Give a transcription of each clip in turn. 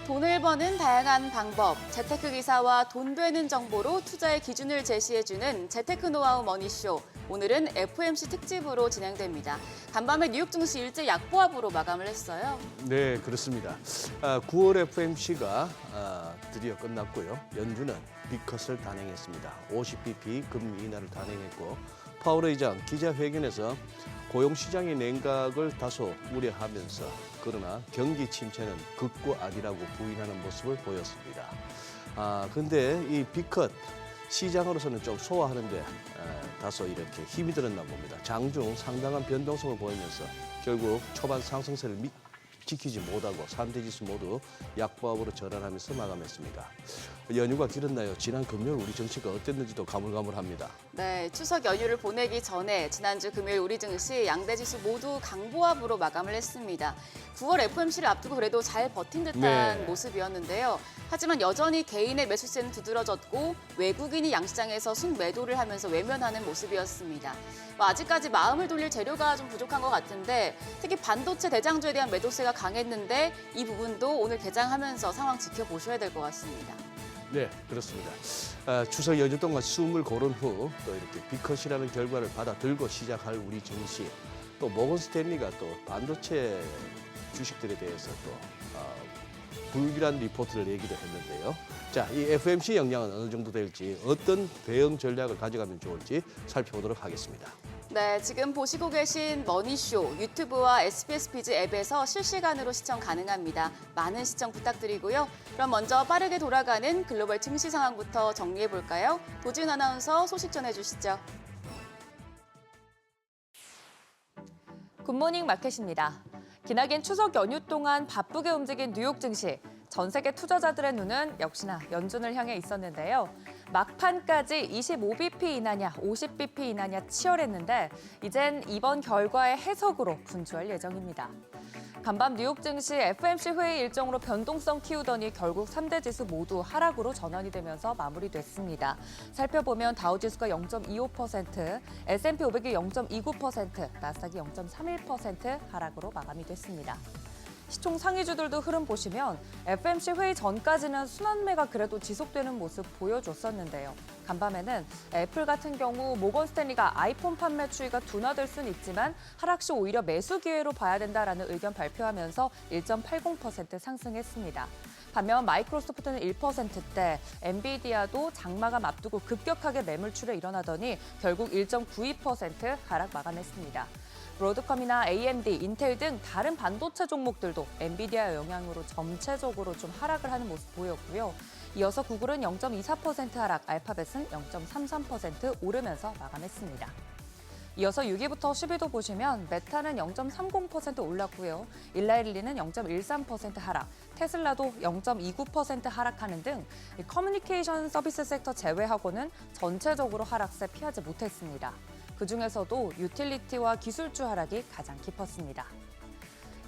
돈을 버는 다양한 방법, 재테크 기사와 돈 되는 정보로 투자의 기준을 제시해주는 재테크 노하우 머니쇼. 오늘은 FOMC 특집으로 진행됩니다. 간밤에 뉴욕 증시 일제 약보합으로 마감을 했어요. 네, 그렇습니다. 9월 FOMC가 드디어 끝났고요. 연준은 빅컷을 단행했습니다. 50bp 금리 인하를 단행했고 파월 의장 기자회견에서 고용시장의 냉각을 다소 우려하면서 그러나 경기 침체는 극과 악이라고 부인하는 모습을 보였습니다. 근데 이 빅컷 시장으로서는 좀 소화하는데 다소 이렇게 힘이 들었나 봅니다. 장중 상당한 변동성을 보이면서 결국 초반 상승세를 지키지 못하고 3대 지수 모두 약보합으로 전환하면서 마감했습니다. 연휴가 길었나요? 지난 금요일 우리 증시가 어땠는지도 가물가물합니다. 네, 추석 연휴를 보내기 전에 지난주 금요일 우리 증시 양대 지수 모두 강보합으로 마감을 했습니다. 9월 FOMC를 앞두고 그래도 잘 버틴 듯한 모습이었는데요. 하지만 여전히 개인의 매수세는 두드러졌고 외국인이 양시장에서 순매도를 하면서 외면하는 모습이었습니다. 아직까지 마음을 돌릴 재료가 좀 부족한 것 같은데 특히 반도체 대장주에 대한 매도세가 강했는데 이 부분도 오늘 개장하면서 상황 지켜보셔야 될 것 같습니다. 네, 그렇습니다. 추석 연휴 동안 숨을 고른 후 또 이렇게 빅컷이라는 결과를 받아들고 시작할 우리 증시, 또 모건 스탠리가 또 반도체 주식들에 대해서 또 불길한 리포트를 얘기도 했는데요. 자, 이 FOMC 영향은 어느 정도 될지, 어떤 대응 전략을 가져가면 좋을지 살펴보도록 하겠습니다. 네, 지금 보시고 계신 머니쇼 유튜브와 SBS 비즈 앱에서 실시간으로 시청 가능합니다. 많은 시청 부탁드리고요. 그럼 먼저 빠르게 돌아가는 글로벌 증시 상황부터 정리해 볼까요? 도지은 아나운서 소식 전해주시죠. 굿모닝 마켓입니다. 기나긴 추석 연휴 동안 바쁘게 움직인 뉴욕 증시. 전 세계 투자자들의 눈은 역시나 연준을 향해 있었는데요. 막판까지 25bp 인하냐, 50bp 인하냐 치열했는데 이젠 이번 결과의 해석으로 분주할 예정입니다. 간밤 뉴욕 증시 FOMC 회의 일정으로 변동성 키우더니 결국 3대 지수 모두 하락으로 전환이 되면서 마무리됐습니다. 살펴보면 다우지수가 0.25%, S&P 500이 0.29%, 나스닥이 0.31% 하락으로 마감이 됐습니다. 시총 상위주들도 흐름 보시면 FOMC 회의 전까지는 순환매가 그래도 지속되는 모습 보여줬었는데요. 간밤에는 애플 같은 경우 모건 스탠리가 아이폰 판매 추이가 둔화될 수는 있지만 하락 시 오히려 매수 기회로 봐야 된다라는 의견 발표하면서 1.80% 상승했습니다. 반면 마이크로소프트는 1%대, 엔비디아도 장마감 앞두고 급격하게 매물출에 일어나더니 결국 1.92% 하락 마감했습니다. 브로드컴이나 AMD, 인텔 등 다른 반도체 종목들도 엔비디아 영향으로 전체적으로 좀 하락을 하는 모습 보였고요. 이어서 구글은 0.24% 하락, 알파벳은 0.33% 오르면서 마감했습니다. 이어서 6위부터 10위도 보시면 메타는 0.30% 올랐고요. 일라일리는 0.13% 하락, 테슬라도 0.29% 하락하는 등 커뮤니케이션 서비스 섹터 제외하고는 전체적으로 하락세 피하지 못했습니다. 그중에서도 유틸리티와 기술주 하락이 가장 깊었습니다.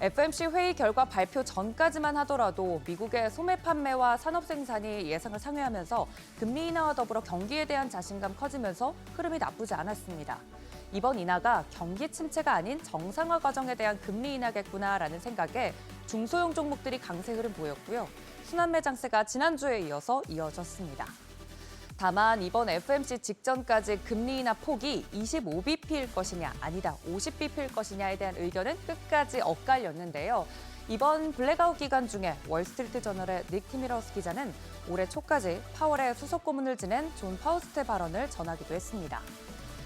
FOMC 회의 결과 발표 전까지만 하더라도 미국의 소매 판매와 산업 생산이 예상을 상회하면서 금리 인하와 더불어 경기에 대한 자신감 커지면서 흐름이 나쁘지 않았습니다. 이번 인하가 경기 침체가 아닌 정상화 과정에 대한 금리 인하겠구나라는 생각에 중소형 종목들이 강세 흐름 보였고요. 순환 매장세가 지난주에 이어서 이어졌습니다. 다만 이번 FOMC 직전까지 금리 인하 폭이 25bp일 것이냐 아니다 50bp일 것이냐에 대한 의견은 끝까지 엇갈렸는데요. 이번 블랙아웃 기간 중에 월스트리트 저널의 닉 티미러스 기자는 올해 초까지 파월의 수석 고문을 지낸 존 파우스트 발언을 전하기도 했습니다.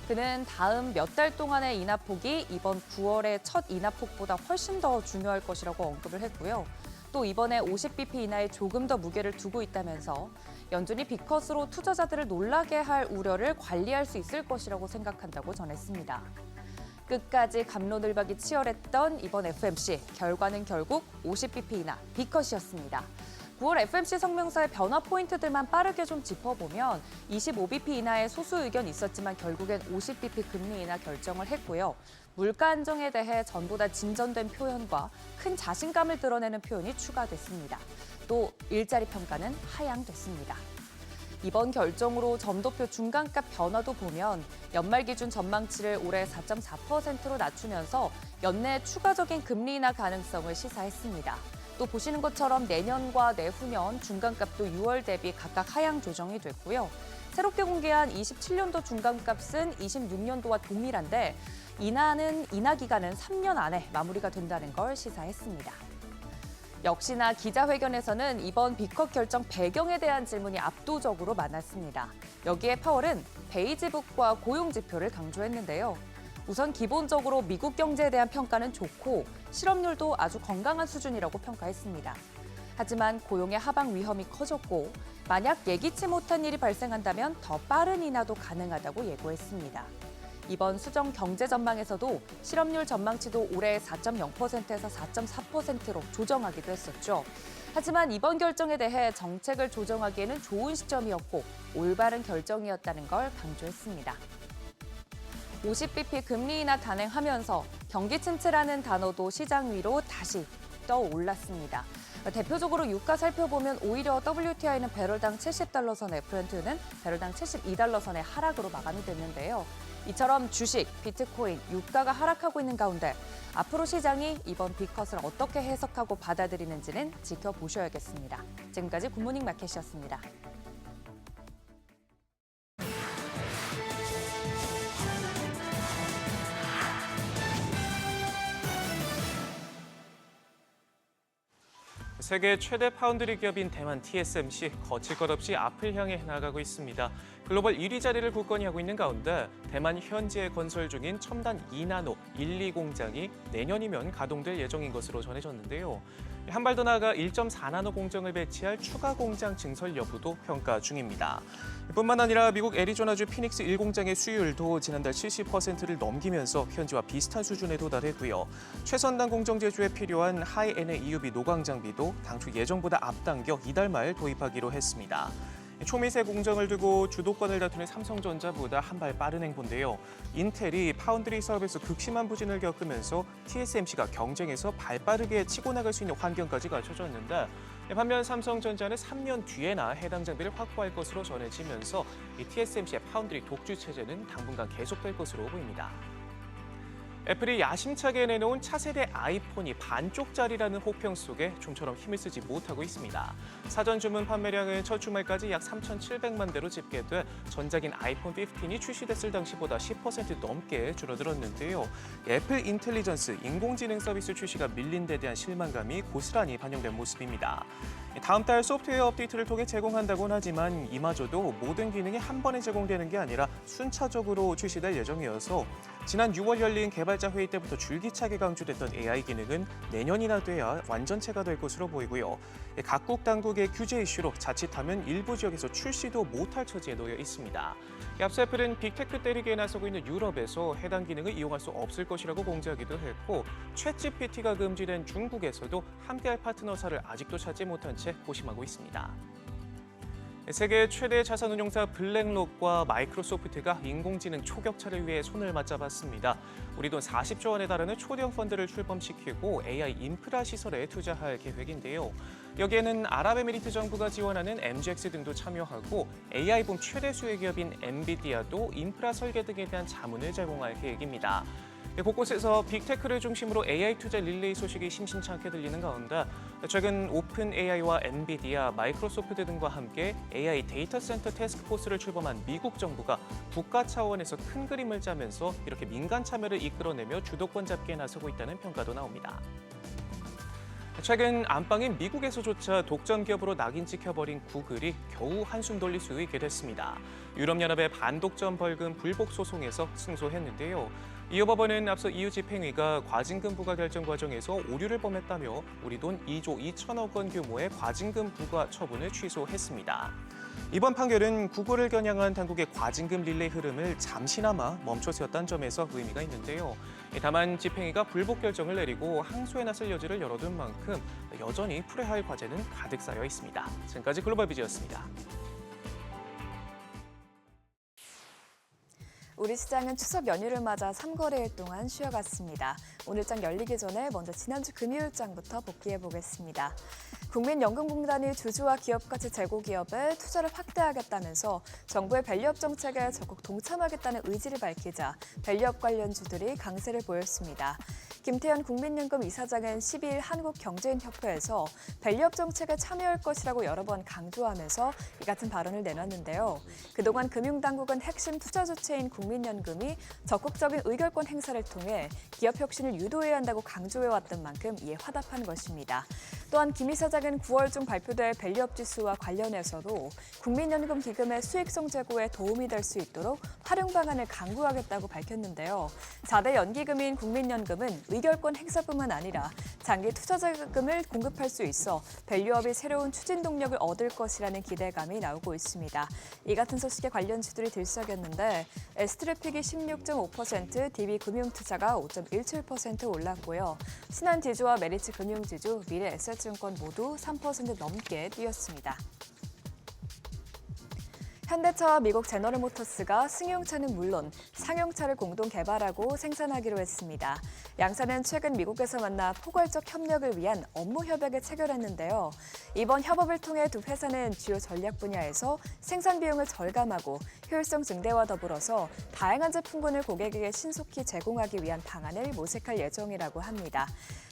그는 다음 몇 달 동안의 인하폭이 이번 9월의 첫 인하폭보다 훨씬 더 중요할 것이라고 언급을 했고요. 또 이번에 50bp 인하에 조금 더 무게를 두고 있다면서 연준이 빅컷으로 투자자들을 놀라게 할 우려를 관리할 수 있을 것이라고 생각한다고 전했습니다. 끝까지 갑론을박이 치열했던 이번 FOMC, 결과는 결국 50bp 인하, 빅컷이었습니다. 9월 FOMC 성명서의 변화 포인트들만 빠르게 좀 짚어보면 25bp 인하의 소수 의견이 있었지만 결국엔 50bp 금리 인하 결정을 했고요. 물가 안정에 대해 전보다 진전된 표현과 큰 자신감을 드러내는 표현이 추가됐습니다. 또 일자리 평가는 하향됐습니다. 이번 결정으로 점도표 중간값 변화도 보면 연말 기준 전망치를 올해 4.4%로 낮추면서 연내 추가적인 금리 인하 가능성을 시사했습니다. 또 보시는 것처럼 내년과 내후년 중간값도 6월 대비 각각 하향 조정이 됐고요. 새롭게 공개한 27년도 중간값은 26년도와 동일한데 인하 기간은 3년 안에 마무리가 된다는 걸 시사했습니다. 역시나 기자회견에서는 이번 B컷 결정 배경에 대한 질문이 압도적으로 많았습니다. 여기에 파월은 베이지북과 고용지표를 강조했는데요. 우선 기본적으로 미국 경제에 대한 평가는 좋고 실업률도 아주 건강한 수준이라고 평가했습니다. 하지만 고용의 하방 위험이 커졌고 만약 예기치 못한 일이 발생한다면 더 빠른 인하도 가능하다고 예고했습니다. 이번 수정 경제 전망에서도 실업률 전망치도 올해 4.0%에서 4.4%로 조정하기도 했었죠. 하지만 이번 결정에 대해 정책을 조정하기에는 좋은 시점이었고 올바른 결정이었다는 걸 강조했습니다. 50bp 금리 인하 단행하면서 경기 침체라는 단어도 시장 위로 다시 떠올랐습니다. 대표적으로 유가 살펴보면 오히려 WTI는 배럴당 70달러 선에, 브렌트는 배럴당 72달러 선의 하락으로 마감이 됐는데요. 이처럼 주식, 비트코인, 유가가 하락하고 있는 가운데 앞으로 시장이 이번 B컷을 어떻게 해석하고 받아들이는지는 지켜보셔야겠습니다. 지금까지 굿모닝 마켓이었습니다. 세계 최대 파운드리 기업인 대만 TSMC 거칠 것 없이 앞을 향해 나아가고 있습니다. 글로벌 1위 자리를 굳건히 하고 있는 가운데 대만 현지에 건설 중인 첨단 2나노 1, 2 공장이 내년이면 가동될 예정인 것으로 전해졌는데요. 한 발 더 나아가 1.4나노 공정을 배치할 추가 공장 증설 여부도 평가 중입니다. 뿐만 아니라 미국 애리조나주 피닉스 1공장의 수율도 지난달 70%를 넘기면서 현지와 비슷한 수준에 도달했고요. 최선단 공정 제조에 필요한 하이엔의 EUV 노광 장비도 당초 예정보다 앞당겨 이달 말 도입하기로 했습니다. 초미세 공정을 두고 주도권을 다투는 삼성전자보다 한 발 빠른 행보인데요. 인텔이 파운드리 사업에서 극심한 부진을 겪으면서 TSMC가 경쟁에서 발빠르게 치고 나갈 수 있는 환경까지 갖춰졌는데 반면 삼성전자는 3년 뒤에나 해당 장비를 확보할 것으로 전해지면서 이 TSMC의 파운드리 독주 체제는 당분간 계속될 것으로 보입니다. 애플이 야심차게 내놓은 차세대 아이폰이 반쪽짜리라는 혹평 속에 좀처럼 힘을 쓰지 못하고 있습니다. 사전 주문 판매량은 첫 주말까지 약 3,700만 대로 집계돼 전작인 아이폰 15이 출시됐을 당시보다 10% 넘게 줄어들었는데요. 애플 인텔리전스 인공지능 서비스 출시가 밀린 데 대한 실망감이 고스란히 반영된 모습입니다. 다음 달 소프트웨어 업데이트를 통해 제공한다고는 하지만 이마저도 모든 기능이 한 번에 제공되는 게 아니라 순차적으로 출시될 예정이어서 지난 6월 열린 개발자 회의 때부터 줄기차게 강조됐던 AI 기능은 내년이나 돼야 완전체가 될 것으로 보이고요. 각국 당국의 규제 이슈로 자칫하면 일부 지역에서 출시도 못할 처지에 놓여 있습니다. 앞서 애플은 빅테크 때리기에 나서고 있는 유럽에서 해당 기능을 이용할 수 없을 것이라고 공지하기도 했고 챗GPT가 금지된 중국에서도 함께할 파트너사를 아직도 찾지 못한 채 고심하고 있습니다. 세계 최대 자산운용사 블랙록과 마이크로소프트가 인공지능 초격차를 위해 손을 맞잡았습니다. 우리 돈 40조 원에 달하는 초대형 펀드를 출범시키고 AI 인프라 시설에 투자할 계획인데요. 여기에는 아랍에미리트 정부가 지원하는 MGX 등도 참여하고 AI붐 최대 수혜기업인 엔비디아도 인프라 설계 등에 대한 자문을 제공할 계획입니다. 곳곳에서 빅테크를 중심으로 AI 투자 릴레이 소식이 심심찮게 들리는 가운데 최근 오픈 AI와 엔비디아, 마이크로소프트 등과 함께 AI 데이터 센터 태스크포스를 출범한 미국 정부가 국가 차원에서 큰 그림을 짜면서 이렇게 민간 참여를 이끌어내며 주도권 잡기에 나서고 있다는 평가도 나옵니다. 최근 안방인 미국에서조차 독점 기업으로 낙인 찍혀버린 구글이 겨우 한숨 돌릴 수 있게 됐습니다. 유럽연합의 반독점 벌금 불복 소송에서 승소했는데요. 이어 법원은 앞서 EU 집행위가 과징금 부과 결정 과정에서 오류를 범했다며 우리 돈 2조 2천억 원 규모의 과징금 부과 처분을 취소했습니다. 이번 판결은 구글을 겨냥한 당국의 과징금 릴레이 흐름을 잠시나마 멈춰세웠다는 점에서 의미가 있는데요. 다만 집행위가 불복 결정을 내리고 항소에 나설 여지를 열어둔 만큼 여전히 풀어야 할 과제는 가득 쌓여 있습니다. 지금까지 글로벌비즈였습니다. 우리 시장은 추석 연휴를 맞아 3거래일 동안 쉬어갔습니다. 오늘 장 열리기 전에 먼저 지난주 금요일장부터 복귀해 보겠습니다. 국민연금공단이 주주와 기업가치 재고기업에 투자를 확대하겠다면서 정부의 밸류업 정책에 적극 동참하겠다는 의지를 밝히자 밸류업 관련주들이 강세를 보였습니다. 김태현 국민연금 이사장은 12일 한국경제인협회에서 밸류업 정책에 참여할 것이라고 여러 번 강조하면서 이 같은 발언을 내놨는데요. 그동안 금융당국은 핵심 투자 주체인 국민연금이 적극적인 의결권 행사를 통해 기업 혁신을 유도해야 한다고 강조해왔던 만큼 이에 화답한 것입니다. 또한 김 이사장은 9월 중 발표될 밸류업 지수와 관련해서도 국민연금 기금의 수익성 제고에 도움이 될 수 있도록 활용 방안을 강구하겠다고 밝혔는데요. 4대 연기금인 국민연금은 의결권 행사뿐만 아니라 장기 투자 자금을 공급할 수 있어 밸류업이 새로운 추진 동력을 얻을 것이라는 기대감이 나오고 있습니다. 이 같은 소식에 관련주들이 들썩였는데 S트래픽이 16.5%, DB금융투자가 5.17% 올랐고요. 신한지주와 메리츠금융지주, 미래에셋증권 모두 3% 넘게 뛰었습니다. 현대차와 미국 제너럴모터스가 승용차는 물론 상용차를 공동 개발하고 생산하기로 했습니다. 양사는 최근 미국에서 만나 포괄적 협력을 위한 업무 협약을 체결했는데요. 이번 협업을 통해 두 회사는 주요 전략 분야에서 생산 비용을 절감하고 효율성 증대와 더불어서 다양한 제품군을 고객에게 신속히 제공하기 위한 방안을 모색할 예정이라고 합니다.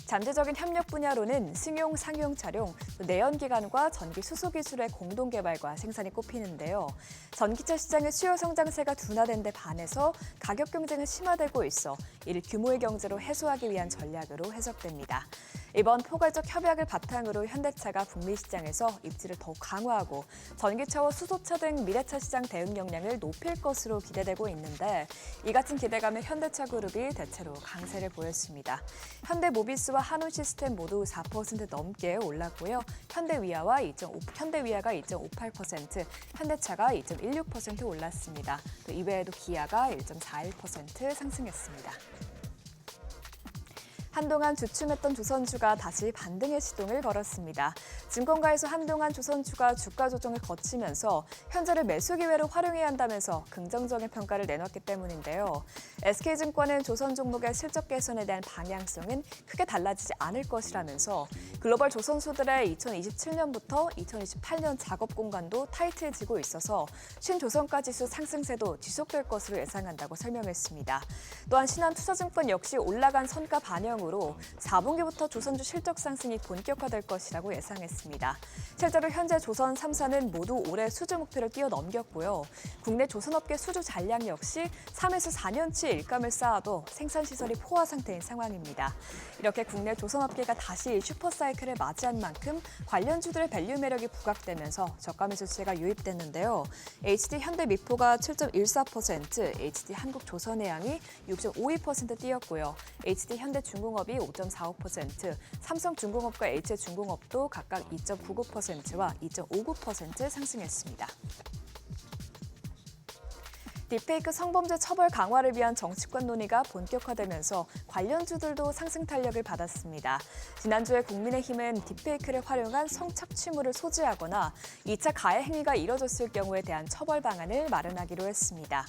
잠재적인 협력 분야로는 승용, 상용 차량, 내연기관과 전기 수소 기술의 공동 개발과 생산이 꼽히는데요. 전기차 시장의 수요 성장세가 둔화된 데 반해서 가격 경쟁은 심화되고 있어 이를 규모의 경제로 해소하기 위한 전략으로 해석됩니다. 이번 포괄적 협약을 바탕으로 현대차가 북미 시장에서 입지를 더욱 강화하고 전기차와 수소차 등 미래차 시장 대응 역량을 높일 것으로 기대되고 있는데 이 같은 기대감에 현대차 그룹이 대체로 강세를 보였습니다. 현대모비스와 한우시스템 모두 4% 넘게 올랐고요. 현대위아가 2.58%, 현대차가 2.16% 올랐습니다. 또 이외에도 기아가 1.41% 상승했습니다. 한동안 주춤했던 조선주가 다시 반등의 시동을 걸었습니다. 증권가에서 한동안 조선주가 주가 조정을 거치면서 현재를 매수 기회로 활용해야 한다면서 긍정적인 평가를 내놨기 때문인데요. SK증권은 조선 종목의 실적 개선에 대한 방향성은 크게 달라지지 않을 것이라면서 글로벌 조선소들의 2027년부터 2028년 작업 공간도 타이트해지고 있어서 신조선가 지수 상승세도 지속될 것으로 예상한다고 설명했습니다. 또한 신한투자증권 역시 올라간 선가 반영으로 4분기부터 조선주 실적 상승이 본격화될 것이라고 예상했습니다. 실제로 현재 조선 3사는 모두 올해 수주 목표를 뛰어넘겼고요. 국내 조선업계 수주 잔량 역시 3에서 4년치 일감을 쌓아도 생산시설이 포화 상태인 상황입니다. 이렇게 국내 조선업계가 다시 슈퍼사이클을 맞이한 만큼 관련주들의 밸류 매력이 부각되면서 저가 매수 추세가 유입됐는데요. HD 현대미포가 7.14%, HD 한국조선해양이 6.52% 뛰었고요. HD 현대중공업이 5.45%, 삼성중공업과 HJ중공업도 각각 2.99%와 2.59% 상승했습니다. 딥페이크 성범죄 처벌 강화를 위한 정치권 논의가 본격화되면서 관련주들도 상승 탄력을 받았습니다. 지난주에 국민의힘은 딥페이크를 활용한 성착취물을 소지하거나 2차 가해 행위가 이뤄졌을 경우에 대한 처벌 방안을 마련하기로 했습니다.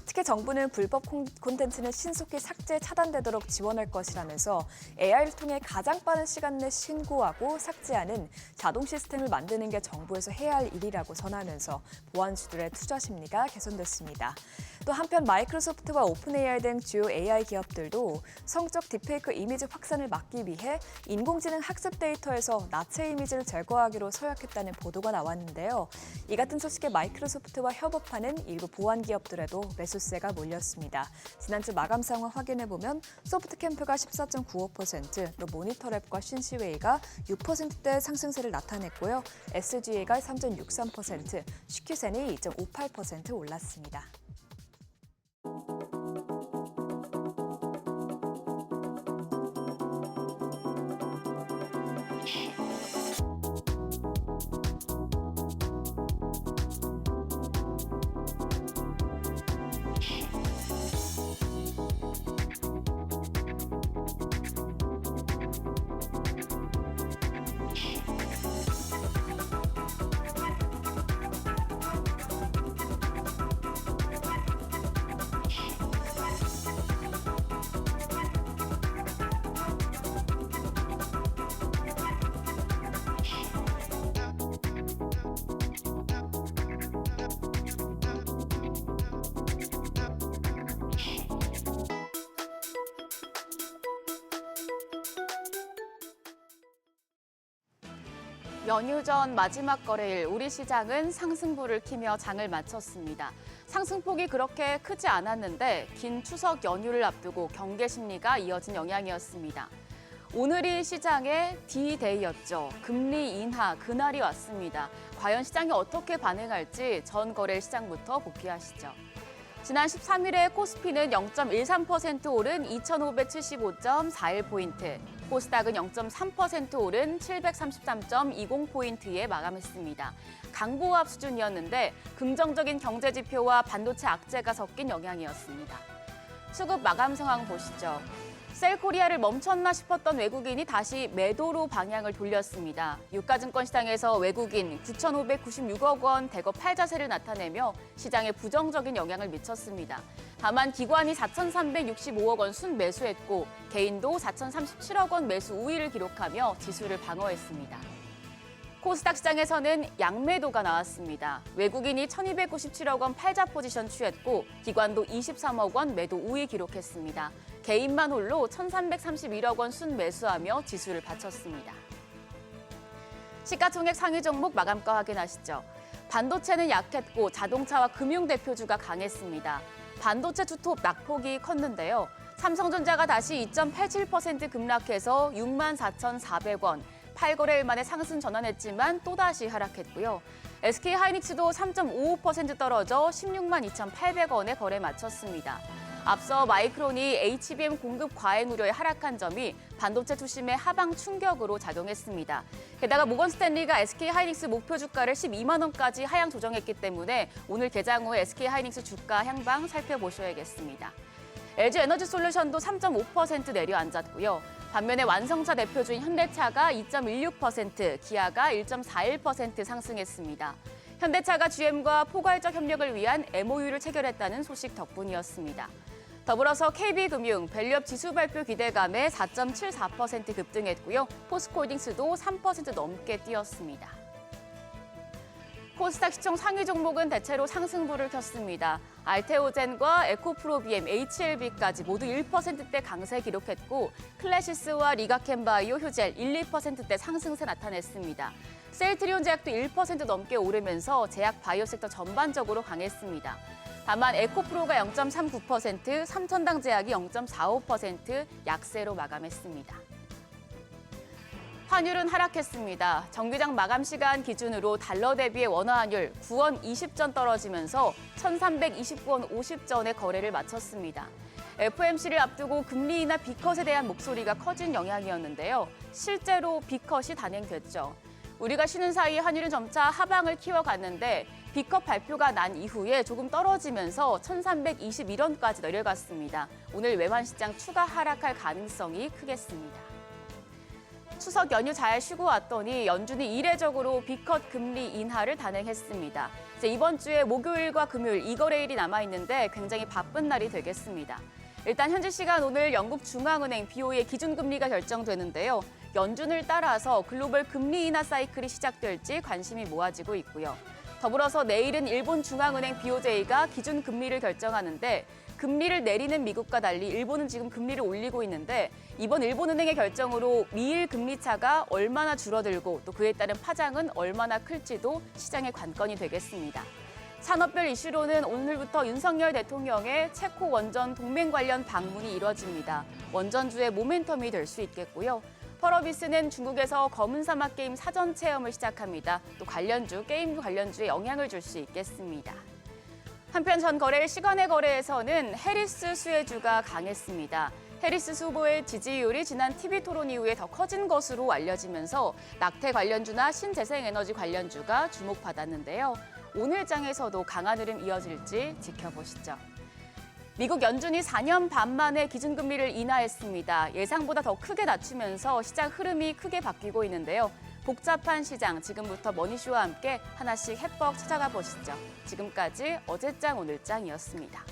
특히 정부는 불법 콘텐츠는 신속히 삭제, 차단되도록 지원할 것이라면서 AI를 통해 가장 빠른 시간 내 신고하고 삭제하는 자동 시스템을 만드는 게 정부에서 해야 할 일이라고 전하면서 보안주들의 투자 심리가 개선됐습니다. 또 한편 마이크로소프트와 오픈 AI 등 주요 AI 기업들도 성적 딥페이크 이미지 확산을 막기 위해 인공지능 학습 데이터에서 나체 이미지를 제거하기로 서약했다는 보도가 나왔는데요. 이 같은 소식에 마이크로소프트와 협업하는 일부 보안 기업들에도 매수세가 몰렸습니다. 지난주 마감 상황 확인해보면 소프트캠프가 14.95%, 또 모니터랩과 신시웨이가 6%대 상승세를 나타냈고요. SGA가 3.63%, 슈큐센이 2.58% 올랐습니다. 연휴 전 마지막 거래일 우리 시장은 상승부를 키며 장을 마쳤습니다. 상승폭이 그렇게 크지 않았는데 긴 추석 연휴를 앞두고 경계 심리가 이어진 영향이었습니다. 오늘이 시장의 D-Day였죠. 금리 인하 그날이 왔습니다. 과연 시장이 어떻게 반응할지 전 거래일 시장부터 복귀하시죠. 지난 13일에 코스피는 0.13% 오른 2,575.41포인트, 코스닥은 0.3% 오른 733.20포인트에 마감했습니다. 강보합 수준이었는데 긍정적인 경제 지표와 반도체 악재가 섞인 영향이었습니다. 수급 마감 상황 보시죠. 셀코리아를 멈췄나 싶었던 외국인이 다시 매도로 방향을 돌렸습니다. 유가증권 시장에서 외국인 9,596억 원 대거 팔자세를 나타내며 시장에 부정적인 영향을 미쳤습니다. 다만 기관이 4,365억 원 순매수했고 개인도 4,037억 원 매수 우위를 기록하며 지수를 방어했습니다. 코스닥 시장에서는 양매도가 나왔습니다. 외국인이 1,297억 원 팔자 포지션 취했고 기관도 23억 원 매도 우위 기록했습니다. 개인만 홀로 1,331억 원 순매수하며 지수를 받쳤습니다. 시가총액 상위 종목 마감가 확인하시죠. 반도체는 약했고 자동차와 금융 대표주가 강했습니다. 반도체 투톱 낙폭이 컸는데요. 삼성전자가 다시 2.87% 급락해서 64,400원. 8거래일 만에 상승 전환했지만 또다시 하락했고요. SK하이닉스도 3.55% 떨어져 16만 2,800원에 거래 마쳤습니다. 앞서 마이크론이 HBM 공급 과잉 우려에 하락한 점이 반도체 투심의 하방 충격으로 작용했습니다. 게다가 모건스탠리가 SK하이닉스 목표 주가를 12만 원까지 하향 조정했기 때문에 오늘 개장 후 SK하이닉스 주가 향방 살펴보셔야겠습니다. LG에너지솔루션도 3.5% 내려앉았고요. 반면에 완성차 대표주인 현대차가 2.16%, 기아가 1.41% 상승했습니다. 현대차가 GM과 포괄적 협력을 위한 MOU를 체결했다는 소식 덕분이었습니다. 더불어서 KB금융, 밸류업 지수 발표 기대감에 4.74% 급등했고요. 포스코홀딩스도 3% 넘게 뛰었습니다. 코스닥 시총 상위 종목은 대체로 상승부를 켰습니다. 알테오젠과 에코프로비엠, HLB까지 모두 1%대 강세 기록했고 클래시스와 리가켄바이오, 휴젤 1, 2%대 상승세 나타냈습니다. 셀트리온 제약도 1% 넘게 오르면서 제약 바이오 섹터 전반적으로 강했습니다. 다만 에코프로가 0.39%, 삼천당 제약이 0.45% 약세로 마감했습니다. 환율은 하락했습니다. 정기장 마감 시간 기준으로 달러 대비의 원화 환율 9원 20전 떨어지면서 1,329원 50전에 거래를 마쳤습니다. FOMC를 앞두고 금리 인하 B컷에 대한 목소리가 커진 영향이었는데요. 실제로 B컷이 단행됐죠. 우리가 쉬는 사이 환율은 점차 하방을 키워갔는데 B컷 발표가 난 이후에 조금 떨어지면서 1,321원까지 내려갔습니다. 오늘 외환시장 추가 하락할 가능성이 크겠습니다. 추석 연휴 잘 쉬고 왔더니 연준이 이례적으로 B컷 금리 인하를 단행했습니다. 이제 이번 주에 목요일과 금요일 2거래일이 남아있는데 굉장히 바쁜 날이 되겠습니다. 일단 현지 시간 오늘 영국 중앙은행 BOE의 기준금리가 결정되는데요. 연준을 따라서 글로벌 금리 인하 사이클이 시작될지 관심이 모아지고 있고요. 더불어서 내일은 일본 중앙은행 BOJ가 기준금리를 결정하는데 금리를 내리는 미국과 달리 일본은 지금 금리를 올리고 있는데 이번 일본은행의 결정으로 미일 금리 차가 얼마나 줄어들고 또 그에 따른 파장은 얼마나 클지도 시장의 관건이 되겠습니다. 산업별 이슈로는 오늘부터 윤석열 대통령의 체코 원전 동맹 관련 방문이 이뤄집니다. 원전주의 모멘텀이 될 수 있겠고요. 펄어비스는 중국에서 검은 사막 게임 사전 체험을 시작합니다. 또 게임 관련주에 영향을 줄 수 있겠습니다. 한편 전 거래일 시간의 거래에서는 해리스 수혜주가 강했습니다. 해리스 후보의 지지율이 지난 TV 토론 이후에 더 커진 것으로 알려지면서 낙태 관련주나 신재생에너지 관련주가 주목받았는데요. 오늘 장에서도 강한 흐름 이어질지 지켜보시죠. 미국 연준이 4년 반 만에 기준금리를 인하했습니다. 예상보다 더 크게 낮추면서 시장 흐름이 크게 바뀌고 있는데요. 복잡한 시장, 지금부터 머니쇼와 함께 하나씩 해법 찾아가 보시죠. 지금까지 어제장 오늘장이었습니다.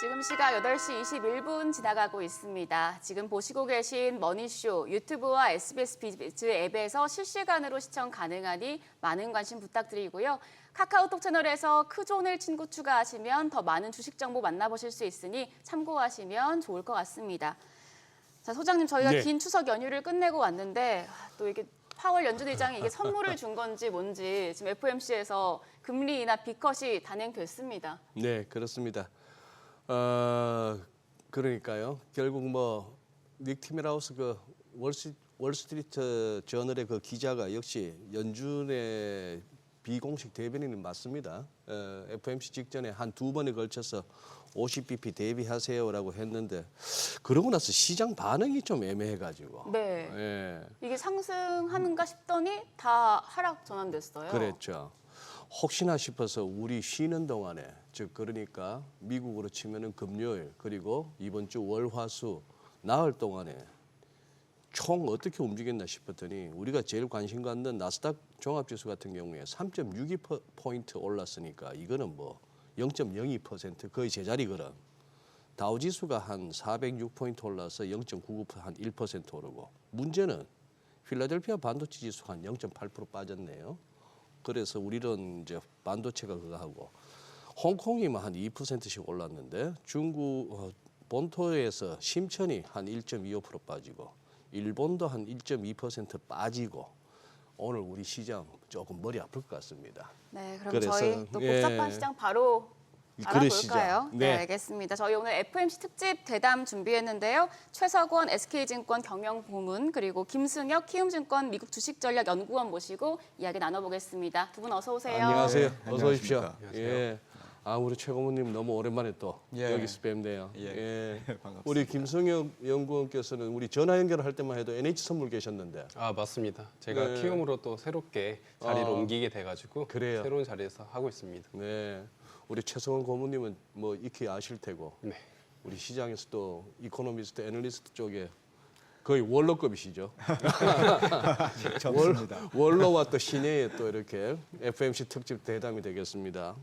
지금 시각 8시 21분 지나가고 있습니다. 지금 보시고 계신 머니쇼 유튜브와 SBS 비즈 앱에서 실시간으로 시청 가능하니 많은 관심 부탁드리고요. 카카오톡 채널에서 크존을 친구 추가하시면 더 많은 주식 정보 만나보실 수 있으니 참고하시면 좋을 것 같습니다. 자, 소장님, 저희가 네. 긴 추석 연휴를 끝내고 왔는데 또 이게 파월 연준 의장이 이게 선물을 준 건지 뭔지 지금 FOMC에서 금리 인하 B컷이 단행됐습니다. 네, 그렇습니다. 그러니까요. 결국 뭐 닉 티밀하우스 그 월스트리트 저널의 그 기자가 역시 연준의 비공식 대변인은 맞습니다. FOMC 직전에 한 2번에 걸쳐서 50bp 대비하세요라고 했는데 그러고 나서 시장 반응이 좀 애매해가지고. 네. 예. 이게 상승하는가 싶더니 다 하락 전환됐어요. 그랬죠. 혹시나 싶어서 우리 쉬는 동안에 즉 그러니까 미국으로 치면은 금요일 그리고 이번 주 월화수 나흘 동안에 총 어떻게 움직였나 싶었더니 우리가 제일 관심 갖는 나스닥 종합지수 같은 경우에 3.62포인트 올랐으니까 이거는 뭐 0.02% 거의 제자리거든. 다우지수가 한 406포인트 올라서 0.99% 한 1% 오르고 문제는 필라델피아 반도체 지수가 한 0.8% 빠졌네요. 그래서 우리는 이제 반도체가 그거 하고 홍콩이만 한 2%씩 올랐는데 중국 본토에서 심천이 한 1.25% 빠지고 일본도 한 1.2% 빠지고 오늘 우리 시장 조금 머리 아플 것 같습니다. 네, 그럼 그래서, 저희 또 예. 복잡한 시장 바로 그러시죠. 알아볼까요? 네, 네. 알겠습니다. 저희 오늘 FOMC 특집 대담 준비했는데요. 최석원 SK증권 경영고문 그리고 김승혁 키움증권 미국 주식전략연구원 모시고 이야기 나눠보겠습니다. 두 분 어서 오세요. 안녕하세요. 네, 어서 오십시오. 안녕하십니까. 예. 아 우리 최 고모님 너무 오랜만에 또 예. 여기서 뵙네요. 예. 반갑습니다. 우리 김성혁 연구원께서는 우리 전화 연결을 할 때만 해도 NH 선물 계셨는데 아 맞습니다. 제가 네. 키움으로 또 새롭게 자리를 아, 옮기게 돼가지고 그래요? 새로운 자리에서 하고 있습니다. 네. 우리 최성원 고모님은 뭐 익히 아실 테고 네. 우리 시장에서 또 이코노미스트, 애널리스트 쪽에 거의 원로급이시죠. 좋습니다. 원로와 또 신예의 또 이렇게 FOMC 특집 대담이 되겠습니다.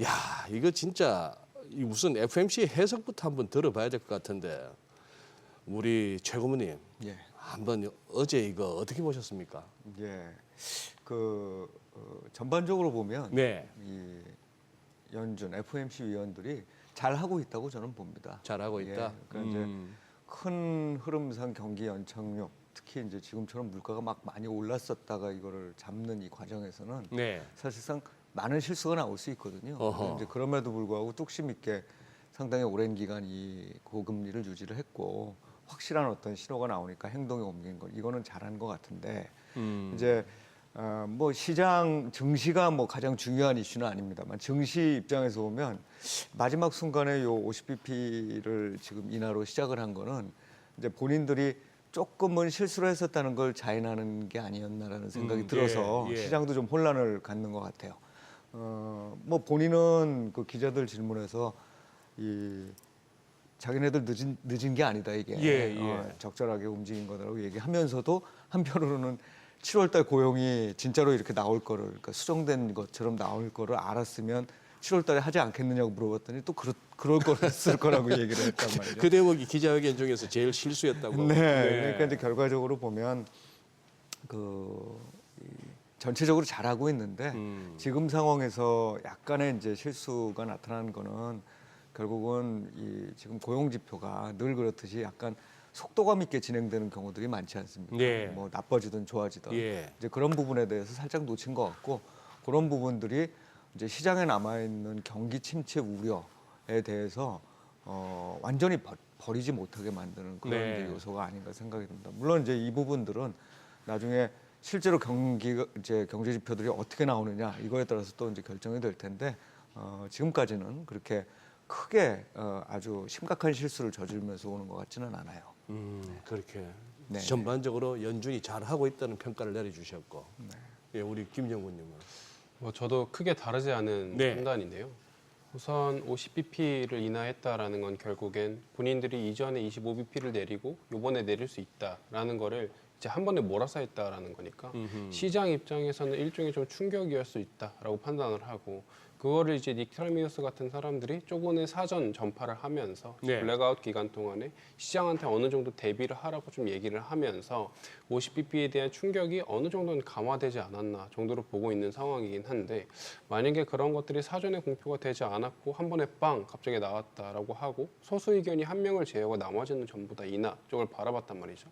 야 이거 진짜 이 무슨 FOMC 해석부터 한번 들어봐야 될 것 같은데 우리 최 고모님 예. 한번 어제 이거 어떻게 보셨습니까? 예. 전반적으로 보면 네, 이 연준 FOMC 위원들이 잘 하고 있다고 저는 봅니다. 잘하고 있다. 그러니까 이제 큰 흐름상 경기 연착륙, 특히 이제 지금처럼 물가가 막 많이 올랐었다가 이거를 잡는 이 과정에서는 네, 사실상 많은 실수가 나올 수 있거든요. 어허. 이제 그럼에도 불구하고 뚝심 있게 상당히 오랜 기간 이 고금리를 유지를 했고 확실한 어떤 신호가 나오니까 행동에 옮긴 거 이거는 잘한 것 같은데 이제 뭐 시장 증시가 뭐 가장 중요한 이슈는 아닙니다만 증시 입장에서 보면 마지막 순간에 요 50bp를 지금 인하로 시작을 한 거는 이제 본인들이 조금은 실수를 했었다는 걸 자인하는 게 아니었나라는 생각이 들어서 예. 시장도 좀 혼란을 갖는 것 같아요. 뭐 본인은 그 기자들 질문에서 이 자기네들 늦은 게 아니다 이게 예. 적절하게 움직인 거다라고 얘기하면서도 한편으로는 7월달 고용이 진짜로 이렇게 나올 거를 그러니까 수정된 것처럼 나올 거를 알았으면 7월달에 하지 않겠느냐고 물어봤더니 또 그럴 거였을 거라고 얘기를 했단 말이죠. 그 대목이 기자회견 중에서 제일 실수였다고. 네, 그러니까 이제 결과적으로 보면 이 전체적으로 잘하고 있는데 지금 상황에서 약간의 이제 실수가 나타나는 거는 결국은 이 지금 고용 지표가 늘 그렇듯이 약간 속도감 있게 진행되는 경우들이 많지 않습니까? 네. 뭐 나빠지든 좋아지든 예. 이제 그런 부분에 대해서 살짝 놓친 것 같고 그런 부분들이 이제 시장에 남아 있는 경기 침체 우려에 대해서 완전히 버리지 못하게 만드는 그런 네. 이제 요소가 아닌가 생각이 듭니다. 물론 이제 이 부분들은 나중에 실제로 경제 지표들이 어떻게 나오느냐 이거에 따라서 또 이제 결정이 될 텐데 지금까지는 그렇게 크게 아주 심각한 실수를 저지르면서 오는 것 같지는 않아요. 그렇게 네. 전반적으로 연준이 잘하고 있다는 평가를 내려주셨고 예, 우리 김정구님은 뭐 저도 크게 다르지 않은 네. 판단인데요. 우선 50bp를 인하했다라는 건 결국엔 본인들이 이전에 25bp를 내리고 이번에 내릴 수 있다라는 거를 이제 한 번에 몰아서 했다라는 거니까 시장 입장에서는 일종의 좀 충격이었을 수 있다라고 판단을 하고 그거를 이제 닉 트라미누스 같은 사람들이 조금의 사전 전파를 하면서 네. 블랙아웃 기간 동안에 시장한테 어느 정도 대비를 하라고 좀 얘기를 하면서 50bp에 대한 충격이 어느 정도는 감화되지 않았나 정도로 보고 있는 상황이긴 한데, 만약에 그런 것들이 사전에 공표가 되지 않았고 한 번에 빵 갑자기 나왔다라고 하고 소수 의견이 한 명을 제외하고 나머지는 전부 다 인하 쪽을 바라봤단 말이죠.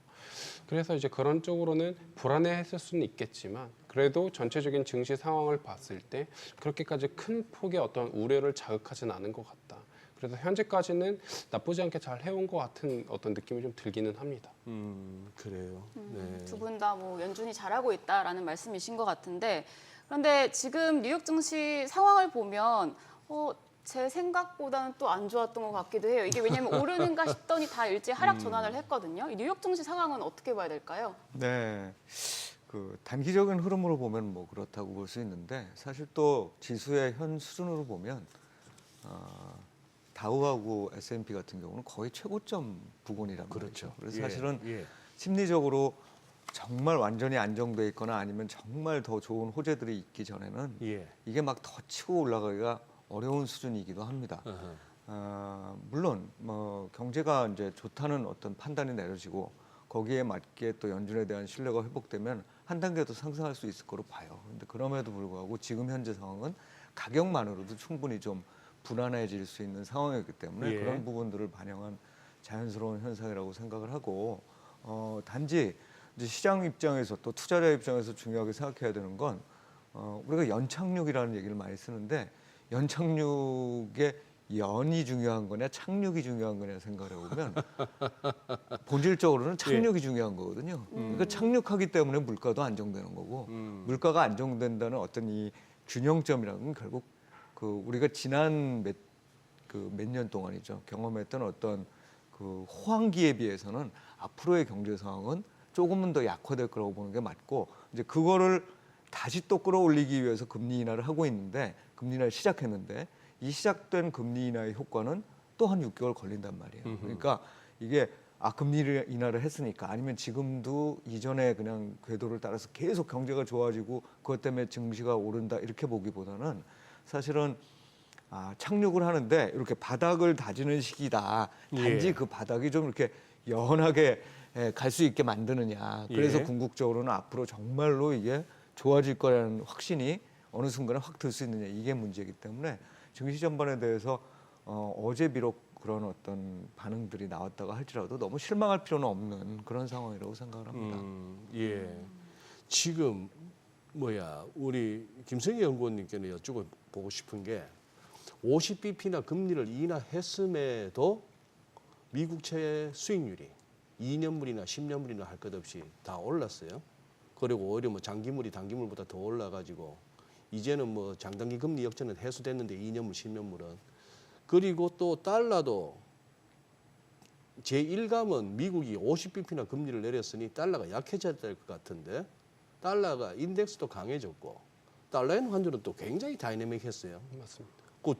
그래서 이제 그런 쪽으로는 불안해했을 수는 있겠지만, 그래도 전체적인 증시 상황을 봤을 때 그렇게까지 큰 폭의 어떤 우려를 자극하지는 않은 것 같다. 그래서 현재까지는 나쁘지 않게 잘 해온 것 같은 어떤 느낌이 좀 들기는 합니다. 그래요. 네. 두 분 다 뭐 연준이 잘하고 있다라는 말씀이신 것 같은데, 그런데 지금 뉴욕 증시 상황을 보면 제 생각보다는 또 안 좋았던 것 같기도 해요. 이게 왜냐하면 오르는가 싶더니 다 일제히 하락 전환을 했거든요. 이 뉴욕 증시 상황은 어떻게 봐야 될까요? 네. 그 단기적인 흐름으로 보면 뭐 그렇다고 볼 수 있는데, 사실 또 지수의 현 수준으로 보면 다우하고 S&P 같은 경우는 거의 최고점 부근이란 그렇죠. 말이죠. 그래서 예, 사실은 예. 심리적으로 정말 완전히 안정돼 있거나 아니면 정말 더 좋은 호재들이 있기 전에는 예. 이게 막 더 치고 올라가기가 어려운 수준이기도 합니다. 물론 뭐 경제가 이제 좋다는 어떤 판단이 내려지고 거기에 맞게 또 연준에 대한 신뢰가 회복되면 한 단계 더 상승할 수 있을 거로 봐요. 근데 그럼에도 불구하고 지금 현재 상황은 가격만으로도 충분히 좀 불안해질 수 있는 상황이기 때문에 예. 그런 부분들을 반영한 자연스러운 현상이라고 생각을 하고, 단지 이제 시장 입장에서 또 투자자 입장에서 중요하게 생각해야 되는 건 우리가 연착륙이라는 얘기를 많이 쓰는데, 연착륙의 연이 중요한 거냐 착륙이 중요한 거냐 생각을 해보면 본질적으로는 착륙이 중요한 거거든요. 그러니까 착륙하기 때문에 물가도 안정되는 거고, 물가가 안정된다는 어떤 이 균형점이라는 건 결국 그 우리가 지난 몇 년 동안이죠 경험했던 어떤 그 호황기에 비해서는 앞으로의 경제 상황은 조금은 더 약화될 거라고 보는 게 맞고, 이제 그거를 다시 또 끌어올리기 위해서 금리 인하를 하고 있는데, 금리 인하를 시작했는데 이 시작된 금리 인하의 효과는 또 한 6개월 걸린단 말이에요. 그러니까 이게 금리 인하를 했으니까, 아니면 지금도 이전에 그냥 궤도를 따라서 계속 경제가 좋아지고 그것 때문에 증시가 오른다 이렇게 보기보다는 사실은 착륙을 하는데 이렇게 바닥을 다지는 시기다. 단지 예. 그 바닥이 좀 이렇게 연하게 갈 수 있게 만드느냐. 그래서 예. 궁극적으로는 앞으로 정말로 이게 좋아질 거라는 확신이 어느 순간에 확 들 수 있느냐, 이게 문제이기 때문에 증시 전반에 대해서 어제 비록 그런 어떤 반응들이 나왔다고 할지라도 너무 실망할 필요는 없는 그런 상황이라고 생각을 합니다. 예. 지금 우리 김성희 연구원님께는 여쭤보고 싶은 게 50bp나 금리를 인하했음에도 미국채 수익률이 2년물이나 10년물이나 할 것 없이 다 올랐어요. 그리고 오히려 뭐 장기물이 단기물보다 더 올라가지고 이제는 뭐 장단기 금리 역전은 해소됐는데 2년물, 10년물은. 그리고 또 달러도 제1감은 미국이 50bp나 금리를 내렸으니 달러가 약해져야 될 것 같은데, 달러가 인덱스도 강해졌고 달러엔 환율은 또 굉장히 다이내믹했어요. 맞습니다. 그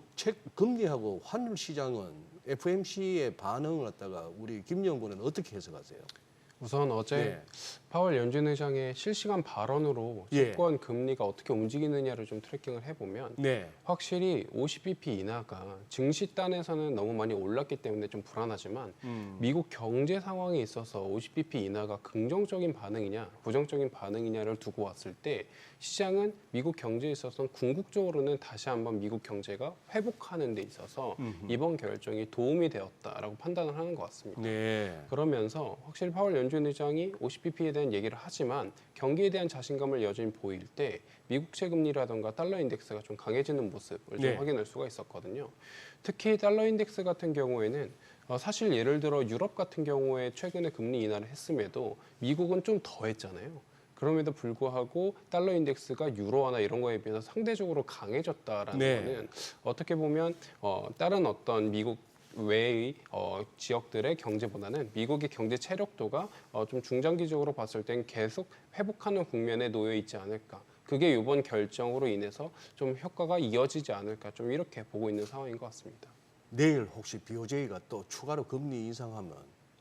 금리하고 환율 시장은 FOMC의 반응을 갖다가 우리 김 연구는 어떻게 해석하세요? 우선 어제 네. 파월 연준 의장의 실시간 발언으로 예. 집권 금리가 어떻게 움직이느냐를 좀 트래킹을 해보면 네. 확실히 50bp 인하가 증시단에서는 너무 많이 올랐기 때문에 좀 불안하지만 미국 경제 상황에 있어서 50bp 인하가 긍정적인 반응이냐 부정적인 반응이냐를 두고 왔을 때 시장은 미국 경제에 있어서는 궁극적으로는 다시 한번 미국 경제가 회복하는 데 있어서 이번 결정이 도움이 되었다라고 판단을 하는 것 같습니다. 네. 그러면서 확실히 파월 연준 의장이 50bp에 대한 얘기를 하지만 경기에 대한 자신감을 여전히 보일 때 미국채 금리라든가 달러 인덱스가 좀 강해지는 모습을 좀 네. 확인할 수가 있었거든요. 특히 달러 인덱스 같은 경우에는 사실 예를 들어 유럽 같은 경우에 최근에 금리 인하를 했음에도 미국은 좀 더 했잖아요. 그럼에도 불구하고 달러 인덱스가 유로화나 이런 거에 비해서 상대적으로 강해졌다라는 네. 거는 어떻게 보면 다른 어떤 미국 외의 지역들의 경제보다는 미국의 경제 체력도가 좀 중장기적으로 봤을 땐 계속 회복하는 국면에 놓여 있지 않을까. 그게 이번 결정으로 인해서 좀 효과가 이어지지 않을까. 좀 이렇게 보고 있는 상황인 것 같습니다. 내일 혹시 BOJ가 또 추가로 금리 인상하면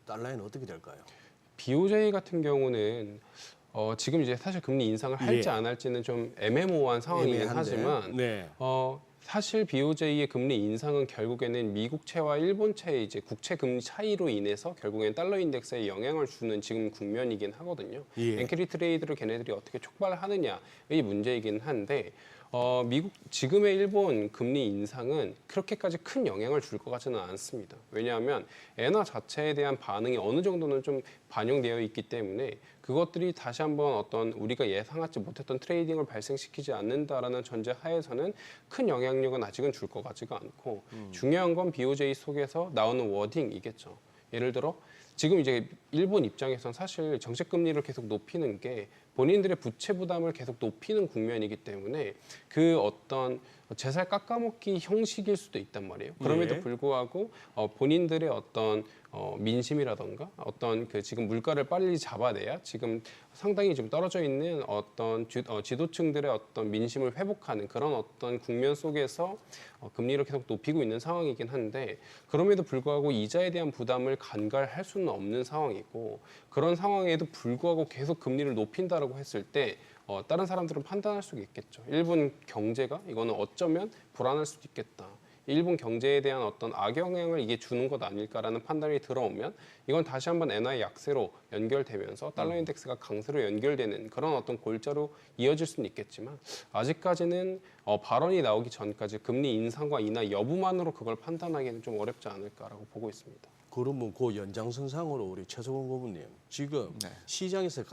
달러에는 어떻게 될까요? BOJ 같은 경우는 지금 이제 사실 금리 인상을 할지 예. 안 할지는 좀 애매모호한 상황이긴 애매한데. 하지만 네. 사실 BOJ의 금리 인상은 결국에는 미국채와 일본채의 이제 국채 금리 차이로 인해서 결국엔 달러 인덱스에 영향을 주는 지금 국면이긴 하거든요. 예. 엔캐리 트레이드를 걔네들이 어떻게 촉발하느냐의 문제이긴 한데 미국 지금의 일본 금리 인상은 그렇게까지 큰 영향을 줄 것 같지는 않습니다. 왜냐하면 엔화 자체에 대한 반응이 어느 정도는 좀 반영되어 있기 때문에 그것들이 다시 한번 어떤 우리가 예상하지 못했던 트레이딩을 발생시키지 않는다라는 전제 하에서는 큰 영향력은 아직은 줄 것 같지가 않고 중요한 건 BOJ 속에서 나오는 워딩이겠죠. 예를 들어 지금 이제 일본 입장에선 사실 정책 금리를 계속 높이는 게 본인들의 부채 부담을 계속 높이는 국면이기 때문에 그 어떤 제살 깎아먹기 형식일 수도 있단 말이에요. 그럼에도 예. 불구하고 본인들의 어떤 민심이라던가 어떤 그 지금 물가를 빨리 잡아내야 지금 상당히 좀 떨어져 있는 어떤 지도층들의 어떤 민심을 회복하는 그런 어떤 국면 속에서 금리를 계속 높이고 있는 상황이긴 한데 그럼에도 불구하고 이자에 대한 부담을 간과할 수는 없는 상황이고 그런 상황에도 불구하고 계속 금리를 높인다라고 했을 때 다른 사람들은 판단할 수 있겠죠. 일본 경제가 이거는 어쩌면 불안할 수도 있겠다. 일본 경제에 대한 어떤 악영향을 이게 주는 것 아닐까라는 판단이 들어오면 이건 다시 한번 엔화의 약세로 연결되면서 달러 인덱스가 강세로 연결되는 그런 어떤 골자로 이어질 수는 있겠지만 아직까지는 발언이 나오기 전까지 금리 인상과 인하 여부만으로 그걸 판단하기는 좀 어렵지 않을까라고 보고 있습니다. 그러면 그 연장선상으로 우리 최석원 고문님 지금 네. 시장에서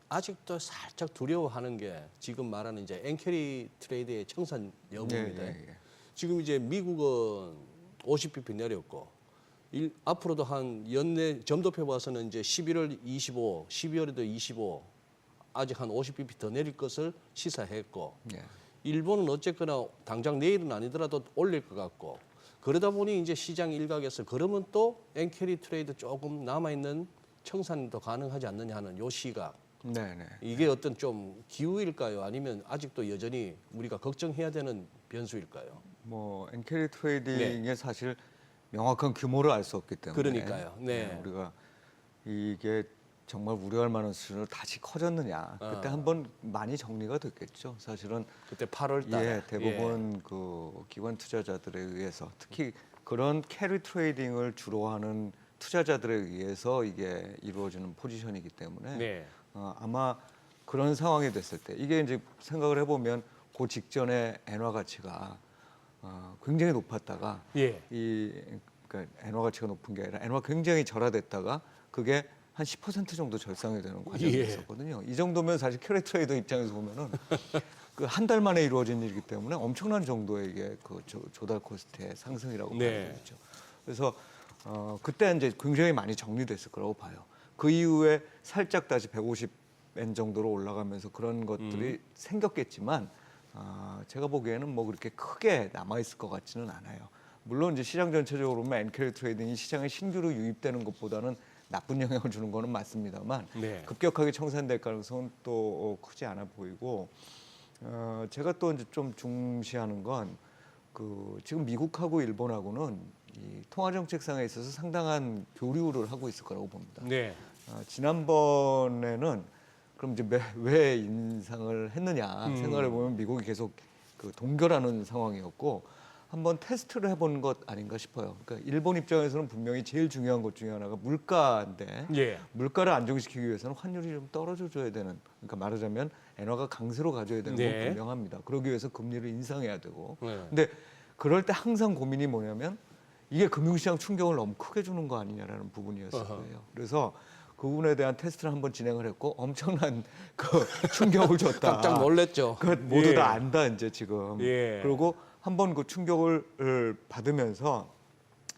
아직도 살짝 두려워하는 게 지금 말하는 이제 엔캐리 트레이드의 청산 여부입니다. 예. 지금 이제 미국은 50bp 내렸고 앞으로도 한 연내 점도표 봐서는 이제 11월 25, 12월에도 25 아직 한 50bp 더 내릴 것을 시사했고 예. 일본은 어쨌거나 당장 내일은 아니더라도 올릴 것 같고 그러다 보니 이제 시장 일각에서 그러면 또 엔캐리 트레이드 조금 남아있는 청산도 가능하지 않느냐 하는 요 시각 네네. 이게 어떤 좀 기우일까요? 아니면 아직도 여전히 우리가 걱정해야 되는 변수일까요? 뭐 엔캐리 트레이딩의 사실 명확한 규모를 알 수 없기 때문에 그러니까요. 네. 우리가 이게 정말 우려할 만한 수준으로 다시 커졌느냐 그때 한번 많이 정리가 됐겠죠. 사실은 그때 8월 달에 예, 대부분 그 기관 투자자들에 의해서 특히 그런 캐리 트레이딩을 주로 하는 투자자들에 의해서 이게 이루어지는 포지션이기 때문에 네. 아마 그런 상황이 됐을 때 이게 이제 생각을 해보면 그 직전에 엔화 가치가 굉장히 높았다가 예. 그러니까 엔화 가치가 높은 게 아니라 엔화 굉장히 절하됐다가 그게 한 10% 정도 절상이 되는 과정이 예. 있었거든요. 이 정도면 사실 캐리 트레이더 입장에서 보면은 그 한 달 만에 이루어진 일이기 때문에 엄청난 정도의 이게 그 조달 코스트의 상승이라고 네. 봐야 되죠. 그래서 그때 이제 굉장히 많이 정리됐을 거라고 봐요. 그 이후에 살짝 다시 150엔 정도로 올라가면서 그런 것들이 생겼겠지만 제가 보기에는 뭐 그렇게 크게 남아 있을 것 같지는 않아요. 물론 이제 시장 전체적으로 보면 엔캐리 트레이딩이 시장에 신규로 유입되는 것보다는 나쁜 영향을 주는 거는 맞습니다만 네. 급격하게 청산될 가능성은 또 크지 않아 보이고 제가 또 이제 좀 중시하는 건 그 지금 미국하고 일본하고는 이 통화 정책상에 있어서 상당한 교류를 하고 있을 거라고 봅니다. 네. 지난번에는 그럼 이제 왜 인상을 했느냐 생각을 해보면 미국이 계속 그 동결하는 상황이었고 한번 테스트를 해본 것 아닌가 싶어요. 그러니까 일본 입장에서는 분명히 제일 중요한 것 중에 하나가 물가인데 예. 물가를 안정시키기 위해서는 환율이 좀 떨어져 줘야 되는 그러니까 말하자면 엔화가 강세로 가져야 되는 건 네. 분명합니다. 그러기 위해서 금리를 인상해야 되고 네. 근데 그럴 때 항상 고민이 뭐냐면 이게 금융시장 충격을 너무 크게 주는 거 아니냐라는 부분이었을 거예요. 그래서 그 부분에 대한 테스트를 한번 진행을 했고 엄청난 그 충격을 줬다. 깜짝 놀랐죠. 그 모두 예. 다 안다 이제 지금. 예. 그리고 한번 그 충격을 받으면서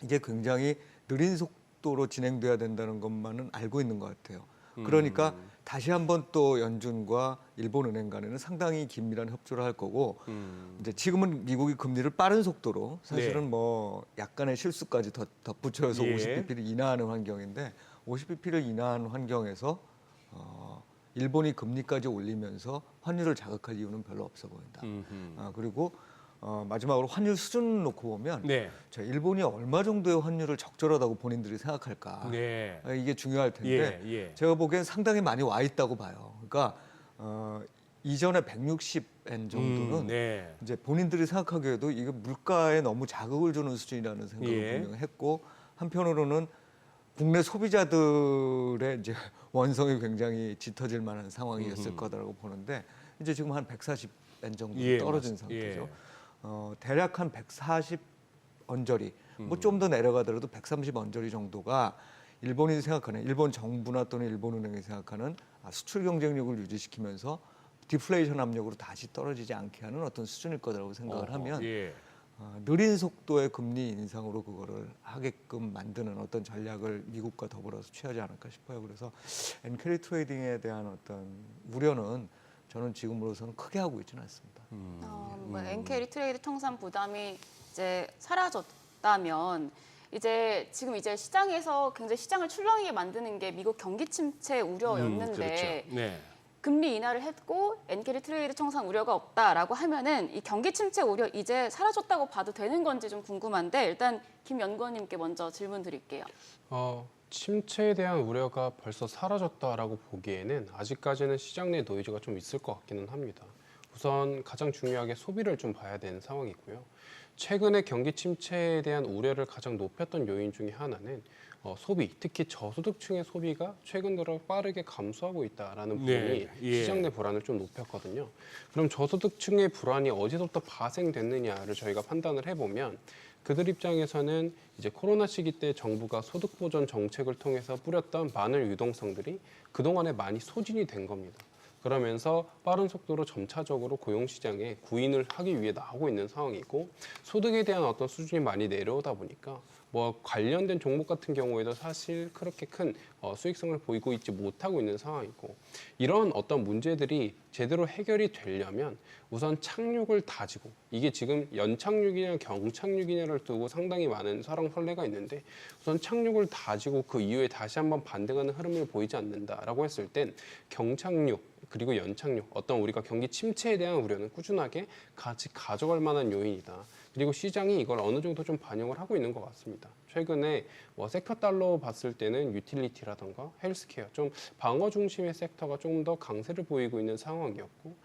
이게 굉장히 느린 속도로 진행돼야 된다는 것만은 알고 있는 것 같아요. 그러니까 다시 한번 또 연준과 일본은행 간에는 상당히 긴밀한 협조를 할 거고 이제 지금은 미국이 금리를 빠른 속도로 사실은 네. 뭐 약간의 실수까지 덧붙여서 예. 50bp를 인하하는 환경인데 50bp를 인하하는 환경에서 일본이 금리까지 올리면서 환율을 자극할 이유는 별로 없어 보인다. 그리고 마지막으로 환율 수준을 놓고 보면 네. 자, 일본이 얼마 정도의 환율을 적절하다고 본인들이 생각할까? 네. 이게 중요할 텐데 예. 예. 제가 보기엔 상당히 많이 와 있다고 봐요. 그러니까 이전에 160엔 정도는 네. 이제 본인들이 생각하기에도 이게 물가에 너무 자극을 주는 수준이라는 생각을 예. 분명히 했고 한편으로는 국내 소비자들의 이제 원성이 굉장히 짙어질 만한 상황이었을 거다라고 보는데 이제 지금 한 140엔 정도 예, 떨어진 맞습니다. 상태죠. 예. 대략 한 140 언저리, 뭐 좀 더 내려가더라도 130 언저리 정도가 일본이 생각하는 일본 정부나 또는 일본은행이 생각하는 수출 경쟁력을 유지시키면서 디플레이션 압력으로 다시 떨어지지 않게 하는 어떤 수준일 거라고 생각을 하면 예. 느린 속도의 금리 인상으로 그거를 하게끔 만드는 어떤 전략을 미국과 더불어서 취하지 않을까 싶어요. 그래서 엔캐리 트레이딩에 대한 어떤 우려는 저는 지금으로서는 크게 하고 있지는 않습니다. 뭐 엔캐리 트레이드 청산 부담이 이제 사라졌다면 이제 지금 이제 시장에서 굉장히 시장을 출렁이게 만드는 게 미국 경기 침체 우려였는데 그렇죠. 네. 금리 인하를 했고 엔캐리 트레이드 청산 우려가 없다라고 하면은 이 경기 침체 우려 이제 사라졌다고 봐도 되는 건지 좀 궁금한데 일단 김 연구원님께 먼저 질문 드릴게요. 침체에 대한 우려가 벌써 사라졌다라고 보기에는 아직까지는 시장 내 노이즈가 좀 있을 것 같기는 합니다. 우선 가장 중요하게 소비를 좀 봐야 되는 상황이고요. 최근에 경기 침체에 대한 우려를 가장 높였던 요인 중에 하나는 소비, 특히 저소득층의 소비가 최근 들어 빠르게 감소하고 있다라는 부분이 네, 예. 시장 내 불안을 좀 높였거든요. 그럼 저소득층의 불안이 어디서부터 발생됐느냐를 저희가 판단을 해보면 그들 입장에서는 이제 코로나 시기 때 정부가 소득 보전 정책을 통해서 뿌렸던 많은 유동성들이 그동안에 많이 소진이 된 겁니다. 그러면서 빠른 속도로 점차적으로 고용시장에 구인을 하기 위해 나오고 있는 상황이고 소득에 대한 어떤 수준이 많이 내려오다 보니까 뭐 관련된 종목 같은 경우에도 사실 그렇게 큰 수익성을 보이고 있지 못하고 있는 상황이고 이런 어떤 문제들이 제대로 해결이 되려면 우선 착륙을 다지고 이게 지금 연착륙이냐 경착륙이냐를 두고 상당히 많은 설왕설래가 있는데 우선 착륙을 다지고 그 이후에 다시 한번 반등하는 흐름을 보이지 않는다라고 했을 땐 경착륙 그리고 연착륙 어떤 우리가 경기 침체에 대한 우려는 꾸준하게 같이 가져갈 만한 요인이다. 그리고 시장이 이걸 어느 정도 좀 반영을 하고 있는 것 같습니다. 최근에 뭐 섹터 달러 봤을 때는 유틸리티라던가 헬스케어 좀 방어 중심의 섹터가 조금 더 강세를 보이고 있는 상황이었고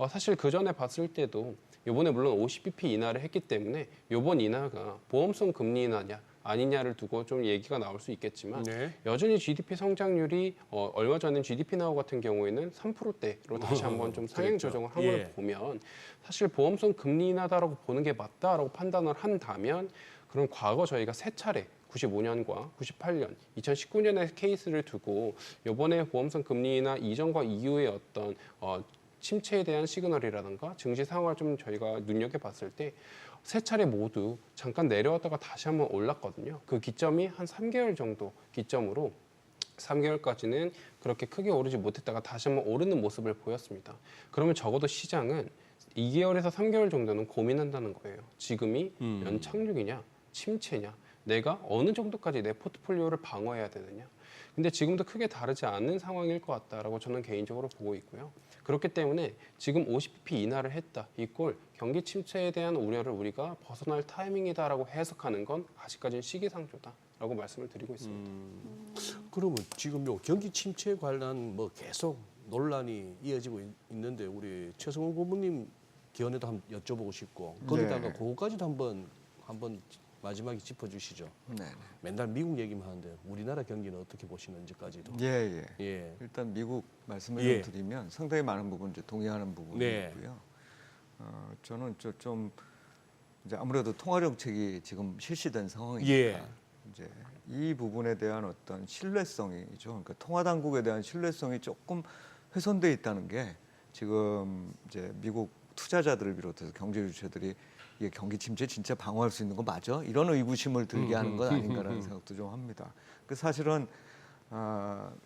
사실 그 전에 봤을 때도 이번에 물론 50bp 인하를 했기 때문에 이번 인하가 보험성 금리 인하냐 아니냐를 두고 좀 얘기가 나올 수 있겠지만 네. 여전히 GDP 성장률이 얼마 전에 GDP 나우 같은 경우에는 3%대로 다시 한번 좀 상향 그랬죠. 조정을 한 걸 예. 보면 사실 보험성 금리 인하다라고 보는 게 맞다라고 판단을 한다면 그럼 과거 저희가 세 차례 95년과 98년, 2019년의 케이스를 두고 이번에 보험성 금리 인하 이전과 이후의 어떤 침체에 대한 시그널이라든가 증시 상황을 좀 저희가 눈여겨봤을 때 세 차례 모두 잠깐 내려왔다가 다시 한번 올랐거든요. 그 기점이 한 3개월 정도 기점으로 3개월까지는 그렇게 크게 오르지 못했다가 다시 한번 오르는 모습을 보였습니다. 그러면 적어도 시장은 2개월에서 3개월 정도는 고민한다는 거예요. 지금이 연착륙이냐, 침체냐, 내가 어느 정도까지 내 포트폴리오를 방어해야 되느냐. 근데 지금도 크게 다르지 않은 상황일 것 같다라고 저는 개인적으로 보고 있고요. 그렇기 때문에 지금 50bp 인하를 했다. 이꼴 경기 침체에 대한 우려를 우리가 벗어날 타이밍이다라고 해석하는 건 아직까지는 시기상조다라고 말씀을 드리고 있습니다. 그러면 지금 요 경기 침체 관련 뭐 계속 논란이 이어지고 있는데 우리 최성훈 고문님 기원에도 한번 여쭤보고 싶고 거기다가 네. 그거까지도 한번 마지막에 짚어주시죠. 네. 맨날 미국 얘기만 하는데 우리나라 경기는 어떻게 보시는지까지도. 예. 예. 일단 미국 말씀을 예. 좀 드리면 상당히 많은 부분 이제 동의하는 부분이고요. 네. 저는 좀 이제 아무래도 통화 정책이 지금 실시된 상황이니까 예. 이제 이 부분에 대한 어떤 신뢰성이죠. 그러니까 통화 당국에 대한 신뢰성이 조금 훼손돼 있다는 게 지금 이제 미국 투자자들을 비롯해서 경제 주체들이 이게 경기 침체 진짜 방어할 수 있는 거 맞아? 이런 의구심을 들게 하는 건 아닌가라는 생각도 좀 합니다. 그 사실은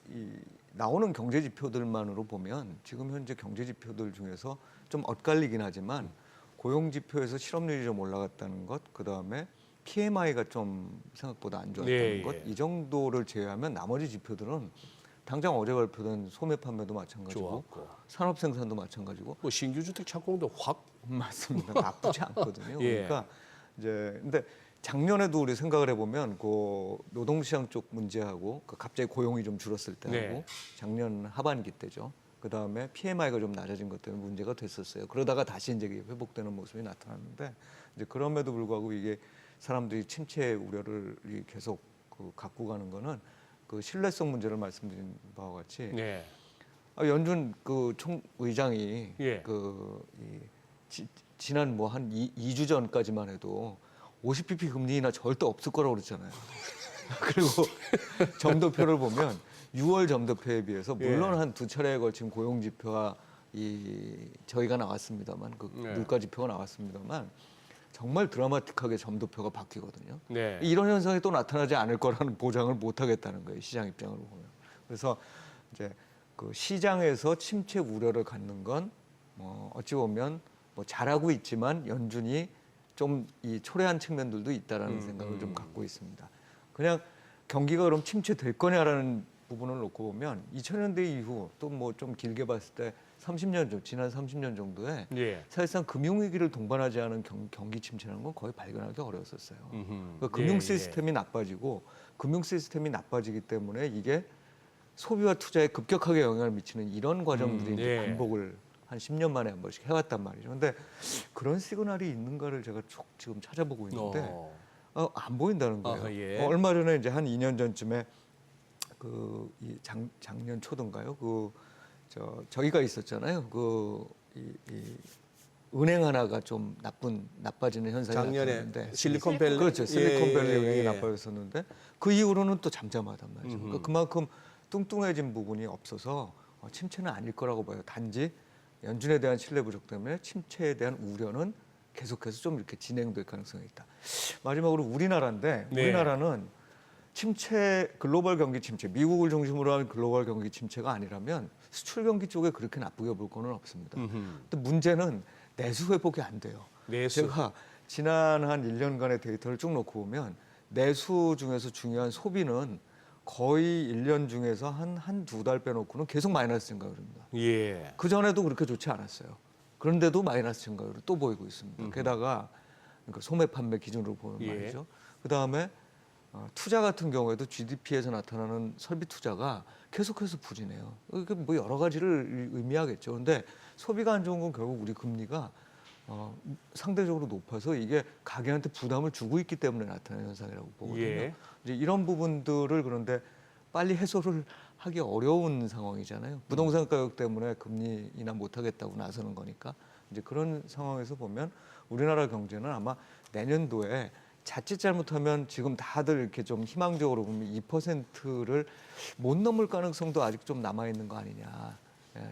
이 나오는 경제 지표들만으로 보면 지금 현재 경제 지표들 중에서 좀 엇갈리긴 하지만 고용 지표에서 실업률이 좀 올라갔다는 것, 그 다음에 PMI가 좀 생각보다 안 좋았다는 네, 것, 예. 이 정도를 제외하면 나머지 지표들은 당장 어제 발표된 소매 판매도 마찬가지고 좋았고. 산업 생산도 마찬가지고 뭐 신규 주택 착공도 확. 맞습니다. 나쁘지 않거든요. 예. 그러니까 이제 근데 작년에도 우리 생각을 해보면 그 노동시장 쪽 문제하고 그 갑자기 고용이 좀 줄었을 때하고 네. 작년 하반기 때죠. 그다음에 PMI가 좀 낮아진 것 때문에 문제가 됐었어요. 그러다가 다시 이제 회복되는 모습이 나타났는데 이제 그럼에도 불구하고 이게 사람들이 침체 우려를 계속 갖고 가는 거는 그 신뢰성 문제를 말씀드린 바와 같이 네. 연준 그 총의장이 예. 지난 뭐 한 2주 전까지만 해도 50bp 금리 인하 절대 없을 거라고 그랬잖아요. 그리고 점도표를 보면 6월 점도표에 비해서 물론 한 두 차례에 걸친 고용 지표와 저희가 나왔습니다만 그 물가 지표가 나왔습니다만 정말 드라마틱하게 점도표가 바뀌거든요. 네. 이런 현상이 또 나타나지 않을 거라는 보장을 못 하겠다는 거예요. 시장 입장으로 보면. 그래서 이제 그 시장에서 침체 우려를 갖는 건 어찌 보면 뭐 잘하고 있지만 연준이 좀 이 초래한 측면들도 있다라는 생각을 좀 갖고 있습니다. 그냥 경기가 그럼 침체될 거냐라는 부분을 놓고 보면 2000년대 이후 또 뭐 좀 길게 봤을 때 30년 전, 지난 30년 정도에 예. 사실상 금융위기를 동반하지 않은 경기 침체라는 건 거의 발견하기 어려웠었어요. 그러니까 금융 예, 시스템이 나빠지고 금융 시스템이 나빠지기 때문에 이게 소비와 투자에 급격하게 영향을 미치는 이런 과정들이 이제 예. 반복을 한 10년 만에 한 번씩 해왔단 말이죠. 근데 그런 시그널이 있는가를 제가 쭉 지금 찾아보고 있는데 안 보인다는 거예요. 예. 얼마 전에 이제 한 2년 전쯤에 작년 초든가요? 저희가 있었잖아요. 은행 하나가 좀 나빠지는 현상이 작년에 나타났는데 실리콘밸리 그렇죠. 실리콘밸리 예, 은행이 예. 나빠졌었는데 그 이후로는 또 잠잠하단 말이죠. 그러니까 그만큼 뚱뚱해진 부분이 없어서 침체는 아닐 거라고 봐요. 단지 연준에 대한 신뢰 부족 때문에 침체에 대한 우려는 계속해서 좀 이렇게 진행될 가능성이 있다. 마지막으로 우리나라인데 네. 우리나라는 글로벌 경기 침체, 미국을 중심으로 한 글로벌 경기 침체가 아니라면 수출 경기 쪽에 그렇게 나쁘게 볼 거는 없습니다. 근데 문제는 내수 회복이 안 돼요. 내수. 제가 지난 한 1년간의 데이터를 쭉 놓고 보면 내수 중에서 중요한 소비는 거의 1년 중에서 한두 달 빼놓고는 계속 마이너스 증가율입니다. 예. 그전에도 그렇게 좋지 않았어요. 그런데도 마이너스 증가율을 또 보이고 있습니다. 게다가 그러니까 소매 판매 기준으로 보면 예. 말이죠. 그다음에 투자 같은 경우에도 GDP에서 나타나는 설비 투자가 계속해서 부진해요. 이게 뭐 여러 가지를 의미하겠죠. 근데 소비가 안 좋은 건 결국 우리 금리가 상대적으로 높아서 이게 가게한테 부담을 주고 있기 때문에 나타나는 현상이라고 보거든요. 예. 이제 이런 부분들을 그런데 빨리 해소를 하기 어려운 상황이잖아요. 부동산 가격 때문에 금리 인하 못 하겠다고 나서는 거니까 이제 그런 상황에서 보면 우리나라 경제는 아마 내년도에 자칫 잘못하면 지금 다들 이렇게 좀 희망적으로 보면 2%를 못 넘을 가능성도 아직 좀 남아 있는 거 아니냐.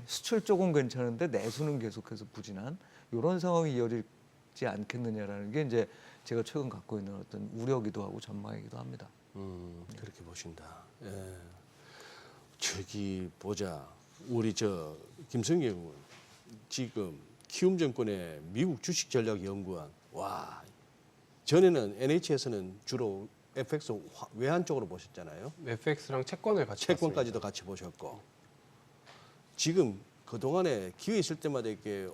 수출 쪽은 괜찮은데 내수는 계속해서 부진한 이런 상황이 이어지지 않겠느냐라는 게 이제 제가 최근 갖고 있는 어떤 우려기도 하고 전망이기도 합니다. 그렇게 보신다. 예. 저기 보자. 우리 김성기 의원 지금 키움증권의 미국 주식전략연구원. 와. 전에는 NH에서는 주로 FX 외환 쪽으로 보셨잖아요. FX랑 채권을 같이 채권까지도 같이 보셨고. 지금 그동안에 기회 있을 때마다 이렇게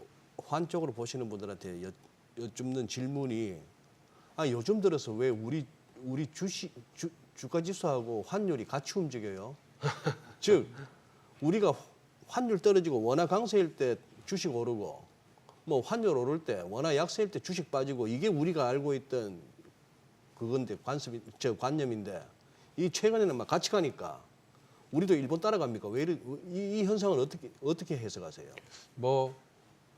환 쪽으로 보시는 분들한테 여쭙는 질문이 요즘 들어서 왜 우리 주가 지수하고 환율이 같이 움직여요? 즉 우리가 환율 떨어지고 원화 강세일 때 주식 오르고 뭐 환율 오를 때 원화 약세일 때 주식 빠지고 이게 우리가 알고 있던 그건데 관념인데 이 최근에는 막 같이 가니까 우리도 일본 따라갑니까? 왜 이 현상을 어떻게 해석하세요?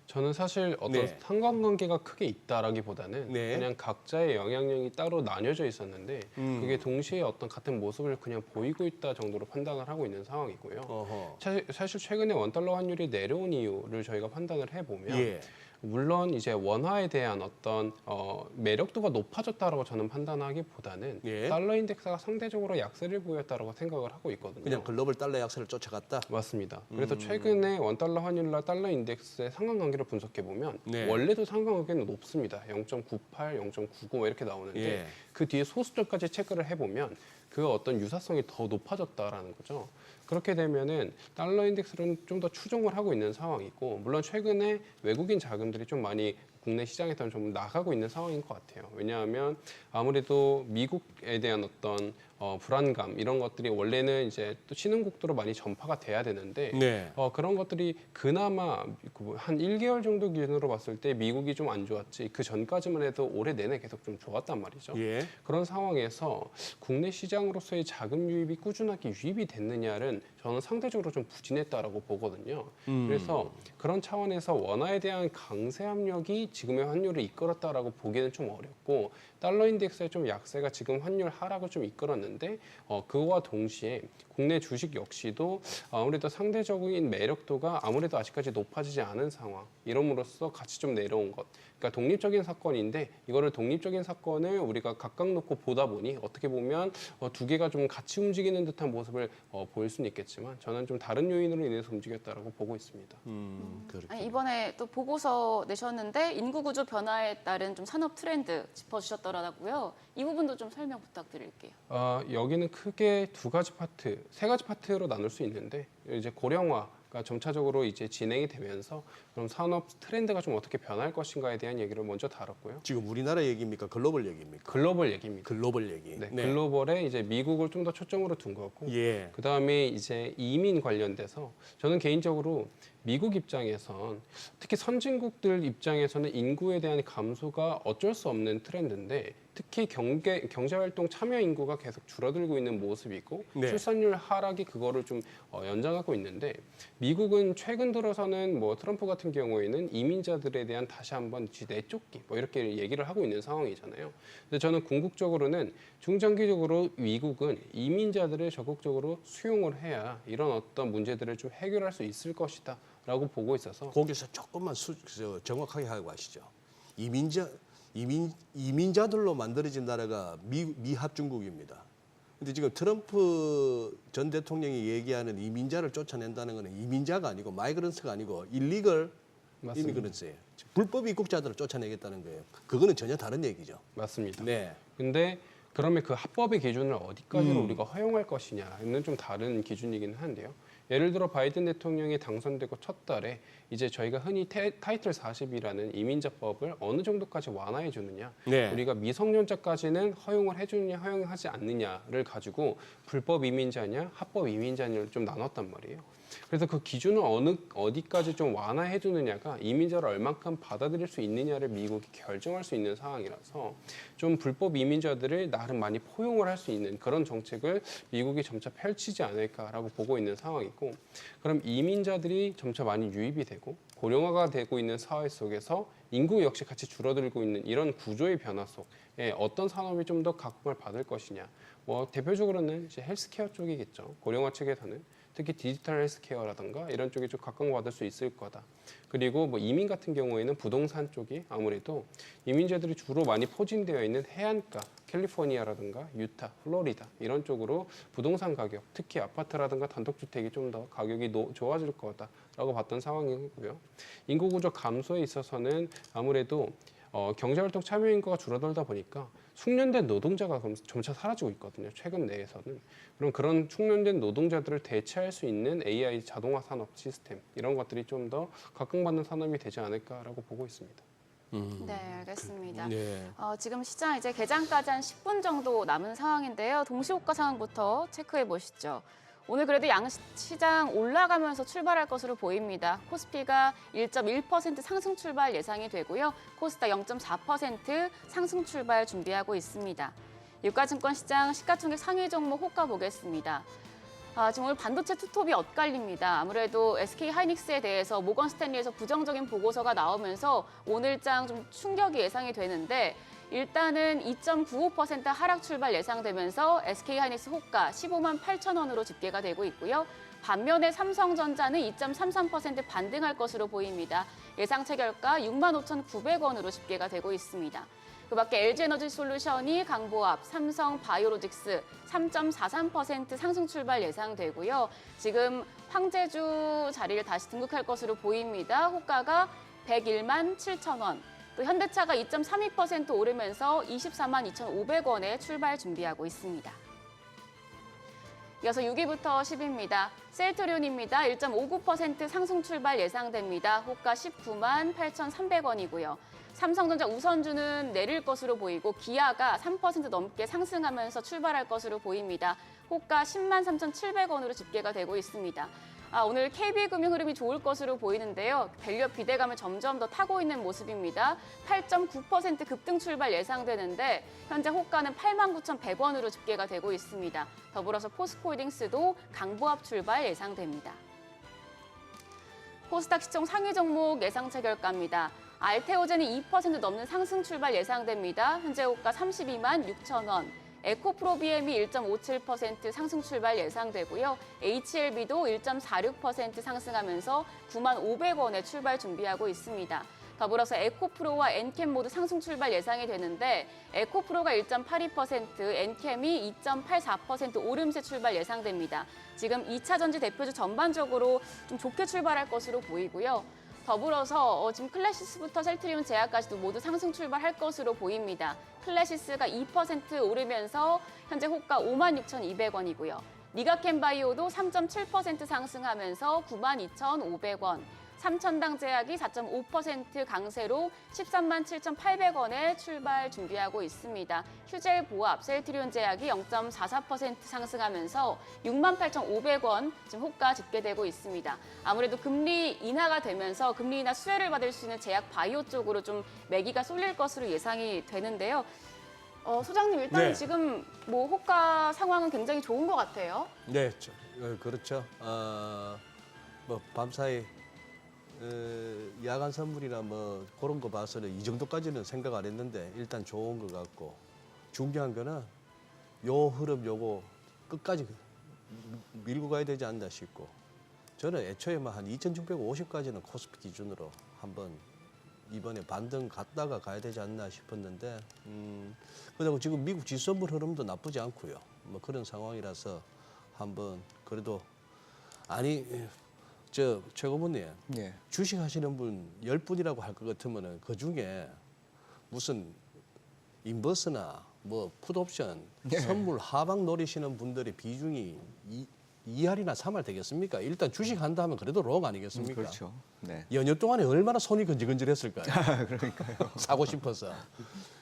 저는 사실 어떤 네. 상관관계가 크게 있다라기보다는 네. 그냥 각자의 영향력이 따로 나뉘어져 있었는데 그게 동시에 어떤 같은 모습을 그냥 보이고 있다 정도로 판단을 하고 있는 상황이고요. 어허. 사실 최근에 원달러 환율이 내려온 이유를 저희가 판단을 해보면 예. 물론 이제 원화에 대한 어떤 매력도가 높아졌다라고 저는 판단하기보다는 예. 달러 인덱스가 상대적으로 약세를 보였다라고 생각을 하고 있거든요. 그냥 글로벌 달러 약세를 쫓아갔다. 맞습니다. 그래서 최근에 원달러 환율과 달러 인덱스의 상관관계를 분석해 보면 네. 원래도 상관관계는 높습니다. 0.98, 0.99 이렇게 나오는데 예. 그 뒤에 소수점까지 체크를 해보면 그 어떤 유사성이 더 높아졌다라는 거죠. 그렇게 되면은 달러 인덱스는 좀 더 추종을 하고 있는 상황이고, 물론 최근에 외국인 자금들이 좀 많이 국내 시장에서는 좀 나가고 있는 상황인 것 같아요. 왜냐하면 아무래도 미국에 대한 어떤 불안감 이런 것들이 원래는 이제 또 신흥국도로 많이 전파가 돼야 되는데 네. 그런 것들이 그나마 한 1개월 정도 기준으로 봤을 때 미국이 좀 안 좋았지 그 전까지만 해도 올해 내내 계속 좀 좋았단 말이죠. 예. 그런 상황에서 국내 시장으로서의 자금 유입이 꾸준하게 유입이 됐느냐는 저는 상대적으로 좀 부진했다라고 보거든요. 그래서 그런 차원에서 원화에 대한 강세 압력이 지금의 환율을 이끌었다라고 보기는 좀 어렵고 달러 인덱스의 좀 약세가 지금 환율 하락을 좀 이끌었는데 그와 동시에 국내 주식 역시도 아무래도 상대적인 매력도가 아무래도 아직까지 높아지지 않은 상황 이럼으로써 같이 좀 내려온 것. 그러니까 독립적인 사건인데 이거를 독립적인 사건을 우리가 각각 놓고 보다 보니 어떻게 보면 두 개가 좀 같이 움직이는 듯한 모습을 보일 수는 있겠지만 저는 좀 다른 요인으로 인해서 움직였다라고 보고 있습니다. 그렇군요. 아니, 이번에 또 보고서 내셨는데 인구 구조 변화에 따른 좀 산업 트렌드 짚어주셨더라고요. 이 부분도 좀 설명 부탁드릴게요. 여기는 크게 세 가지 파트로 나눌 수 있는데 이제 고령화가 점차적으로 이제 진행이 되면서 그럼 산업 트렌드가 좀 어떻게 변할 것인가에 대한 얘기를 먼저 다뤘고요. 지금 우리나라 얘기입니까? 글로벌 얘기입니까? 글로벌 얘기입니다. 글로벌 얘기. 네, 글로벌에 이제 미국을 좀 더 초점으로 둔 거고 예. 그다음에 이제 이민 관련돼서 저는 개인적으로 미국 입장에선 특히 선진국들 입장에서는 인구에 대한 감소가 어쩔 수 없는 트렌드인데 특히 경제활동 참여 인구가 계속 줄어들고 있는 모습이고 네. 출산율 하락이 그거를 좀 연장하고 있는데 미국은 최근 들어서는 뭐 트럼프 같은 경우에는 이민자들에 대한 다시 한번 내쫓기 뭐 이렇게 얘기를 하고 있는 상황이잖아요. 근데 저는 궁극적으로는 중장기적으로 미국은 이민자들을 적극적으로 수용을 해야 이런 어떤 문제들을 좀 해결할 수 있을 것이다. 라고 보고 있어서 거기서 조금만 정확하게 하고 가시죠. 이민자들로 만들어진 나라가 미합중국입니다. 근데 지금 트럼프 전 대통령이 얘기하는 이민자를 쫓아낸다는 것은 이민자가 아니고 마이그런스가 아니고 일리걸 이미그런스예요. 불법 입국자들을 쫓아내겠다는 거예요. 그거는 전혀 다른 얘기죠. 맞습니다. 네. 근데 그러면 그 합법의 기준을 어디까지로 우리가 허용할 것이냐는 좀 다른 기준이긴 한데요. 예를 들어 바이든 대통령이 당선되고 첫 달에 이제 저희가 흔히 타이틀 40이라는 이민자법을 어느 정도까지 완화해 주느냐, 네. 우리가 미성년자까지는 허용을 해주느냐, 허용하지 않느냐를 가지고 불법 이민자냐, 합법 이민자냐를 좀 나눴단 말이에요. 그래서 그 기준을 어디까지 좀 완화해 주느냐가 이민자를 얼만큼 받아들일 수 있느냐를 미국이 결정할 수 있는 상황이라서 좀 불법 이민자들을 나름 많이 포용을 할 수 있는 그런 정책을 미국이 점차 펼치지 않을까라고 보고 있는 상황이고, 그럼 이민자들이 점차 많이 유입이 되고 고령화가 되고 있는 사회 속에서 인구 역시 같이 줄어들고 있는 이런 구조의 변화 속에 어떤 산업이 좀 더 각광을 받을 것이냐. 뭐 대표적으로는 이제 헬스케어 쪽이겠죠. 고령화 측에서는 특히 디지털 헬스케어라든가 이런 쪽이 좀 각광받을 수 있을 거다. 그리고 뭐 이민 같은 경우에는 부동산 쪽이 아무래도 이민자들이 주로 많이 포진되어 있는 해안가, 캘리포니아라든가 유타, 플로리다 이런 쪽으로 부동산 가격, 특히 아파트라든가 단독주택이 좀 더 가격이 좋아질 거다라고 봤던 상황이고요. 인구 구조 감소에 있어서는 아무래도 경제활동 참여 인구가 줄어들다 보니까 숙련된 노동자가 점차 사라지고 있거든요. 최근 내에서는. 그럼 그런 숙련된 노동자들을 대체할 수 있는 AI 자동화 산업 시스템 이런 것들이 좀 더 각광받는 산업이 되지 않을까라고 보고 있습니다. 네, 알겠습니다. 네. 지금 시장 이제 개장까지 한 10분 정도 남은 상황인데요. 동시호가 상황부터 체크해 보시죠. 오늘 그래도 양시장 올라가면서 출발할 것으로 보입니다. 코스피가 1.1% 상승 출발 예상이 되고요. 코스닥 0.4% 상승 출발 준비하고 있습니다. 유가증권 시장 시가총액 상위 종목 호가 보겠습니다. 지금 오늘 반도체 투톱이 엇갈립니다. 아무래도 SK하이닉스에 대해서 모건 스탠리에서 부정적인 보고서가 나오면서 오늘장 좀 충격이 예상이 되는데 일단은 2.95% 하락 출발 예상되면서 SK하이닉스 호가 15만 8천 원으로 집계가 되고 있고요. 반면에 삼성전자는 2.33% 반등할 것으로 보입니다. 예상 체결가 6만 5,900원으로 집계가 되고 있습니다. 그밖에 LG에너지솔루션이 강보합, 삼성바이오로직스 3.43% 상승 출발 예상되고요. 지금 황제주 자리를 다시 등극할 것으로 보입니다. 호가가 101만 7천 원. 또 현대차가 2.32% 오르면서 24만 2,500원에 출발 준비하고 있습니다. 이어서 6위부터 10위입니다. 셀트리온입니다. 1.59% 상승 출발 예상됩니다. 호가 19만 8,300원이고요. 삼성전자 우선주는 내릴 것으로 보이고 기아가 3% 넘게 상승하면서 출발할 것으로 보입니다. 호가 10만 3,700원으로 집계가 되고 있습니다. 오늘 KB금융 흐름이 좋을 것으로 보이는데요. 밸류업 기대감을 점점 더 타고 있는 모습입니다. 8.9% 급등 출발 예상되는데 현재 호가는 89,100원으로 집계가 되고 있습니다. 더불어서 포스코홀딩스도 강보합 출발 예상됩니다. 코스닥 시총 상위 종목 예상치 결과입니다. 알테오젠이 2% 넘는 상승 출발 예상됩니다. 현재 호가 32만 6천 원. 에코프로비엠이 1.57% 상승 출발 예상되고요. HLB도 1.46% 상승하면서 9만 500원에 출발 준비하고 있습니다. 더불어서 에코프로와 엔캠 모두 상승 출발 예상이 되는데 에코프로가 1.82%, 엔캠이 2.84% 오름세 출발 예상됩니다. 지금 2차 전지 대표주 전반적으로 좀 좋게 출발할 것으로 보이고요. 더불어서 지금 클래시스부터 셀트리온 제약까지도 모두 상승 출발할 것으로 보입니다. 클래시스가 2% 오르면서 현재 호가 56,200원이고요. 리가캠바이오도 3.7% 상승하면서 92,500원. 삼천당 제약이 4.5% 강세로 13만 7,800원에 출발 준비하고 있습니다. 휴젤 보합, 셀트리온 제약이 0.44% 상승하면서 6만 8,500원 지금 호가 집계되고 있습니다. 아무래도 금리 인하가 되면서 금리 인하 수혜를 받을 수 있는 제약 바이오 쪽으로 좀 매기가 쏠릴 것으로 예상이 되는데요. 소장님 일단 네. 지금 뭐 호가 상황은 굉장히 좋은 것 같아요. 네, 그렇죠. 뭐 밤사이 야간 선물이나 뭐 그런 거 봐서는 이 정도까지는 생각 안 했는데 일단 좋은 것 같고 중요한 거는 요 흐름 요거 끝까지 밀고 가야 되지 않나 싶고 저는 애초에 한 2,650까지는 코스피 기준으로 한번 이번에 반등 갔다가 가야 되지 않나 싶었는데 그리고 지금 미국 지수선물 흐름도 나쁘지 않고요. 뭐 그런 상황이라서 한번 그래도 저 최고분님 예. 주식 하시는 분 10분이라고 할 것 같으면은 그 중에 무슨 인버스나 뭐 풋옵션 선물 하방 노리시는 분들의 비중이 2할이나 3할 되겠습니까? 일단 주식 한다 하면 그래도 롱 아니겠습니까? 그렇죠. 네. 연휴 동안에 얼마나 손이 건질건질했을까요? 그러니까요. 사고 싶어서.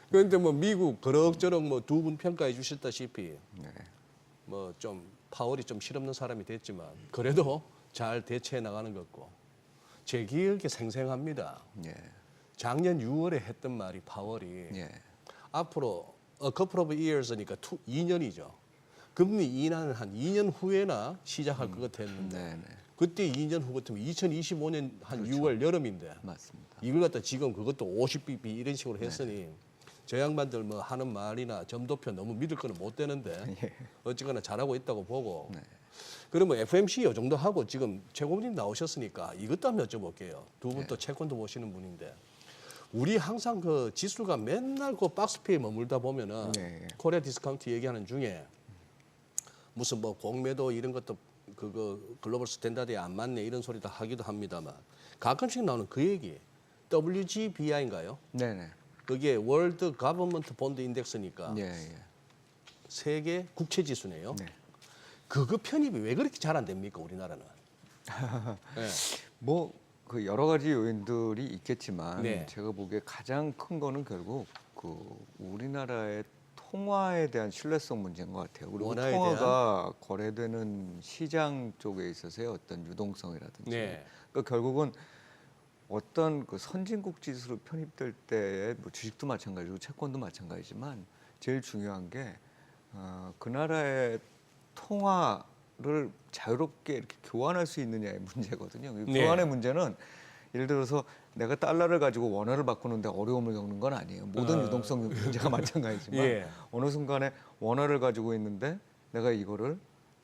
그런데 뭐 미국 그럭저럭 뭐 두 분 평가해 주셨다시피 네. 뭐 좀 파월이 좀 실없는 사람이 됐지만 그래도 잘 대처해 나가는 것 같고 제 기억에 생생합니다. 예. 작년 6월에 했던 말이 파월이 예. 앞으로 a couple of years니까 2년이죠. 금리 인하는 한 2년 후에나 시작할 것 같았는데 네, 네. 그때 2년 후 같으면 2025년 한 그렇죠. 6월 여름인데 맞습니다. 이걸 갖다 지금 그것도 50bp 이런 식으로 했으니 저 양반들 뭐 하는 말이나 점도표 너무 믿을 거는 못 되는데 예. 어쨌거나 잘하고 있다고 보고 네. 그러면 FMC 이 정도 하고 지금 최고님 나오셨으니까 이것도 한번 여쭤볼게요. 두 분 또 채권도 보시는 분인데 우리 항상 그 지수가 맨날 그 박스피에 머물다 보면은 네. 코리아 디스카운트 얘기하는 중에 무슨 뭐 공매도 이런 것도 그거 글로벌 스탠다드에 안 맞네 이런 소리 다 하기도 합니다만 가끔씩 나오는 그 얘기 WGBI인가요? 네네. 그게 월드 가버먼트 본드 인덱스니까 예, 예. 세계 국채 지수네요. 네. 그거 편입이 왜 그렇게 잘 안 됩니까 우리나라는? 네. 뭐 그 여러 가지 요인들이 있겠지만 네. 제가 보기에 가장 큰 거는 결국 그 우리나라의 통화에 대한 신뢰성 문제인 것 같아요. 그리고 원화에 통화가 거래되는 시장 쪽에 있어서의 어떤 유동성이라든지. 네. 그러니까 결국은 어떤 그 선진국 지수로 편입될 때의 뭐 주식도 마찬가지고 채권도 마찬가지지만 제일 중요한 게 그 나라의 통화를 자유롭게 이렇게 교환할 수 있느냐의 문제거든요. 네. 교환의 문제는 예를 들어서 내가 달러를 가지고 원화를 바꾸는데 어려움을 겪는 건 아니에요. 모든 유동성 문제가 마찬가지지만 예. 어느 순간에 원화를 가지고 있는데 내가 이거를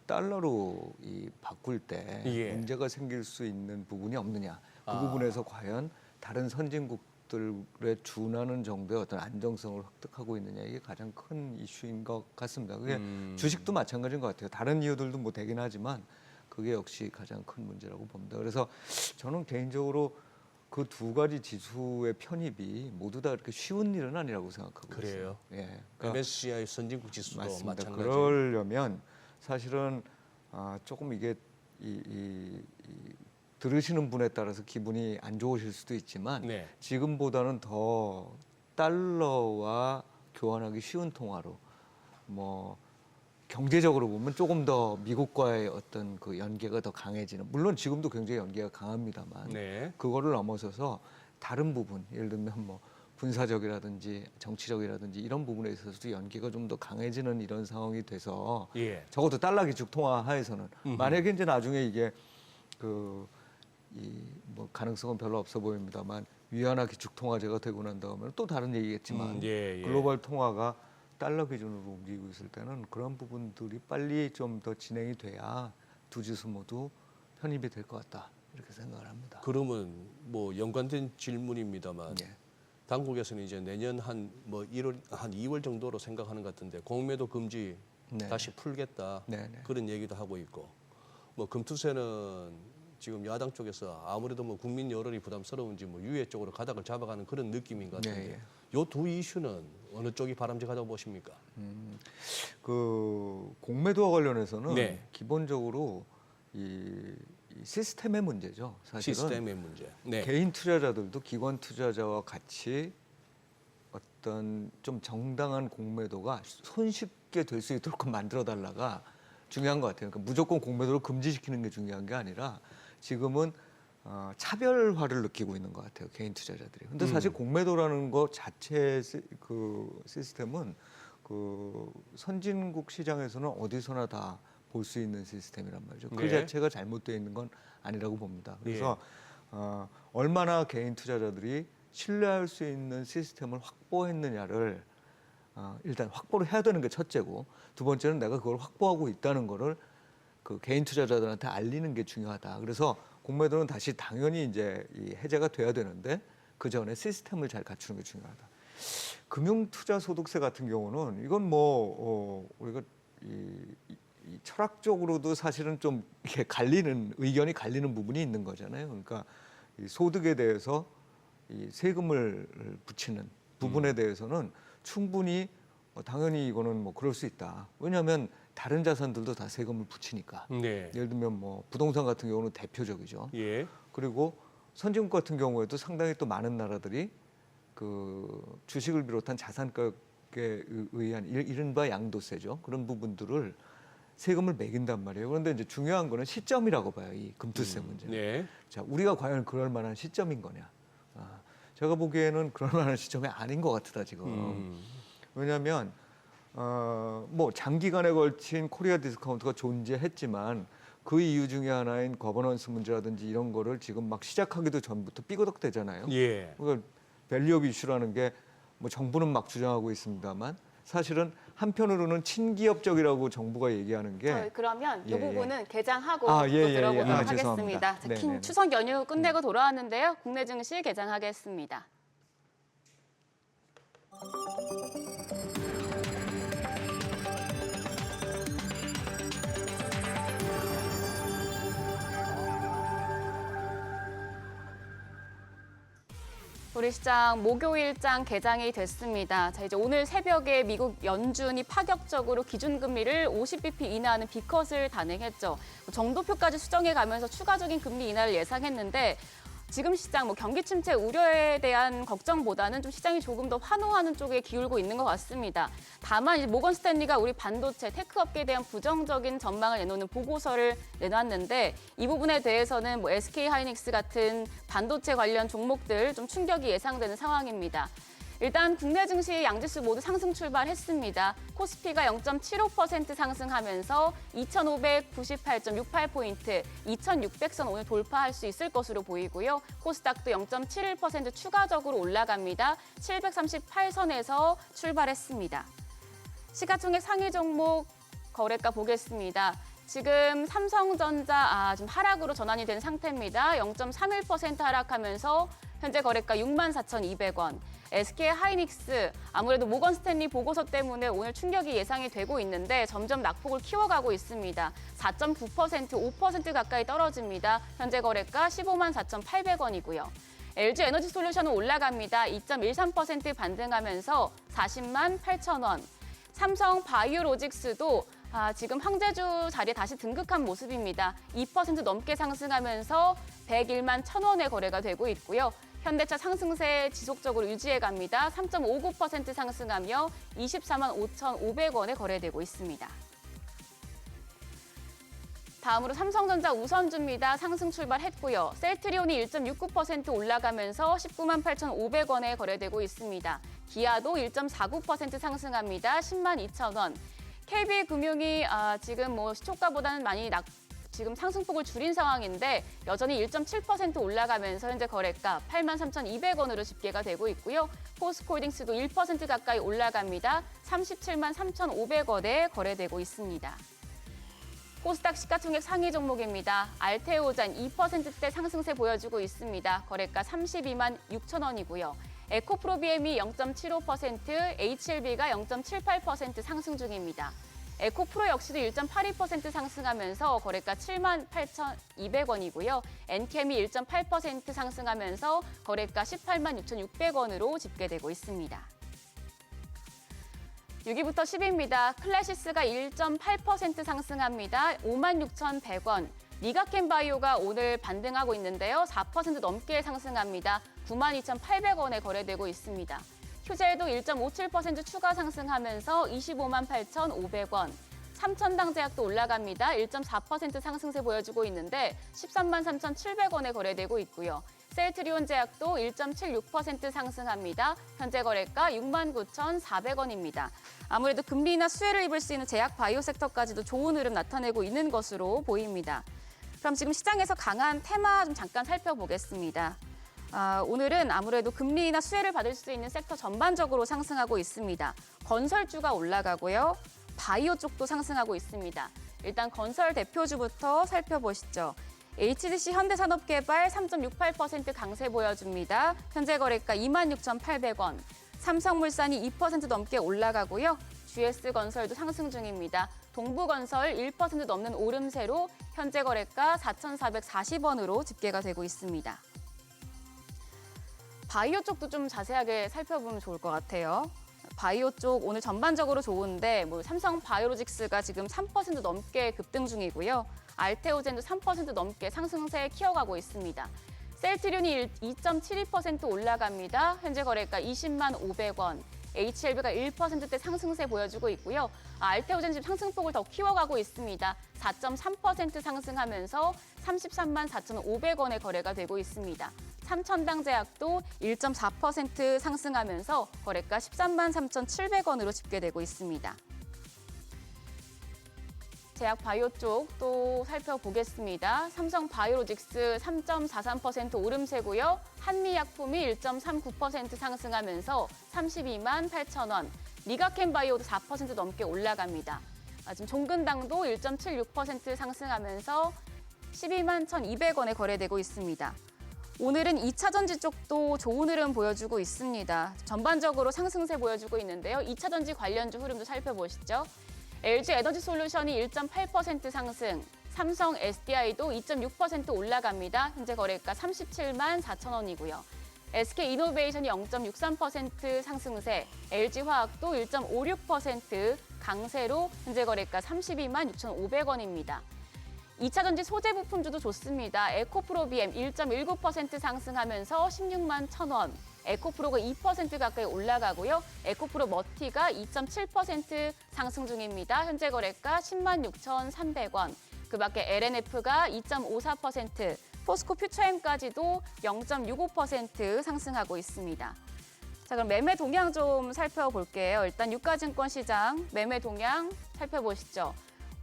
달러로 바꿀 때 예. 문제가 생길 수 있는 부분이 없느냐. 그 아. 부분에서 과연 다른 선진국들에 준하는 정도의 어떤 안정성을 획득하고 있느냐 이게 가장 큰 이슈인 것 같습니다. 그게 주식도 마찬가지인 것 같아요. 다른 이유들도 뭐 되긴 하지만 그게 역시 가장 큰 문제라고 봅니다. 그래서 저는 개인적으로 그 두 가지 지수의 편입이 모두 다 그렇게 쉬운 일은 아니라고 생각하고 그래요? 있어요. 예. MSCI 선진국 지수도 맞습니다. 마찬가지. 그러려면 사실은 조금 이게 들으시는 분에 따라서 기분이 안 좋으실 수도 있지만 네. 지금보다는 더 달러와 교환하기 쉬운 통화로 뭐 경제적으로 보면 조금 더 미국과의 어떤 그 연계가 더 강해지는, 물론 지금도 굉장히 연계가 강합니다만 네. 그거를 넘어서서 다른 부분, 예를 들면 뭐 군사적이라든지 정치적이라든지 이런 부분에 있어서도 연계가 좀 더 강해지는 이런 상황이 돼서 예. 적어도 달러 기축 통화 하에서는 만약에 이제 나중에 이게 뭐 가능성은 별로 없어 보입니다만 위안화 기축 통화제가 되고 난 다음에는 또 다른 얘기겠지만 예. 글로벌 통화가 달러 기준으로 움직이고 있을 때는 그런 부분들이 빨리 좀 더 진행이 돼야 두 지수 모두 편입이 될 것 같다, 이렇게 생각을 합니다. 그러면 뭐 연관된 질문입니다만 예. 당국에서는 이제 내년 한 2월 정도로 생각하는 것 같은데 공매도 금지 네. 다시 풀겠다 네네. 그런 얘기도 하고 있고, 뭐 금투세는 지금 야당 쪽에서 아무래도 뭐 국민 여론이 부담스러운지 뭐 유예 쪽으로 가닥을 잡아가는 그런 느낌인 것 같은데 네, 요 두 이슈는 어느 쪽이 바람직하다고 보십니까? 그 공매도와 관련해서는 네. 기본적으로 이 시스템의 문제죠. 사실은 시스템의 문제. 네. 개인 투자자들도 기관 투자자와 같이 어떤 좀 정당한 공매도가 손쉽게 될 수 있도록 만들어 달라가 중요한 것 같아요. 그러니까 무조건 공매도를 금지시키는 게 중요한 게 아니라 지금은 차별화를 느끼고 있는 것 같아요, 개인 투자자들이. 근데 사실 공매도라는 것 자체의 그 시스템은 그 선진국 시장에서는 어디서나 다 볼 수 있는 시스템이란 말이죠. 그 네. 자체가 잘못되어 있는 건 아니라고 봅니다. 그래서 얼마나 개인 투자자들이 신뢰할 수 있는 시스템을 확보했느냐를 일단 확보를 해야 되는 게 첫째고, 두 번째는 내가 그걸 확보하고 있다는 거를 그 개인 투자자들한테 알리는 게 중요하다. 그래서 공매도는 다시 당연히 이제 이 해제가 돼야 되는데 그 전에 시스템을 잘 갖추는 게 중요하다. 금융투자소득세 같은 경우는 이건 뭐 우리가 이 철학적으로도 사실은 좀 이렇게 의견이 갈리는 부분이 있는 거잖아요. 그러니까 이 소득에 대해서 이 세금을 붙이는 부분에 대해서는 충분히 당연히 이거는 뭐 그럴 수 있다. 왜냐하면 다른 자산들도 다 세금을 붙이니까. 네. 예를 들면 뭐 부동산 같은 경우는 대표적이죠. 예. 그리고 선진국 같은 경우에도 상당히 또 많은 나라들이 그 주식을 비롯한 자산가격에 의한 이른바 양도세죠. 그런 부분들을 세금을 매긴단 말이에요. 그런데 이제 중요한 거는 시점이라고 봐요. 이 금투세 문제는. 네. 자, 우리가 과연 그럴 만한 시점인 거냐? 제가 보기에는 그럴 만한 시점이 아닌 것 같다 지금. 왜냐하면 뭐 장기간에 걸친 코리아 디스카운트가 존재했지만 그 이유 중에 하나인 거버넌스 문제라든지 이런 거를 지금 막 시작하기도 전부터 삐거덕대잖아요. 예. 그러니까 밸류업 이슈라는 게 뭐 정부는 막 주장하고 있습니다만 사실은 한편으로는 친기업적이라고 정부가 얘기하는 게 그러면 이 예, 부분은 개장하고 아, 또 예, 예, 들어보도록 예. 하겠습니다. 죄송합니다. 자, 네네네. 추석 연휴 끝내고 돌아왔는데요. 국내 증시 개장하겠습니다. 우리 시장 목요일장 개장이 됐습니다. 자, 이제 오늘 새벽에 미국 연준이 파격적으로 기준금리를 50bp 인하하는 B컷을 단행했죠. 정도표까지 수정해 가면서 추가적인 금리 인하를 예상했는데 지금 시장 경기 침체 우려에 대한 걱정보다는 좀 시장이 조금 더 환호하는 쪽에 기울고 있는 것 같습니다. 다만 이제 모건 스탠리가 우리 반도체 테크 업계에 대한 부정적인 전망을 내놓는 보고서를 내놨는데 이 부분에 대해서는 뭐 SK 하이닉스 같은 반도체 관련 종목들 좀 충격이 예상되는 상황입니다. 일단 국내 증시 양지수 모두 상승 출발했습니다. 코스피가 0.75% 상승하면서 2,598.68포인트, 2,600선 오늘 돌파할 수 있을 것으로 보이고요. 코스닥도 0.71% 추가적으로 올라갑니다. 738선에서 출발했습니다. 시가총액 상위 종목 거래가 보겠습니다. 지금 삼성전자 좀 하락으로 전환이 된 상태입니다. 0.31% 하락하면서 현재 거래가 64,200원. SK 하이닉스 아무래도 모건 스탠리 보고서 때문에 오늘 충격이 예상이 되고 있는데 점점 낙폭을 키워가고 있습니다. 4.9%, 5% 가까이 떨어집니다. 현재 거래가 154,800원이고요. LG 에너지 솔루션은 올라갑니다. 2.13% 반등하면서 408,000원. 삼성 바이오로직스도 지금 황제주 자리에 다시 등극한 모습입니다. 2% 넘게 상승하면서 101만 1,000원에 거래가 되고 있고요. 현대차 상승세 지속적으로 유지해 갑니다. 3.59% 상승하며 24만 5,500원에 거래되고 있습니다. 다음으로 삼성전자 우선주입니다. 상승 출발했고요. 셀트리온이 1.69% 올라가면서 19만 8,500원에 거래되고 있습니다. 기아도 1.49% 상승합니다. 10만 2,000원. KB금융이 지금 시초가보다는 많이 지금 상승폭을 줄인 상황인데 여전히 1.7% 올라가면서 현재 거래가 8만 3,200원으로 집계가 되고 있고요. 포스코홀딩스도 1% 가까이 올라갑니다. 37만 3,500원에 거래되고 있습니다. 코스닥 시가총액 상위 종목입니다. 알테오잔 2%대 상승세 보여주고 있습니다. 거래가 32만 6천 원이고요. 에코프로비엠이 0.75%, HLB가 0.78% 상승 중입니다. 에코프로 역시도 1.82% 상승하면서 거래가 7만 8,200원이고요. 엔캠이 1.8% 상승하면서 거래가 18만 6,600원으로 집계되고 있습니다. 6위부터 10위입니다. 클래시스가 1.8% 상승합니다. 56,100원. 리가켄바이오가 오늘 반등하고 있는데요. 4% 넘게 상승합니다. 92,800원에 거래되고 있습니다. 휴젤도 1.57% 추가 상승하면서 25만 8,500원. 삼천당제약도 올라갑니다. 1.4% 상승세 보여주고 있는데 13만 3,700원에 거래되고 있고요. 셀트리온 제약도 1.76% 상승합니다. 현재 거래가 69,400원입니다. 아무래도 금리 인하 수혜를 입을 수 있는 제약 바이오 섹터까지도 좋은 흐름 나타내고 있는 것으로 보입니다. 그럼 지금 시장에서 강한 테마 좀 잠깐 살펴보겠습니다. 오늘은 아무래도 금리 인하 수혜를 받을 수 있는 섹터 전반적으로 상승하고 있습니다. 건설주가 올라가고요. 바이오 쪽도 상승하고 있습니다. 일단 건설 대표주부터 살펴보시죠. HDC 현대산업개발 3.68% 강세 보여줍니다. 현재 거래가 26,800원. 삼성물산이 2% 넘게 올라가고요. GS건설도 상승 중입니다. 동부건설 1% 넘는 오름세로 현재 거래가 4,440원으로 집계가 되고 있습니다. 바이오 쪽도 좀 자세하게 살펴보면 좋을 것 같아요. 바이오 쪽 오늘 전반적으로 좋은데 삼성 바이오로직스가 지금 3% 넘게 급등 중이고요. 알테오젠도 3% 넘게 상승세에 키워가고 있습니다. 셀트리온이 2.72% 올라갑니다. 현재 거래가 20만 500원. HLB가 1%대 상승세 보여주고 있고요. 알테오젠 지금 상승폭을 더 키워가고 있습니다. 4.3% 상승하면서 33만 4,500원에 거래가 되고 있습니다. 삼천당제약도 1.4% 상승하면서 거래가 13만 3,700원으로 집계되고 있습니다. 제약 바이오 쪽 또 살펴보겠습니다. 삼성 바이오로직스 3.43% 오름세고요. 한미약품이 1.39% 상승하면서 32만 8,000원. 리가켄 바이오도 4% 넘게 올라갑니다. 지금 종근당도 1.76% 상승하면서 12만 1,200원에 거래되고 있습니다. 오늘은 2차 전지 쪽도 좋은 흐름 보여주고 있습니다. 전반적으로 상승세 보여주고 있는데요. 2차 전지 관련주 흐름도 살펴보시죠. LG 에너지솔루션이 1.8% 상승, 삼성 SDI도 2.6% 올라갑니다. 현재 거래가 37만 4,000원이고요. SK이노베이션이 0.63% 상승세, LG화학도 1.56% 강세로 현재 거래가 32만 6,500원입니다. 2차 전지 소재 부품주도 좋습니다. 에코프로비엠 1.19% 상승하면서 16만 1,000원. 에코프로가 2% 가까이 올라가고요. 에코프로 머티가 2.7% 상승 중입니다. 현재 거래가 10만 6,300원. 그 밖에 LNF가 2.54%, 포스코 퓨처엠까지도 0.65% 상승하고 있습니다. 자, 그럼 매매 동향 좀 살펴볼게요. 일단 유가증권 시장 매매 동향 살펴보시죠.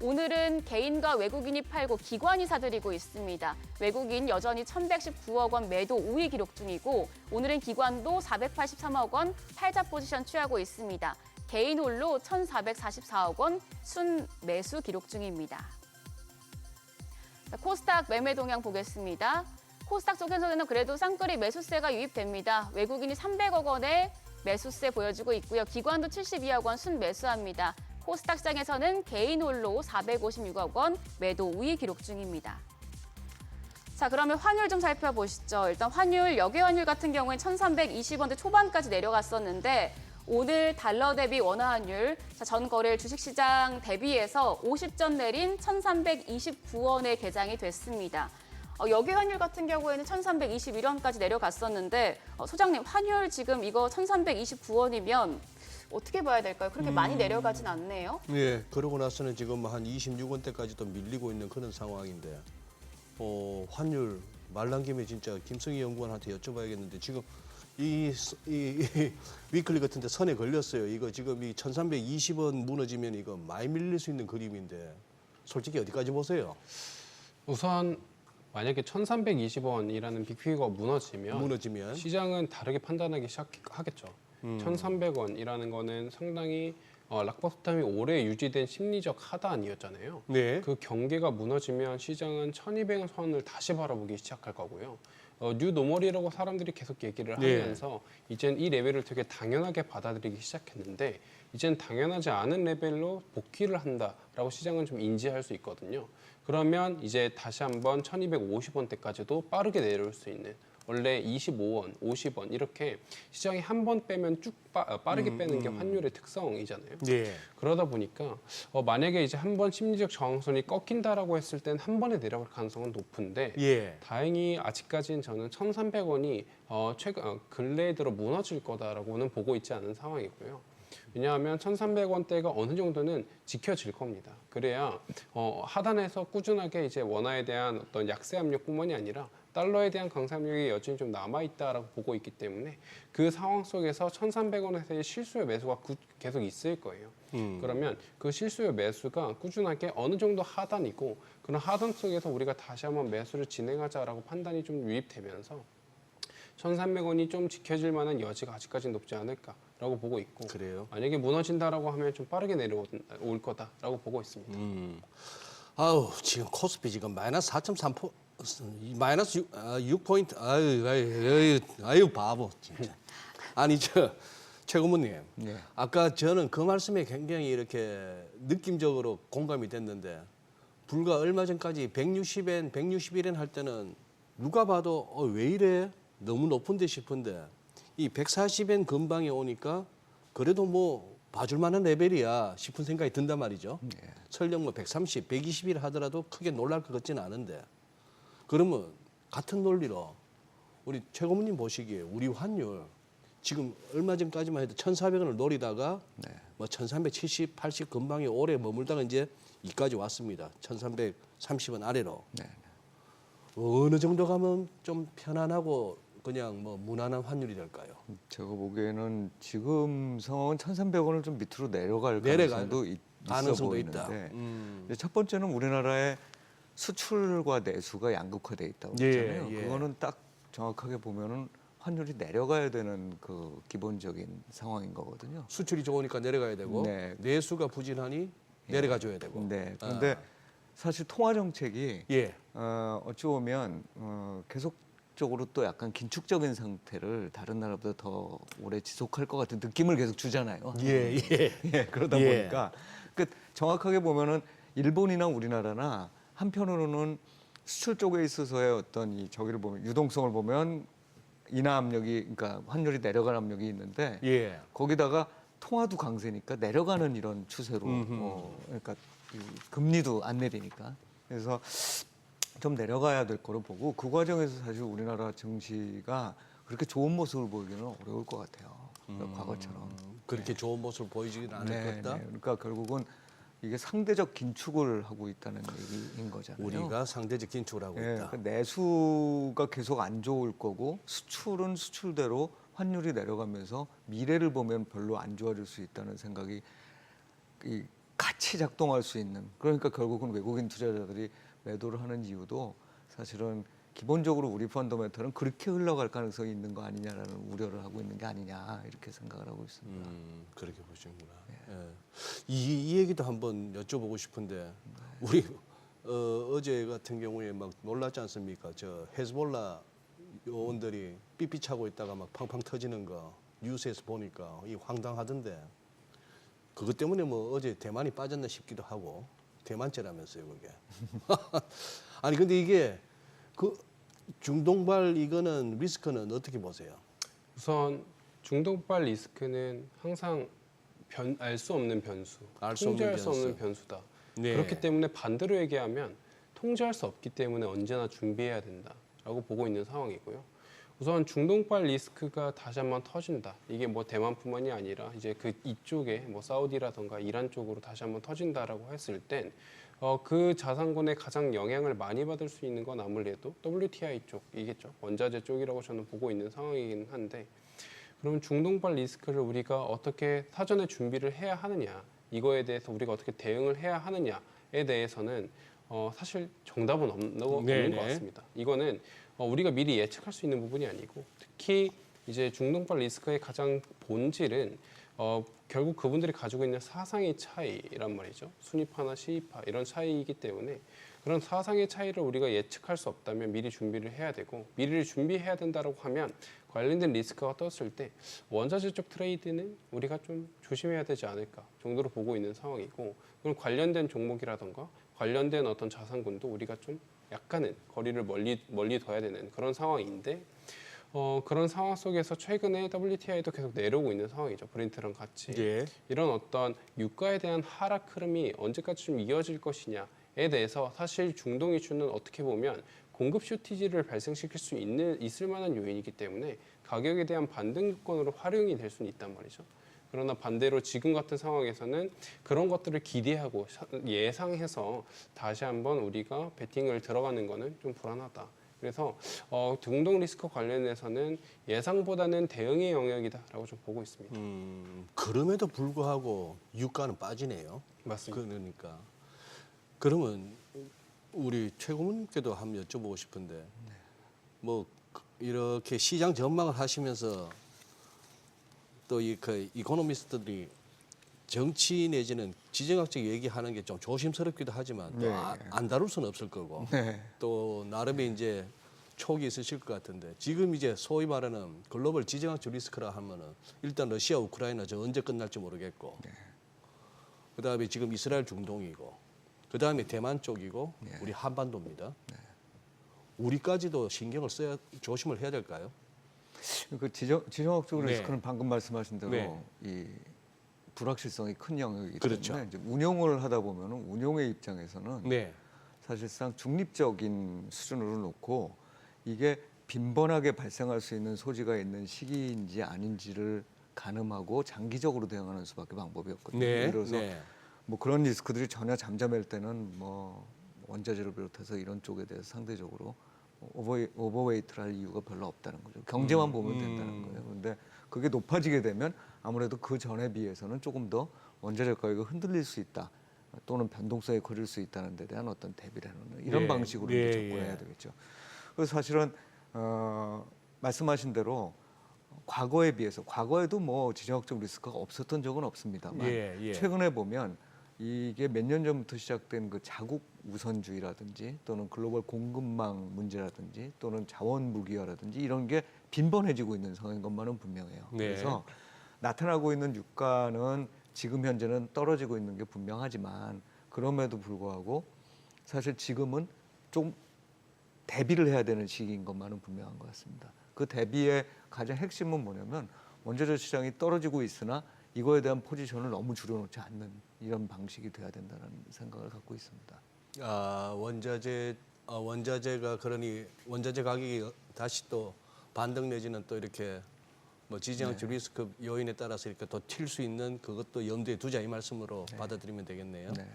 오늘은 개인과 외국인이 팔고 기관이 사들이고 있습니다. 외국인 여전히 1,119억 원 매도 우위 기록 중이고 오늘은 기관도 483억 원 팔자 포지션 취하고 있습니다. 개인 홀로 1,444억 원 순매수 기록 중입니다. 자, 코스닥 매매 동향 보겠습니다. 코스닥 쪽에서는 그래도 쌍끌이 매수세가 유입됩니다. 외국인이 300억 원의 매수세 보여주고 있고요. 기관도 72억 원 순매수합니다. 코스닥 시장에서는 개인 홀로 456억 원 매도 우위 기록 중입니다. 자, 그러면 환율 좀 살펴보시죠. 일단 환율, 역외 환율 같은 경우에 1,320원대 초반까지 내려갔었는데 오늘 달러 대비 원화 환율 전 거래일 주식시장 대비해서 50전 내린 1,329원에 개장이 됐습니다. 여기 환율 같은 경우에는 1,321원까지 내려갔었는데 소장님 환율 지금 이거 1,329원이면 어떻게 봐야 될까요? 그렇게 많이 내려가진 않네요. 예, 그러고 나서는 지금 한 26원대까지도 밀리고 있는 그런 상황인데 환율 말 나온 김에 진짜 김성희 연구원한테 여쭤봐야겠는데 지금 이 위클리 같은 데 선에 걸렸어요. 이거 지금 이 1,320원 무너지면 이거 많이 밀릴 수 있는 그림인데 솔직히 어디까지 보세요? 우선 만약에 1,320원이라는 빅피거가 무너지면 시장은 다르게 판단하기 시작하겠죠. 1,300원이라는 거는 상당히 락버스텀이 오래 유지된 심리적 하단이었잖아요. 네. 그 경계가 무너지면 시장은 1,200원 다시 바라보기 시작할 거고요. 뉴 노멀이라고 사람들이 계속 얘기를 하면서 이젠 이 레벨을 되게 당연하게 받아들이기 시작했는데 이젠 당연하지 않은 레벨로 복귀를 한다라고 시장은 좀 인지할 수 있거든요. 그러면 이제 다시 한번 1,250원대까지도 빠르게 내려올 수 있는 원래 25원, 50원 이렇게 시장이 한 번 빼면 쭉 빠르게 빼는 게 환율의 특성이잖아요. 예. 그러다 보니까 만약에 이제 한 번 심리적 저항선이 꺾인다라고 했을 땐 한 번에 내려갈 가능성은 높은데 예. 다행히 아직까지는 저는 1,300원이 최근 근래에 들어 무너질 거다라고는 보고 있지 않은 상황이고요. 왜냐하면 1,300원대가 어느 정도는 지켜질 겁니다. 그래야 하단에서 꾸준하게 이제 원화에 대한 어떤 약세 압력뿐만이 아니라 달러에 대한 강세 압력이 여전히 좀 남아있다라고 보고 있기 때문에 그 상황 속에서 1,300원에서의 실수요 매수가 계속 있을 거예요. 그러면 그 실수요 매수가 꾸준하게 어느 정도 하단이고 그런 하단 속에서 우리가 다시 한번 매수를 진행하자라고 판단이 좀 유입되면서 1,300원이 좀 지켜질 만한 여지가 아직까지는 높지 않을까라고 보고 있고 그래요? 만약에 무너진다라고 하면 좀 빠르게 내려올 거다라고 보고 있습니다. 아우 지금 코스피 지금 마이너스 4.3%, 마이너스 6포인트. 아유 바보 진짜. 아니 최 고모님. 네. 아까 저는 그 말씀에 굉장히 이렇게 느낌적으로 공감이 됐는데 불과 얼마 전까지 160엔, 161엔 할 때는 누가 봐도 왜 이래? 너무 높은데 싶은데 이 140엔 근방에 오니까 그래도 뭐 봐줄 만한 레벨이야 싶은 생각이 든단 말이죠. 설령 뭐 130, 120일 하더라도 크게 놀랄 것 같지는 않은데 그러면 같은 논리로 우리 최 고모님 보시기에 우리 환율 지금 얼마 전까지만 해도 1,400원을 노리다가 뭐 1,370, 80 근방에 오래 머물다가 이제 이까지 왔습니다. 1,330원 아래로. 어느 정도 가면 좀 편안하고 그냥 뭐 무난한 환율이 될까요? 제가 보기에는 지금 상황은 1,300원을 좀 밑으로 내려갈 가능성도 있어 있다. 보이는데 첫 번째는 우리나라의 수출과 내수가 양극화돼 있다고 했잖아요. 예. 그거는 딱 정확하게 보면은 환율이 내려가야 되는 그 기본적인 상황인 거거든요. 수출이 좋으니까 내려가야 되고 네. 내수가 부진하니 내려가줘야 되고. 네. 그런데 사실 통화 정책이 예. 어찌 보면 계속적으로 또 약간 긴축적인 상태를 다른 나라보다 더 오래 지속할 것 같은 느낌을 계속 주잖아요. 예. 예, 그러다 예. 보니까 정확하게 보면은 일본이나 우리나라나 한편으로는 수출 쪽에 있어서의 어떤 이 저기를 보면 유동성을 보면 인하 압력이 그러니까 환율이 내려가는 압력이 있는데 예. 거기다가 통화도 강세니까 내려가는 이런 추세로 그러니까 이 금리도 안 내리니까 그래서 좀 내려가야 될 거로 보고 그 과정에서 사실 우리나라 증시가 그렇게 좋은 모습을 보이기는 어려울 것 같아요. 과거처럼. 그렇게 좋은 모습을 보이지는 않을 거다. 그러니까 결국은 이게 상대적 긴축을 하고 있다는 얘기인 거잖아요. 우리가 상대적 긴축을 하고 있다. 그러니까 내수가 계속 안 좋을 거고 수출은 수출대로 환율이 내려가면서 미래를 보면 별로 안 좋아질 수 있다는 생각이 같이 작동할 수 있는 그러니까 결국은 외국인 투자자들이 매도를 하는 이유도 사실은 기본적으로 우리 펀더멘털은 그렇게 흘러갈 가능성이 있는 거 아니냐라는 우려를 하고 있는 게 아니냐 이렇게 생각을 하고 있습니다. 그렇게 보시는구나. 예. 이 얘기도 한번 여쭤보고 싶은데 우리 어제 같은 경우에 막 놀랐지 않습니까? 저 헤즈볼라 요원들이 삐삐 차고 있다가 막 팡팡 터지는 거 뉴스에서 보니까 이 황당하던데 그것 때문에 뭐 어제 대만이 빠졌나 싶기도 하고 대만죄라면서요 그게. 아니 근데 이게 그 중동발 이거는 리스크는 어떻게 보세요? 우선 중독발 리스크는 항상 알 수 없는 변수, 통제할 수 없는 변수다. 네. 그렇기 때문에 반대로 얘기하면 통제할 수 없기 때문에 언제나 준비해야 된다라고 보고 있는 상황이고요. 우선 중동발 리스크가 다시 한번 터진다. 이게 뭐 대만뿐만이 아니라 이제 그 이쪽에 뭐 사우디라던가 이란 쪽으로 다시 한번 터진다라고 했을 땐 그 자산군에 가장 영향을 많이 받을 수 있는 건 아무래도 WTI 쪽이겠죠. 원자재 쪽이라고 저는 보고 있는 상황이긴 한데 그러면 중동발 리스크를 우리가 어떻게 사전에 준비를 해야 하느냐 이거에 대해서 우리가 어떻게 대응을 해야 하느냐에 대해서는 사실 정답은 없는 것 같습니다. 이거는 우리가 미리 예측할 수 있는 부분이 아니고 특히 이제 중동발 리스크의 가장 본질은 결국 그분들이 가지고 있는 사상의 차이란 말이죠. 순위파나 시위파 이런 차이이기 때문에 그런 사상의 차이를 우리가 예측할 수 없다면 미리 준비를 해야 되고 미리 준비해야 된다고 하면 관련된 리스크가 떴을 때 원자재 쪽 트레이드는 우리가 좀 조심해야 되지 않을까 정도로 보고 있는 상황이고 그럼 관련된 종목이라던가 관련된 어떤 자산군도 우리가 좀 약간은 거리를 멀리 둬야 되는 그런 상황인데 그런 상황 속에서 최근에 WTI도 계속 내려오고 있는 상황이죠. 브렌트랑 같이. 예. 이런 어떤 유가에 대한 하락 흐름이 언제까지 좀 이어질 것이냐에 대해서 사실 중동 이슈는 어떻게 보면 공급 쇼티지를 발생시킬 수 있을 만한 요인이기 때문에 가격에 대한 반등권으로 활용이 될 수는 있단 말이죠. 그러나 반대로 지금 같은 상황에서는 그런 것들을 기대하고 예상해서 다시 한번 우리가 베팅을 들어가는 거는 좀 불안하다. 그래서 중동 리스크 관련해서는 예상보다는 대응의 영역이다라고 좀 보고 있습니다. 그럼에도 불구하고 유가는 빠지네요. 맞습니다. 그러니까 그러면 우리 최고문님께도 한번 여쭤보고 싶은데 뭐 이렇게 시장 전망을 하시면서 또 이 이코노미스트들이 정치 내지는 지정학적 얘기하는 게 좀 조심스럽기도 하지만 또 네. 안 다룰 수는 없을 거고 네. 또 나름의 이제 촉이 있으실 것 같은데 지금 이제 소위 말하는 글로벌 지정학적 리스크라 하면은 일단 러시아 우크라이나 저 언제 끝날지 모르겠고 그다음에 지금 이스라엘 중동이고 그다음에 대만 쪽이고 우리 한반도입니다. 우리까지도 신경을 써야 조심을 해야 될까요? 그 지정학적 네. 리스크는 방금 말씀하신 대로 네. 이 불확실성이 큰 영역이기 그렇죠. 때문에 이제 운용을 하다 보면 운용의 입장에서는 네. 사실상 중립적인 수준으로 놓고 이게 빈번하게 발생할 수 있는 소지가 있는 시기인지 아닌지를 가늠하고 장기적으로 대응하는 수밖에 방법이 없거든요. 네. 예를 들어서 네. 뭐 그런 리스크들이 전혀 잠잠할 때는 뭐 원자재를 비롯해서 이런 쪽에 대해서 상대적으로 오버웨이트를 할 이유가 별로 없다는 거죠. 경제만 보면 된다는 거예요. 그런데 그게 높아지게 되면 아무래도 그 전에 비해서는 조금 더 원자재 가격이 흔들릴 수 있다. 또는 변동성이 커질 수 있다는 데 대한 어떤 대비를 하는 이런 예. 방식으로 예, 이제 접근해야 예. 되겠죠. 그래서 사실은 말씀하신 대로 과거에 비해서 과거에도 뭐 지정학적 리스크가 없었던 적은 없습니다만 예, 예. 최근에 보면 이게 몇 년 전부터 시작된 그 자국 우선주의라든지 또는 글로벌 공급망 문제라든지 또는 자원 무기화라든지 이런 게 빈번해지고 있는 상황인 것만은 분명해요. 네. 그래서 나타나고 있는 유가는 지금 현재는 떨어지고 있는 게 분명하지만 그럼에도 불구하고 사실 지금은 좀 대비를 해야 되는 시기인 것만은 분명한 것 같습니다. 그 대비의 가장 핵심은 뭐냐면 원자재 시장이 떨어지고 있으나 이거에 대한 포지션을 너무 줄여놓지 않는 이런 방식이 돼야 된다는 생각을 갖고 있습니다. 원자재가 그러니 원자재 가격이 다시 또 반등 내지는 또 이렇게 뭐 지정학적 리스크 요인에 따라서 이렇게 더 튈 수 있는 그것도 염두에 두자 이 말씀으로 받아들이면 되겠네요. 네.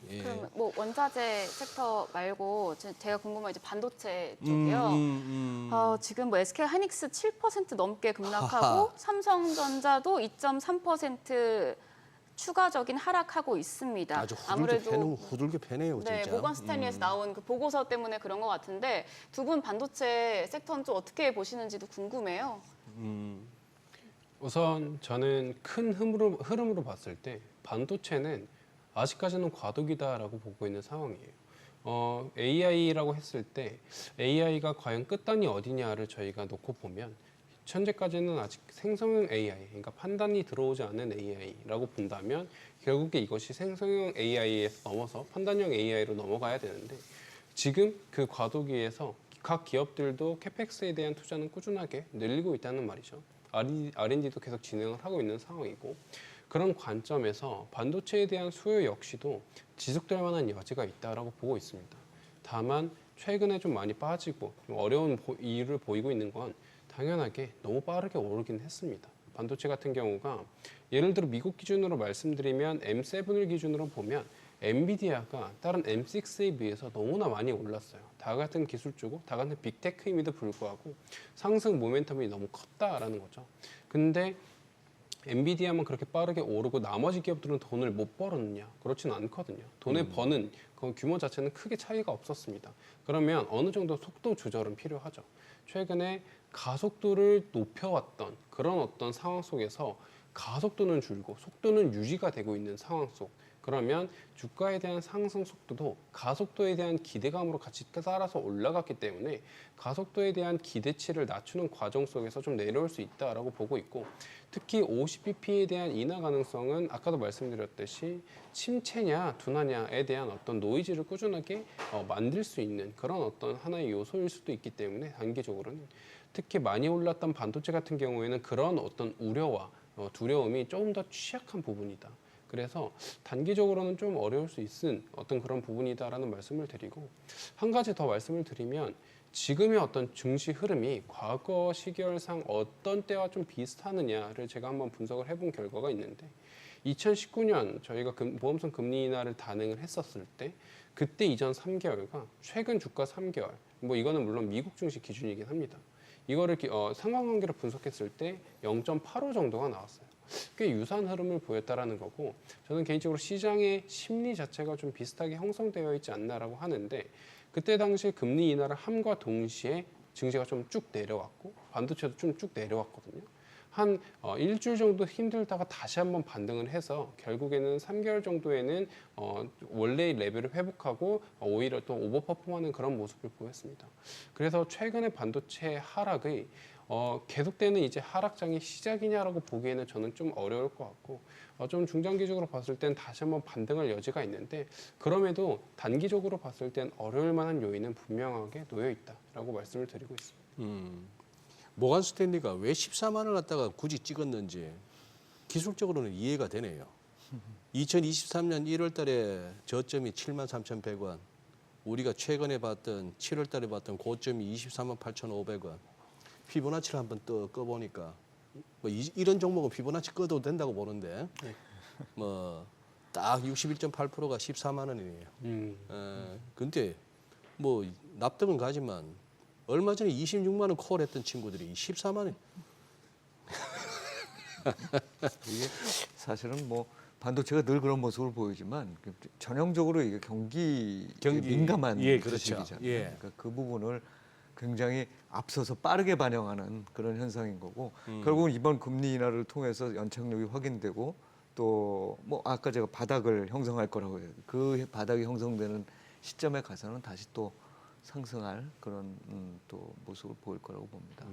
예. 그럼 뭐 원자재 섹터 말고 제가 궁금한 이제 반도체 쪽이요. 지금 뭐 SK 하이닉스 7% 넘게 급락하고 삼성전자도 2.3% 추가적인 하락하고 있습니다. 아주 후들겨 패네요, 진짜. 네, 모건 스탠리에서 나온 그 보고서 때문에 그런 것 같은데 두 분 반도체 섹터는 좀 어떻게 보시는지도 궁금해요. 우선 저는 큰 흐름으로 봤을 때 반도체는 아직까지는 과도기다라고 보고 있는 상황이에요. AI라고 했을 때 AI가 과연 끝단이 어디냐를 저희가 놓고 보면 현재까지는 아직 생성형 AI, 그러니까 판단이 들어오지 않는 AI라고 본다면 결국에 이것이 생성형 AI에서 넘어서 판단형 AI로 넘어가야 되는데 지금 그 과도기에서 각 기업들도 캐펙스에 대한 투자는 꾸준하게 늘리고 있다는 말이죠. R&D도 계속 진행을 하고 있는 상황이고 그런 관점에서 반도체에 대한 수요 역시도 지속될 만한 여지가 있다라고 보고 있습니다. 다만 최근에 좀 많이 빠지고 좀 어려운 이유를 보이고 있는 건 당연하게 너무 빠르게 오르긴 했습니다. 반도체 같은 경우가 예를 들어 미국 기준으로 말씀드리면 M7을 기준으로 보면 엔비디아가 다른 M6에 비해서 너무나 많이 올랐어요. 다 같은 기술주고 다 같은 빅테크임에도 불구하고 상승 모멘텀이 너무 컸다라는 거죠. 근데 엔비디아만 그렇게 빠르게 오르고 나머지 기업들은 돈을 못 벌었느냐? 그렇지는 않거든요. 돈을 버는 그 규모 자체는 크게 차이가 없었습니다. 그러면 어느 정도 속도 조절은 필요하죠. 최근에 가속도를 높여왔던 그런 어떤 상황 속에서 가속도는 줄고 속도는 유지가 되고 있는 상황 속 그러면 주가에 대한 상승 속도도 가속도에 대한 기대감으로 같이 따라서 올라갔기 때문에 가속도에 대한 기대치를 낮추는 과정 속에서 좀 내려올 수 있다라고 보고 있고 특히 50bp에 대한 인하 가능성은 아까도 말씀드렸듯이 침체냐 둔화냐에 대한 어떤 노이즈를 꾸준하게 만들 수 있는 그런 어떤 하나의 요소일 수도 있기 때문에 단기적으로는 특히 많이 올랐던 반도체 같은 경우에는 그런 어떤 우려와 두려움이 조금 더 취약한 부분이다. 그래서 단기적으로는 좀 어려울 수 있는 어떤 그런 부분이다라는 말씀을 드리고 한 가지 더 말씀을 드리면 지금의 어떤 증시 흐름이 과거 시결상 어떤 때와 좀 비슷하느냐를 제가 한번 분석을 해본 결과가 있는데 2019년 저희가 보험성 금리 인하를 단행을 했었을 때 그때 이전 3개월과 최근 주가 3개월 뭐 이거는 물론 미국 증시 기준이긴 합니다. 이거를 상관관계로 분석했을 때 0.85 정도가 나왔어요. 꽤 유사한 흐름을 보였다라는 거고 저는 개인적으로 시장의 심리 자체가 좀 비슷하게 형성되어 있지 않나라고 하는데 그때 당시 금리 인하를 함과 동시에 증시가 좀 쭉 내려왔고 반도체도 좀 쭉 내려왔거든요. 한 일주일 정도 힘들다가 다시 한번 반등을 해서 결국에는 3개월 정도에는 원래의 레벨을 회복하고 오히려 또 오버퍼폼하는 그런 모습을 보였습니다. 그래서 최근에 반도체 하락의 계속되는 이제 하락장의 시작이냐라고 보기에는 저는 좀 어려울 것 같고 좀 중장기적으로 봤을 땐 다시 한번 반등할 여지가 있는데 그럼에도 단기적으로 봤을 땐 어려울 만한 요인은 분명하게 놓여 있다라고 말씀을 드리고 있습니다. 모간 스탠리가 왜 14만 원을 갖다가 굳이 찍었는지 기술적으로는 이해가 되네요. 2023년 1월 달에 저점이 73,100원, 우리가 최근에 봤던 7월 달에 봤던 고점이 238,500원. 피보나치를 한번 꺼보니까 뭐 이런 종목은 피보나치 꺼도 된다고 보는데 뭐 딱 61.8%가 14만 원이네요. 근데 뭐 납득은 가지만 얼마 전에 26만 원 콜 했던 친구들이 14만 원. 이게 사실은 뭐 반도체가 늘 그런 모습을 보이지만 전형적으로 이게 경기 민감한 그렇죠. 주식이잖아요. 예. 그러니까 그 부분을 굉장히 앞서서 빠르게 반영하는 그런 현상인 거고 결국은 이번 금리 인하를 통해서 연착륙이 확인되고 또 뭐 아까 제가 바닥을 형성할 거라고 해요. 그 바닥이 형성되는 시점에 가서는 다시 또 상승할 그런 또 모습을 보일 거라고 봅니다.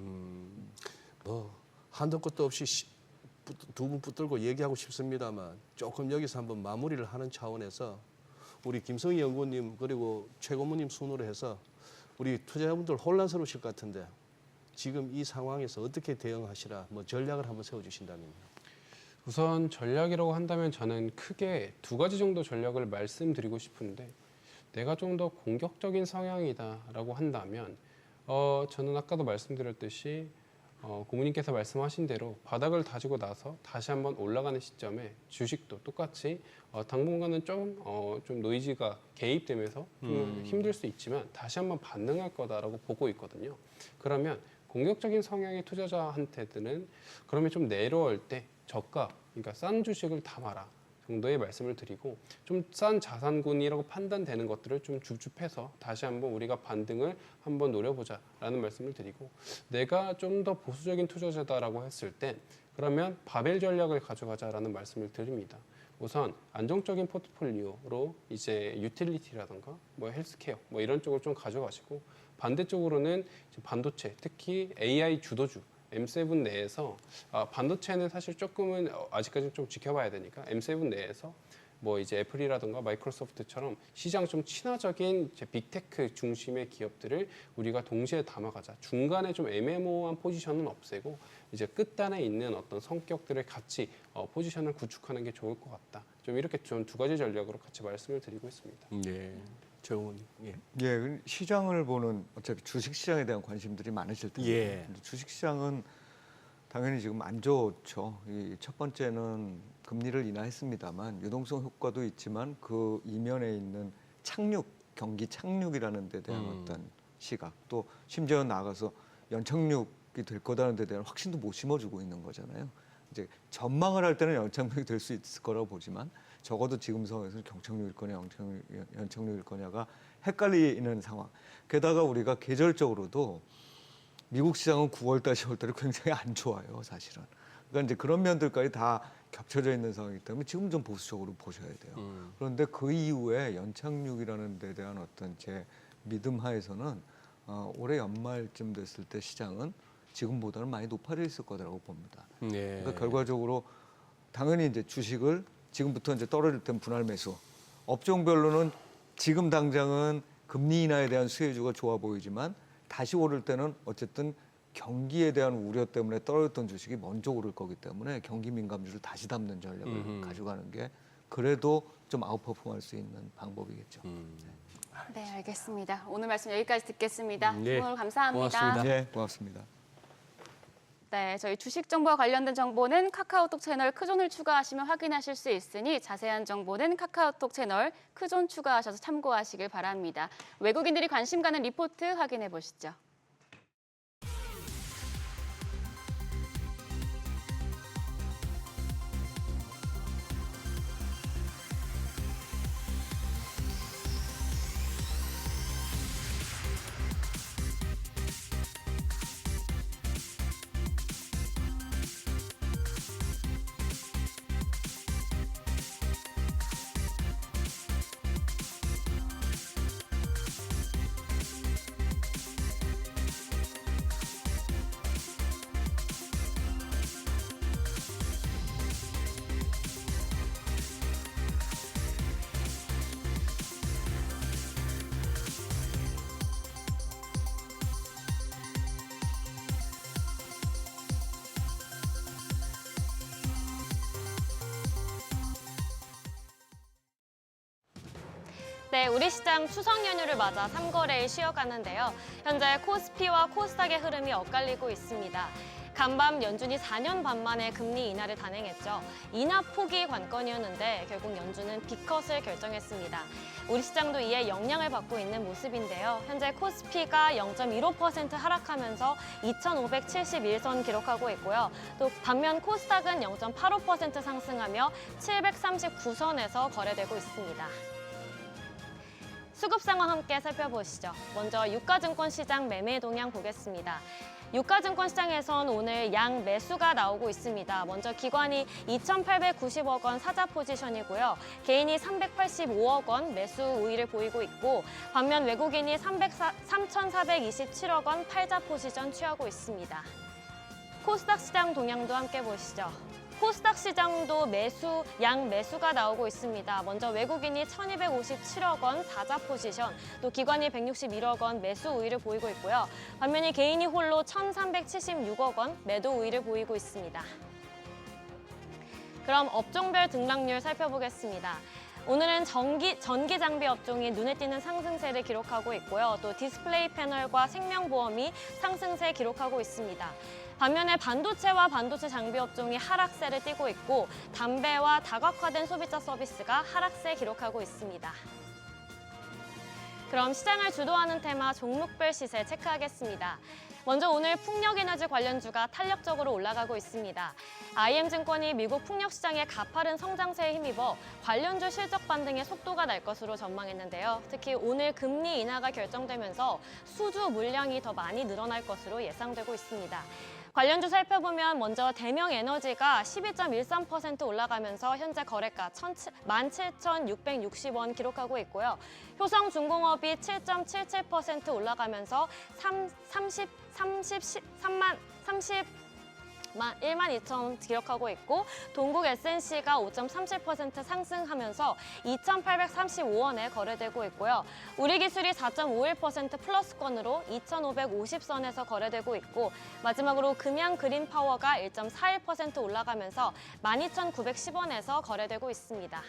뭐 한도 끝도 없이 두 분 붙들고 얘기하고 싶습니다만 조금 여기서 한번 마무리를 하는 차원에서 우리 김성희 연구원님 그리고 최고모님 순으로 해서 우리 투자자분들 혼란스러우실 것 같은데 지금 이 상황에서 어떻게 대응하시라 뭐 전략을 한번 세워주신다면요. 우선 전략이라고 한다면 저는 크게 두 가지 정도 전략을 말씀드리고 싶은데 내가 좀 더 공격적인 성향이다라고 한다면 저는 아까도 말씀드렸듯이 고모님께서 말씀하신 대로 바닥을 다지고 나서 다시 한번 올라가는 시점에 주식도 똑같이 당분간은 좀 노이즈가 개입되면서 좀 힘들 수 있지만 다시 한번 반등할 거다라고 보고 있거든요. 그러면 공격적인 성향의 투자자한테는 그러면 좀 내려올 때 저가, 그러니까 싼 주식을 담아라 정도의 말씀을 드리고 좀 싼 자산군이라고 판단되는 것들을 좀 줍줍해서 다시 한번 우리가 반등을 한번 노려보자라는 말씀을 드리고 내가 좀 더 보수적인 투자자다라고 했을 땐 그러면 바벨 전략을 가져가자라는 말씀을 드립니다. 우선 안정적인 포트폴리오로 이제 유틸리티라든가 뭐 헬스케어 뭐 이런 쪽을 좀 가져가시고 반대쪽으로는 반도체 특히 AI 주도주 M7 내에서 반도체는 사실 조금은 아직까지는 좀 지켜봐야 되니까 M7 내에서 뭐 이제 애플이라든가 마이크로소프트처럼 시장 좀 친화적인 이제 빅테크 중심의 기업들을 우리가 동시에 담아가자. 중간에 좀 애매모호한 포지션은 없애고 이제 끝단에 있는 어떤 성격들을 같이 포지션을 구축하는 게 좋을 것 같다. 좀 이렇게 좀 두 가지 전략으로 같이 말씀을 드리고 있습니다. 예. 정원님. 예. 예, 시장을 보는 어차피 주식 시장에 대한 관심들이 많으실 텐데 예. 주식 시장은 당연히 지금 안 좋죠. 이 첫 번째는 금리를 인하했습니다만 유동성 효과도 있지만 그 이면에 있는 경기 착륙이라는 데 대한 어떤 시각, 또 심지어 나아가서 연착륙이 될 거라는 데 대한 확신도 못 심어주고 있는 거잖아요. 이제 전망을 할 때는 연착륙이 될 수 있을 거라고 보지만 적어도 지금 상황에서는 경착륙일 거냐 연착륙일 거냐가 헷갈리는 상황. 게다가 우리가 계절적으로도 미국 시장은 9월달, 10월달에 굉장히 안 좋아요, 사실은. 그러니까 이제 그런 면들까지 다 겹쳐져 있는 상황이기 때문에 지금 좀 보수적으로 보셔야 돼요. 그런데 그 이후에 연착륙이라는 데 대한 어떤 제 믿음 하에서는 올해 연말쯤 됐을 때 시장은 지금보다는 많이 높아져 있을 거라고 봅니다. 네. 그러니까 결과적으로 당연히 이제 주식을 지금부터 이제 떨어질 땐 분할 매수. 업종별로는 지금 당장은 금리 인하에 대한 수혜주가 좋아 보이지만 다시 오를 때는 어쨌든 경기에 대한 우려 때문에 떨어졌던 주식이 먼저 오를 거기 때문에 경기 민감주를 다시 담는 전략을 가져가는 게 그래도 좀 아웃퍼폼할 수 있는 방법이겠죠. 네, 알겠습니다. 오늘 말씀 여기까지 듣겠습니다. 네. 오늘 감사합니다. 고맙습니다. 네, 고맙습니다. 네, 저희 주식 정보와 관련된 정보는 카카오톡 채널 크존을 추가하시면 확인하실 수 있으니 자세한 정보는 카카오톡 채널 크존 추가하셔서 참고하시길 바랍니다. 외국인들이 관심 가는 리포트 확인해 보시죠. 네, 우리 시장 추석 연휴를 맞아 3거래일 쉬어가는데요. 현재 코스피와 코스닥의 흐름이 엇갈리고 있습니다. 간밤 연준이 4년 반 만에 금리 인하를 단행했죠. 인하 폭이 관건이었는데 결국 연준은 B컷을 결정했습니다. 우리 시장도 이에 영향을 받고 있는 모습인데요. 현재 코스피가 0.15% 하락하면서 2,571선 기록하고 있고요. 또 반면 코스닥은 0.85% 상승하며 739선에서 거래되고 있습니다. 수급 상황 함께 살펴보시죠. 먼저 유가증권 시장 매매 동향 보겠습니다. 유가증권 시장에선 오늘 양 매수가 나오고 있습니다. 먼저 기관이 2,890억 원 사자 포지션이고요. 개인이 385억 원 매수 우위를 보이고 있고 반면 외국인이 3,427억 원 팔자 포지션 취하고 있습니다. 코스닥 시장 동향도 함께 보시죠. 코스닥 시장도 양 매수가 나오고 있습니다. 먼저 외국인이 1,257억 원 사자 포지션, 또 기관이 161억 원 매수 우위를 보이고 있고요. 반면에 개인이 홀로 1,376억 원 매도 우위를 보이고 있습니다. 그럼 업종별 등락률 살펴보겠습니다. 오늘은 전기 장비 업종이 눈에 띄는 상승세를 기록하고 있고요. 또 디스플레이 패널과 생명보험이 상승세 기록하고 있습니다. 반면에 반도체와 반도체 장비 업종이 하락세를 띠고 있고 담배와 다각화된 소비자 서비스가 하락세 기록하고 있습니다. 그럼 시장을 주도하는 테마 종목별 시세 체크하겠습니다. 먼저 오늘 풍력에너지 관련주가 탄력적으로 올라가고 있습니다. IM증권이 미국 풍력시장의 가파른 성장세에 힘입어 관련주 실적 반등의 속도가 날 것으로 전망했는데요. 특히 오늘 금리 인하가 결정되면서 수주 물량이 더 많이 늘어날 것으로 예상되고 있습니다. 관련주 살펴보면 먼저 대명에너지가 12.13% 올라가면서 현재 거래가 17,660원 기록하고 있고요. 효성중공업이 7.77% 올라가면서 12,000원 기록하고 있고 동국 SNC가 5.37% 상승하면서 2,835원에 거래되고 있고요. 우리기술이 4.51% 플러스권으로 2,550선에서 거래되고 있고 마지막으로 금양 그린파워가 1.41% 올라가면서 12,910원에서 거래되고 있습니다.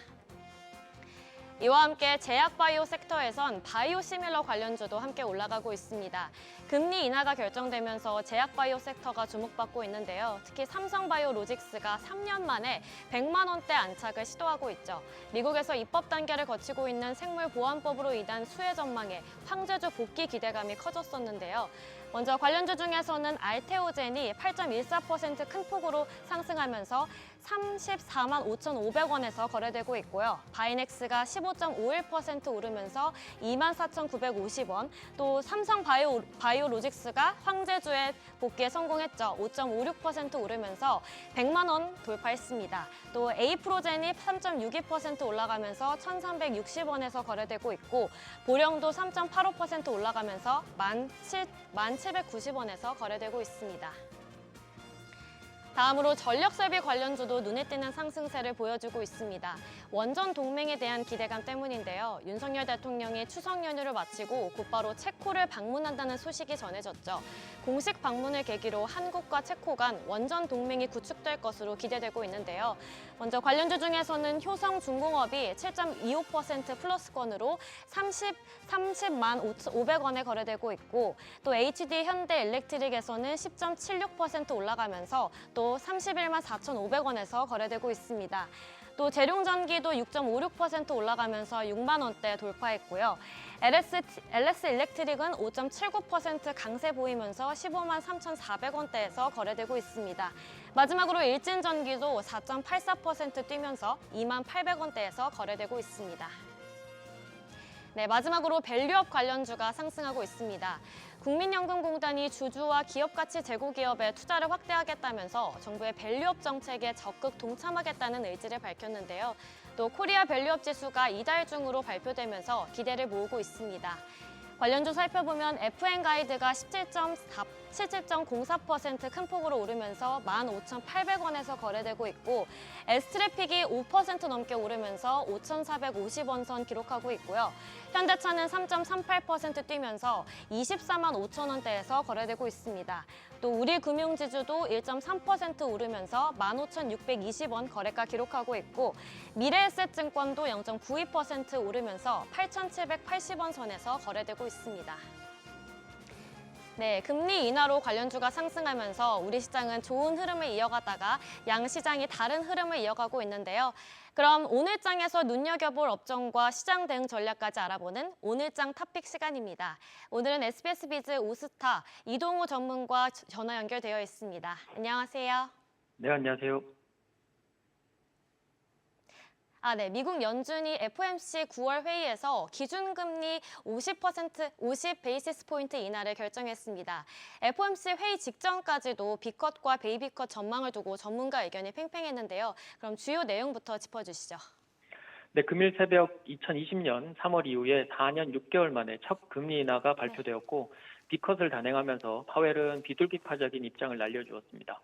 이와 함께 제약바이오 섹터에선 바이오시밀러 관련주도 함께 올라가고 있습니다. 금리 인하가 결정되면서 제약바이오 섹터가 주목받고 있는데요. 특히 삼성바이오로직스가 3년 만에 100만 원대 안착을 시도하고 있죠. 미국에서 입법 단계를 거치고 있는 생물보안법으로 인한 수혜 전망에 황제주 복귀 기대감이 커졌었는데요. 먼저 관련주 중에서는 알테오젠이 8.14% 큰 폭으로 상승하면서 34만 5,500원에서 거래되고 있고요. 바이넥스가 15.51% 오르면서 24,950원, 또 삼성바이오로직스가 황제주에 복귀에 성공했죠. 5.56% 오르면서 100만 원 돌파했습니다. 또 에이프로젠이 3.62% 올라가면서 1,360원에서 거래되고 있고 보령도 3.85% 올라가면서 1790원에서 거래되고 있습니다. 다음으로 전력설비 관련주도 눈에 띄는 상승세를 보여주고 있습니다. 원전 동맹에 대한 기대감 때문인데요. 윤석열 대통령이 추석 연휴를 마치고 곧바로 체코를 방문한다는 소식이 전해졌죠. 공식 방문을 계기로 한국과 체코 간 원전 동맹이 구축될 것으로 기대되고 있는데요. 먼저 관련주 중에서는 효성중공업이 7.25% 플러스권으로 30만 500원에 거래되고 있고 또 HD 현대일렉트릭에서는 10.76% 올라가면서 또 31만 4,500원에서 거래되고 있습니다. 또 재룡전기도 6.56% 올라가면서 6만 원대 돌파했고요. LS 일렉트릭은 5.79% 강세 보이면서 15만 3,400원대에서 거래되고 있습니다. 마지막으로 일진전기도 4.84% 뛰면서 2만 800원대에서 거래되고 있습니다. 네, 마지막으로 밸류업 관련주가 상승하고 있습니다. 국민연금공단이 주주와 기업가치 제고기업에 투자를 확대하겠다면서 정부의 밸류업 정책에 적극 동참하겠다는 의지를 밝혔는데요. 또 코리아 밸류업 지수가 이달 중으로 발표되면서 기대를 모으고 있습니다. 관련주 살펴보면 FN가이드가 17.04% 큰 폭으로 오르면서 15,800원에서 거래되고 있고 S트래픽이 5% 넘게 오르면서 5,450원 선 기록하고 있고요. 현대차는 3.38% 뛰면서 24만 5천 원대에서 거래되고 있습니다. 또 우리금융지주도 1.3% 오르면서 15,620원 거래가 기록하고 있고 미래에셋증권도 0.92% 오르면서 8,780원 선에서 거래되고 있습니다. 네, 금리 인하로 관련주가 상승하면서 우리 시장은 좋은 흐름을 이어가다가 양시장이 다른 흐름을 이어가고 있는데요. 그럼 오늘장에서 눈여겨볼 업종과 시장 대응 전략까지 알아보는 오늘장 탑픽 시간입니다. 오늘은 SBS 비즈 오스타 이동우 전문가 전화 연결되어 있습니다. 안녕하세요. 네, 안녕하세요. 네, 미국 연준이 FOMC 9월 회의에서 기준금리 50 베이시스 포인트 인하를 결정했습니다. FOMC 회의 직전까지도 B컷과 베이비컷 전망을 두고 전문가 의견이 팽팽했는데요. 그럼 주요 내용부터 짚어주시죠. 네, 금일 새벽 2020년 3월 이후에 4년 6개월 만에 첫 금리 인하가 발표되었고 B컷을 단행하면서 파웰은 비둘기파적인 입장을 날려주었습니다.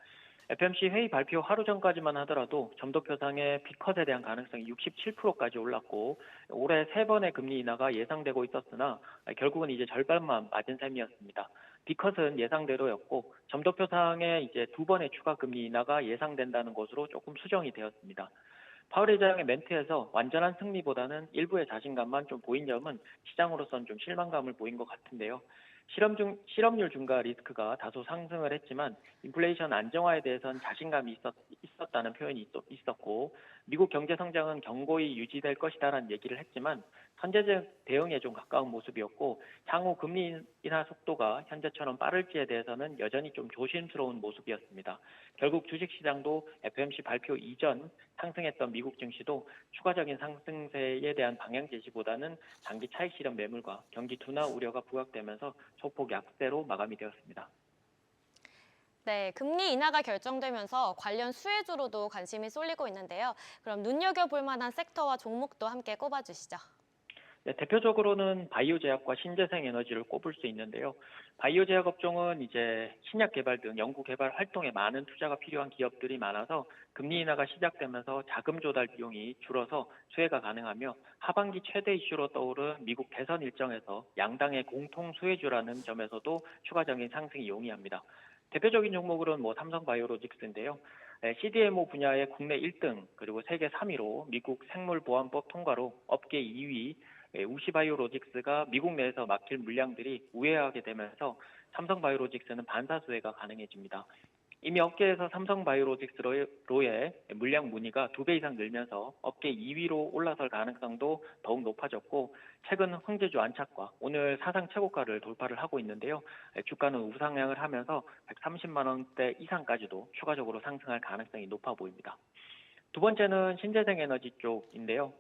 FOMC 회의 발표 하루 전까지만 하더라도 점도표상의 B컷에 대한 가능성이 67%까지 올랐고 올해 3번의 금리 인하가 예상되고 있었으나 결국은 이제 절반만 맞은 셈이었습니다. B컷은 예상대로였고 점도표상에 이제 2번의 추가 금리 인하가 예상된다는 것으로 조금 수정이 되었습니다. 파월 의장의 멘트에서 완전한 승리보다는 일부의 자신감만 좀 보인 점은 시장으로선 좀 실망감을 보인 것 같은데요. 실업률 증가 리스크가 다소 상승을 했지만 인플레이션 안정화에 대해서는 자신감이 있었다는 표현이 있었고 미국 경제 성장은 견고히 유지될 것이다라는 얘기를 했지만 선제적 대응에 좀 가까운 모습이었고 향후 금리 인하 속도가 현재처럼 빠를지에 대해서는 여전히 좀 조심스러운 모습이었습니다. 결국 주식시장도 FOMC 발표 이전 상승했던 미국 증시도 추가적인 상승세에 대한 방향 제시보다는 단기 차익 실현 매물과 경기 둔화 우려가 부각되면서 소폭 약세로 마감이 되었습니다. 네, 금리 인하가 결정되면서 관련 수혜주로도 관심이 쏠리고 있는데요. 그럼 눈여겨볼 만한 섹터와 종목도 함께 꼽아주시죠. 네, 대표적으로는 바이오 제약과 신재생 에너지를 꼽을 수 있는데요. 바이오 제약 업종은 이제 신약 개발 등 연구 개발 활동에 많은 투자가 필요한 기업들이 많아서 금리 인하가 시작되면서 자금 조달 비용이 줄어서 수혜가 가능하며 하반기 최대 이슈로 떠오른 미국 대선 일정에서 양당의 공통 수혜주라는 점에서도 추가적인 상승이 용이합니다. 대표적인 종목으로는 삼성바이오로직스인데요. CDMO 분야의 국내 1등 그리고 세계 3위로 미국 생물보안법 통과로 업계 2위 우시바이오로직스가 미국 내에서 맡길 물량들이 우회하게 되면서 삼성바이오로직스는 반사수혜가 가능해집니다. 이미 업계에서 삼성바이오로직스로의 물량 문의가 2배 이상 늘면서 업계 2위로 올라설 가능성도 더욱 높아졌고 최근 황제주 안착과 오늘 사상 최고가를 돌파를 하고 있는데요. 주가는 우상향을 하면서 130만 원대 이상까지도 추가적으로 상승할 가능성이 높아 보입니다. 두 번째는 신재생 에너지 쪽인데요.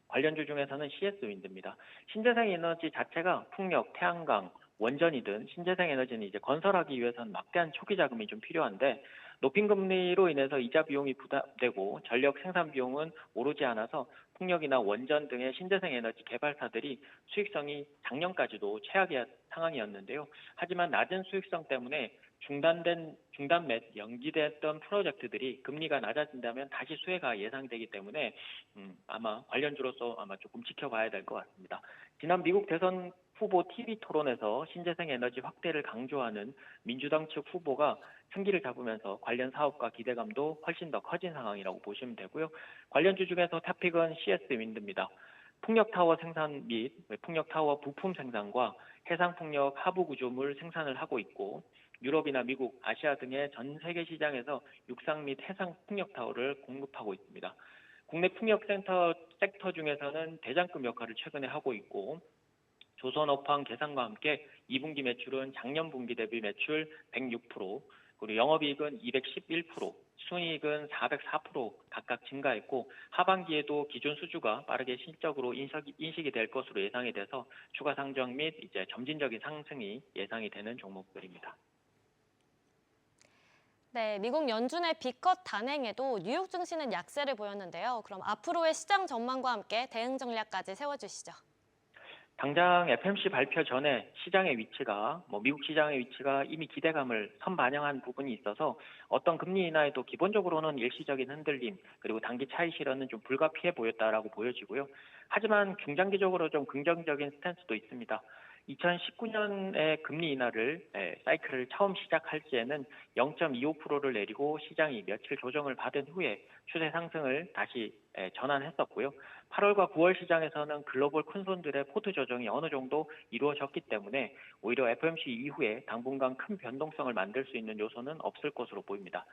관련주 중에서는 CS윈드입니다. 신재생 에너지 자체가 풍력, 태양광, 원전이든 신재생 에너지는 이제 건설하기 위해서는 막대한 초기 자금이 좀 필요한데 높인 금리로 인해서 이자 비용이 부담되고 전력 생산 비용은 오르지 않아서 풍력이나 원전 등의 신재생 에너지 개발사들이 수익성이 작년까지도 최악의 상황이었는데요. 하지만 낮은 수익성 때문에 중단 및 연기됐던 프로젝트들이 금리가 낮아진다면 다시 수혜가 예상되기 때문에 아마 관련주로서 아마 조금 지켜봐야 될 것 같습니다. 지난 미국 대선 후보 TV 토론에서 신재생 에너지 확대를 강조하는 민주당 측 후보가 승기를 잡으면서 관련 사업과 기대감도 훨씬 더 커진 상황이라고 보시면 되고요. 관련주 중에서 탑픽은 CS윈드입니다. 풍력타워 생산 및 풍력타워 부품 생산과 해상풍력 하부 구조물 생산을 하고 있고 유럽이나 미국, 아시아 등의 전 세계 시장에서 육상 및 해상 풍력타워를 공급하고 있습니다. 국내 풍력센터 중에서는 대장급 역할을 최근에 하고 있고 조선업황 개선과 함께 2분기 매출은 작년 분기 대비 매출 106%, 그리고 영업이익은 211%, 순이익은 404% 각각 증가했고 하반기에도 기존 수주가 빠르게 실적으로 인식이 될 것으로 예상이 돼서 추가 상정 및 이제 점진적인 상승이 예상이 되는 종목들입니다. 네, 미국 연준의 B컷 단행에도 뉴욕 증시는 약세를 보였는데요. 그럼 앞으로의 시장 전망과 함께 대응 전략까지 세워주시죠. 당장 FOMC 발표 전에 시장의 위치가 미국 시장의 위치가 이미 기대감을 선반영한 부분이 있어서 어떤 금리 인하에도 기본적으로는 일시적인 흔들림 그리고 단기 차익 실현은 좀 불가피해 보였다라고 보여지고요. 하지만 중장기적으로 좀 긍정적인 스탠스도 있습니다. 2019년에 금리 인하를 사이클을 처음 시작할 시에는 0.25%를 내리고 시장이 며칠 조정을 받은 후에 추세 상승을 다시 전환했었고요. 8월과 9월 시장에서는 글로벌 큰손들의 포트 조정이 어느 정도 이루어졌기 때문에 오히려 FOMC 이후에 당분간 큰 변동성을 만들 수 있는 요소는 없을 것으로 보입니다.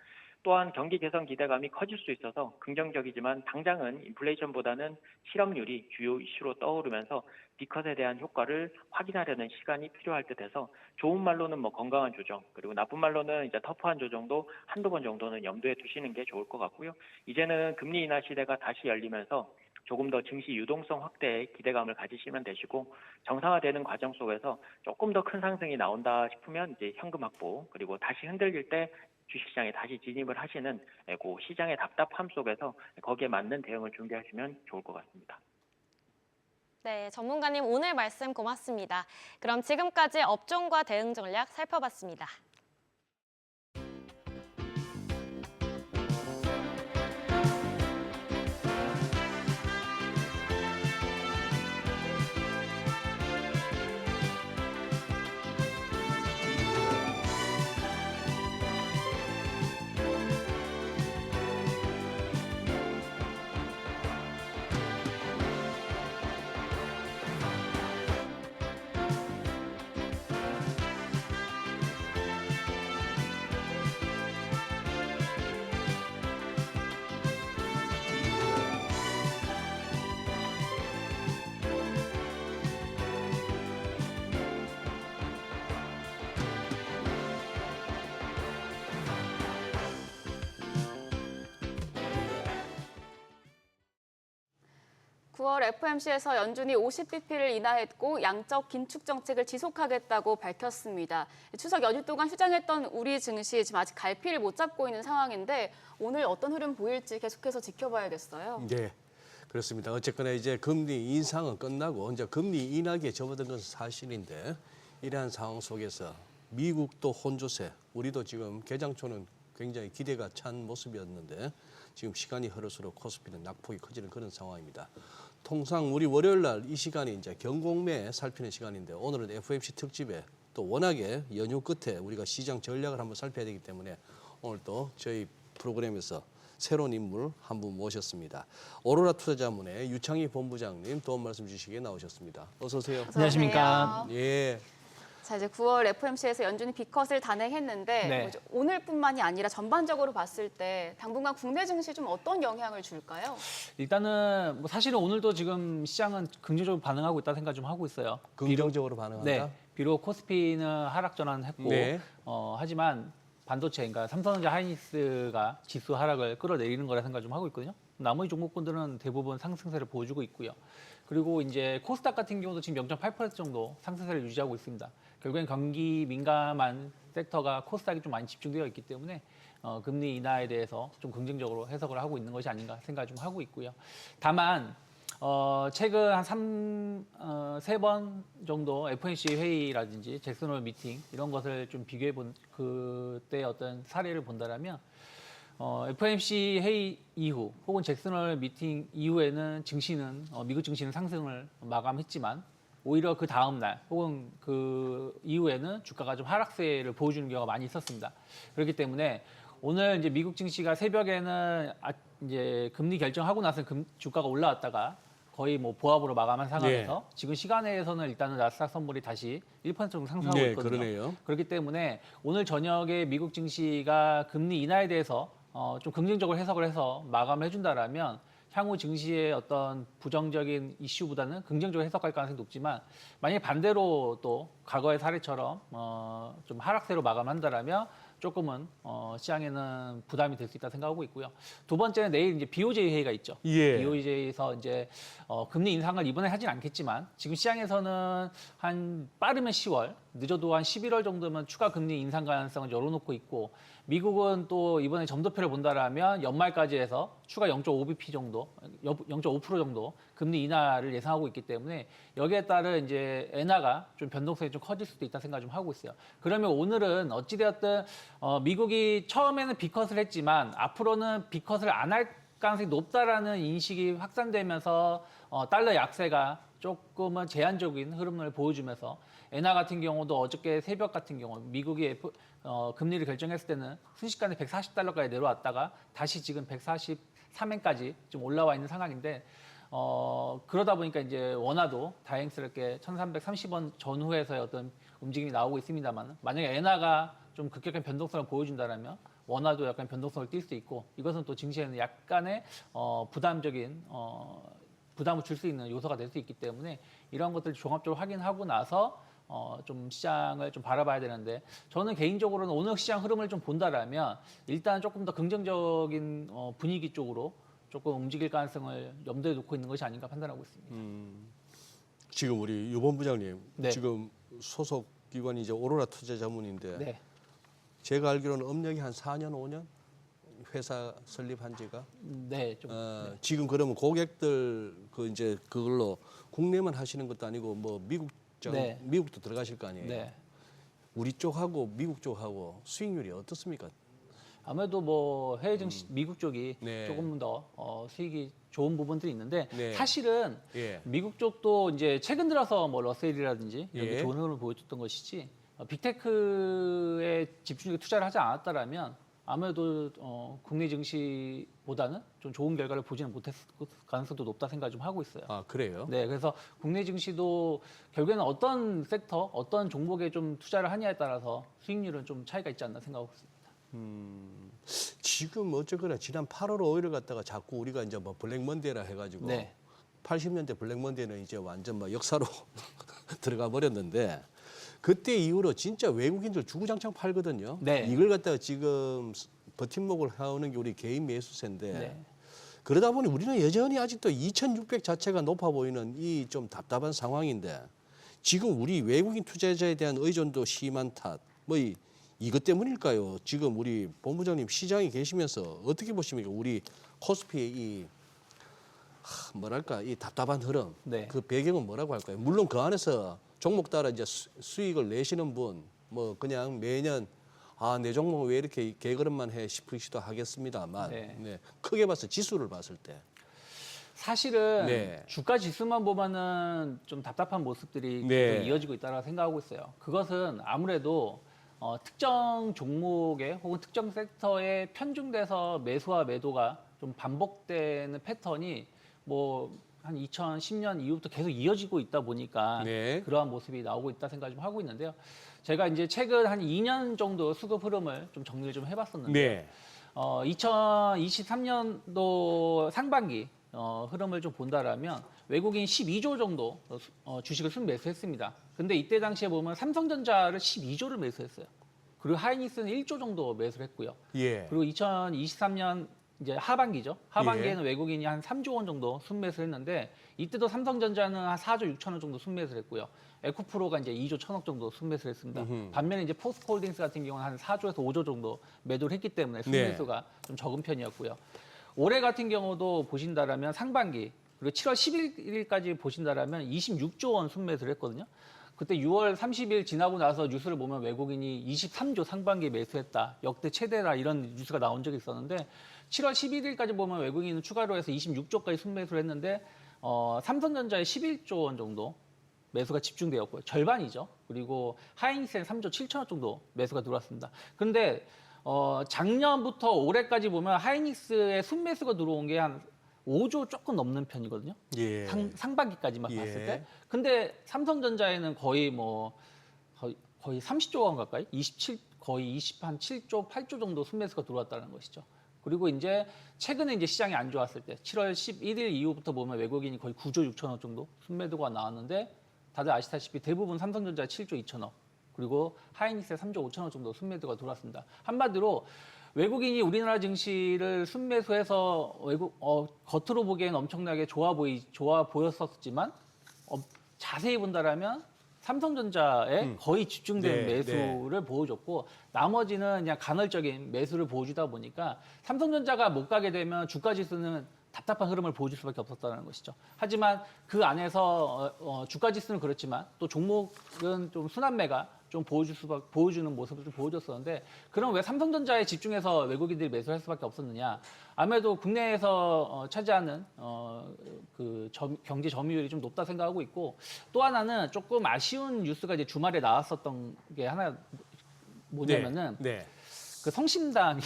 또한 경기 개선 기대감이 커질 수 있어서 긍정적이지만 당장은 인플레이션보다는 실업률이 주요 이슈로 떠오르면서 B컷에 대한 효과를 확인하려는 시간이 필요할 듯해서 좋은 말로는 건강한 조정 그리고 나쁜 말로는 이제 터프한 조정도 한두 번 정도는 염두에 두시는 게 좋을 것 같고요. 이제는 금리 인하 시대가 다시 열리면서 조금 더 증시 유동성 확대에 기대감을 가지시면 되시고 정상화되는 과정 속에서 조금 더 큰 상승이 나온다 싶으면 이제 현금 확보 그리고 다시 흔들릴 때 주식시장에 다시 진입을 하시는 그 시장의 답답함 속에서 거기에 맞는 대응을 준비하시면 좋을 것 같습니다. 네, 전문가님 오늘 말씀 고맙습니다. 그럼 지금까지 업종과 대응 전략 살펴봤습니다. (9월) FOMC에서 연준이 50bp를 인하했고 양적 긴축 정책을 지속하겠다고 밝혔습니다. 추석 연휴 동안 휴장했던 우리 증시 지금 아직 갈피를 못 잡고 있는 상황인데 오늘 어떤 흐름 보일지 계속해서 지켜봐야겠어요. 네. 그렇습니다. 어쨌거나 이제 금리 인상은 끝나고 이제 금리 인하기에 접어든 것은 사실인데 이러한 상황 속에서 미국도 혼조세, 우리도 지금 개장 초는 굉장히 기대가 찬 모습이었는데 지금 시간이 흐를수록 코스피는 낙폭이 커지는 그런 상황입니다. 통상 우리 월요일 날 이 시간이 이제 경공매 살피는 시간인데 오늘은 FOMC 특집에 또 워낙에 연휴 끝에 우리가 시장 전략을 한번 살펴야 되기 때문에 오늘 또 저희 프로그램에서 새로운 인물 한 분 모셨습니다. 오로라 투자자문의 유창희 본부장님 도움 말씀 주시기에 나오셨습니다. 어서 오세요. 안녕하십니까. 예. 자, 이제 9월 FOMC에서 연준이 B컷을 단행했는데 네. 뭐 이제 오늘뿐만이 아니라 전반적으로 봤을 때 당분간 국내 증시에 좀 어떤 영향을 줄까요? 일단은 뭐 사실은 오늘도 지금 시장은 긍정적으로 반응하고 있다 생각 좀 하고 있어요. 긍정적으로 반응한다. 네. 비록 코스피는 하락 전환했고 네. 하지만 반도체, 그러니까 삼성전자, 하이닉스가 지수 하락을 끌어내리는 거라 생각 좀 하고 있거든요. 나머지 종목군들은 대부분 상승세를 보여주고 있고요. 그리고 이제 코스닥 같은 경우도 지금 0.8% 정도 상승세를 유지하고 있습니다. 결국엔 경기 민감한 섹터가 코스닥이 좀 많이 집중되어 있기 때문에 금리 인하에 대해서 좀 긍정적으로 해석을 하고 있는 것이 아닌가 생각 좀 하고 있고요. 다만 최근 한 3번 정도 FOMC 회의라든지 잭슨 홀 미팅 이런 것을 좀 비교해 본 그때 어떤 사례를 본다라면 FOMC 회의 이후 혹은 잭슨 홀 미팅 이후에는 증시는 미국 증시는 상승을 마감했지만 오히려 그 다음 날 혹은 그 이후에는 주가가 좀 하락세를 보여주는 경우가 많이 있었습니다. 그렇기 때문에 오늘 이제 미국 증시가 새벽에는 이제 금리 결정하고 나서 주가가 올라왔다가 거의 뭐 보합으로 마감한 상황에서 지금 시간에서는 일단은 나스닥 선물이 다시 1% 정도 상승하고 네, 있거든요. 그러네요. 그렇기 때문에 오늘 저녁에 미국 증시가 금리 인하에 대해서 좀 긍정적으로 해석을 해서 마감을 해준다라면 향후 증시의 어떤 부정적인 이슈보다는 긍정적으로 해석할 가능성이 높지만 만약에 반대로 또 과거의 사례처럼 좀 하락세로 마감한다라면 조금은 시장에는 부담이 될 수 있다 생각하고 있고요. 두 번째는 내일 이제 BOJ 회의가 있죠. 예. BOJ에서 이제 금리 인상을 이번에 하진 않겠지만 지금 시장에서는 한 빠르면 10월, 늦어도 한 11월 정도면 추가 금리 인상 가능성을 열어놓고 있고 미국은 또 이번에 점도표를 본다라면 연말까지 해서 추가 0.5bp 정도, 0.5% 정도 금리 인하를 예상하고 있기 때문에 여기에 따른 이제 엔화가 좀 변동성이 좀 커질 수도 있다 생각 좀 하고 있어요. 그러면 오늘은 어찌되었든 미국이 처음에는 B컷을 했지만 앞으로는 B컷을 안 할 가능성이 높다라는 인식이 확산되면서 달러 약세가 조금은 제한적인 흐름을 보여주면서 엔화 같은 경우도 어저께 새벽 같은 경우 미국이 금리를 결정했을 때는 순식간에 140달러까지 내려왔다가 다시 지금 143엔까지 좀 올라와 있는 상황인데 그러다 보니까 이제 원화도 다행스럽게 1330원 전후에서의 어떤 움직임이 나오고 있습니다만 만약에 엔화가 좀 급격한 변동성을 보여준다면 원화도 약간 변동성을 띌 수 있고 이것은 또 증시에는 약간의 부담적인 부담을 줄 수 있는 요소가 될 수 있기 때문에 이런 것들을 종합적으로 확인하고 나서 좀 시장을 좀 바라봐야 되는데 저는 개인적으로는 오늘 시장 흐름을 좀 본다라면 일단 조금 더 긍정적인 분위기 쪽으로 조금 움직일 가능성을 염두에 놓고 있는 것이 아닌가 판단하고 있습니다. 지금 우리 유 본부장님 네. 지금 소속 기관이 이제 오로라 투자자문인데 네. 제가 알기로는 업력이 한 4년, 5년 회사 설립한 지가 네, 좀 지금 그러면 고객들 그 이제 그걸로 국내만 하시는 것도 아니고 뭐 네. 미국도 들어가실 거 아니에요. 네. 우리 쪽하고 미국 쪽하고 수익률이 어떻습니까? 아무래도 뭐 해외 증시 미국 쪽이 네. 조금 더 수익이 좋은 부분들이 있는데 네. 사실은 예. 미국 쪽도 이제 최근 들어서 뭐 러셀이라든지 이런 게 예. 좋은 흐름을 보여줬던 것이지 빅테크에 집중적으로 투자를 하지 않았다라면 아무래도 국내 증시보다는 좀 좋은 결과를 보지는 못했을 가능성도 높다 생각 좀 하고 있어요. 아 그래요? 네, 그래서 국내 증시도 결국에는 어떤 섹터, 어떤 종목에 좀 투자를 하냐에 따라서 수익률은 좀 차이가 있지 않나 생각하고 있습니다. 지금 어쨌거나 지난 8월 5일을 갖다가 자꾸 우리가 이제 뭐 블랙먼데이라 해가지고 네. 80년대 블랙먼데이는 이제 완전 막 역사로 들어가 버렸는데 그때 이후로 진짜 외국인들 주구장창 팔거든요. 네. 이걸 갖다가 지금 버팀목을 하는 게 우리 개인 매수세인데 네. 그러다 보니 우리는 여전히 아직도 2,600 자체가 높아 보이는 이 좀 답답한 상황인데 지금 우리 외국인 투자자에 대한 의존도 심한 탓, 뭐 이것 때문일까요? 지금 우리 본부장님 시장에 계시면서 어떻게 보십니까? 우리 코스피의 이 뭐랄까 이 답답한 흐름 네. 그 배경은 뭐라고 할까요? 물론 그 안에서 종목 따라 이제 수익을 내시는 분 뭐 그냥 매년 내 종목 왜 이렇게 개걸음만 해 싶으시도 하겠습니다만 네. 크게 봐서 지수를 봤을 때 사실은 네. 주가 지수만 보면은 좀 답답한 모습들이 네. 계속 이어지고 있다고 생각하고 있어요. 그것은 아무래도 특정 종목에 혹은 특정 섹터에 편중돼서 매수와 매도가 좀 반복되는 패턴이 뭐 한 2010년 이후부터 계속 이어지고 있다 보니까 네. 그러한 모습이 나오고 있다 생각 좀 하고 있는데요. 제가 이제 최근 한 2년 정도 수급 흐름을 좀 정리를 좀 해봤었는데 네. 2023년도 상반기 흐름을 좀 본다라면 외국인 12조 정도 주식을 순매수했습니다. 근데 이때 당시에 보면 삼성전자를 12조를 매수했어요. 그리고 하이닉스는 1조 정도 매수를 했고요. 예. 그리고 2023년 이제 하반기죠. 하반기에는 외국인이 한 3조 원 정도 순매수를 했는데 이때도 삼성전자는 한 4조 6천억 정도 순매수를 했고요. 에코프로가 이제 2조 1천억 정도 순매수를 했습니다. 반면에 이제 포스코홀딩스 같은 경우는 한 4조에서 5조 정도 매도를 했기 때문에 순매수가 좀 적은 편이었고요. 올해 같은 경우도 보신다라면 상반기 그리고 7월 11일까지 보신다라면 26조 원 순매수를 했거든요. 그때 6월 30일 지나고 나서 뉴스를 보면 외국인이 23조 상반기에 매수했다. 역대 최대라 이런 뉴스가 나온 적이 있었는데 7월 11일까지 보면 외국인은 추가로 해서 26조까지 순매수를 했는데 삼성전자에 11조 원 정도 매수가 집중되었고요. 절반이죠. 그리고 하이닉스에 3조 7천억 정도 매수가 들어왔습니다. 그런데 작년부터 올해까지 보면 하이닉스의 순매수가 들어온 게 한 5조 조금 넘는 편이거든요. 예. 상반기까지만 예. 봤을 때. 근데 삼성전자에는 거의 거의 30조 원 가까이, 거의 27조, 8조 정도 순매수가 들어왔다는 것이죠. 그리고 이제 최근에 이제 시장이 안 좋았을 때 7월 11일 이후부터 보면 외국인이 거의 9조 6천억 정도 순매도가 나왔는데 다들 아시다시피 대부분 삼성전자 7조 2천억 그리고 하이닉스에 3조 5천억 정도 순매도가 들어왔습니다. 한마디로 외국인이 우리나라 증시를 순매수해서 겉으로 보기엔 엄청나게 좋아 보였었지만 자세히 본다라면 삼성전자에 거의 집중된 네, 매수를 보여줬고 나머지는 그냥 간헐적인 매수를 보여주다 보니까 삼성전자가 못 가게 되면 주가 지수는 답답한 흐름을 보여줄 수밖에 없었다는 것이죠. 하지만 그 안에서 주가 지수는 그렇지만 또 종목은 좀 순환매가 좀 보여주는 모습을 좀 보여줬었는데 그럼 왜 삼성전자에 집중해서 외국인들이 매수를 할 수밖에 없었느냐? 아무래도 국내에서 차지하는 경제 점유율이 좀 높다 생각하고 있고 또 하나는 조금 아쉬운 뉴스가 이제 주말에 나왔었던 게 하나 뭐냐면은 그 성심당이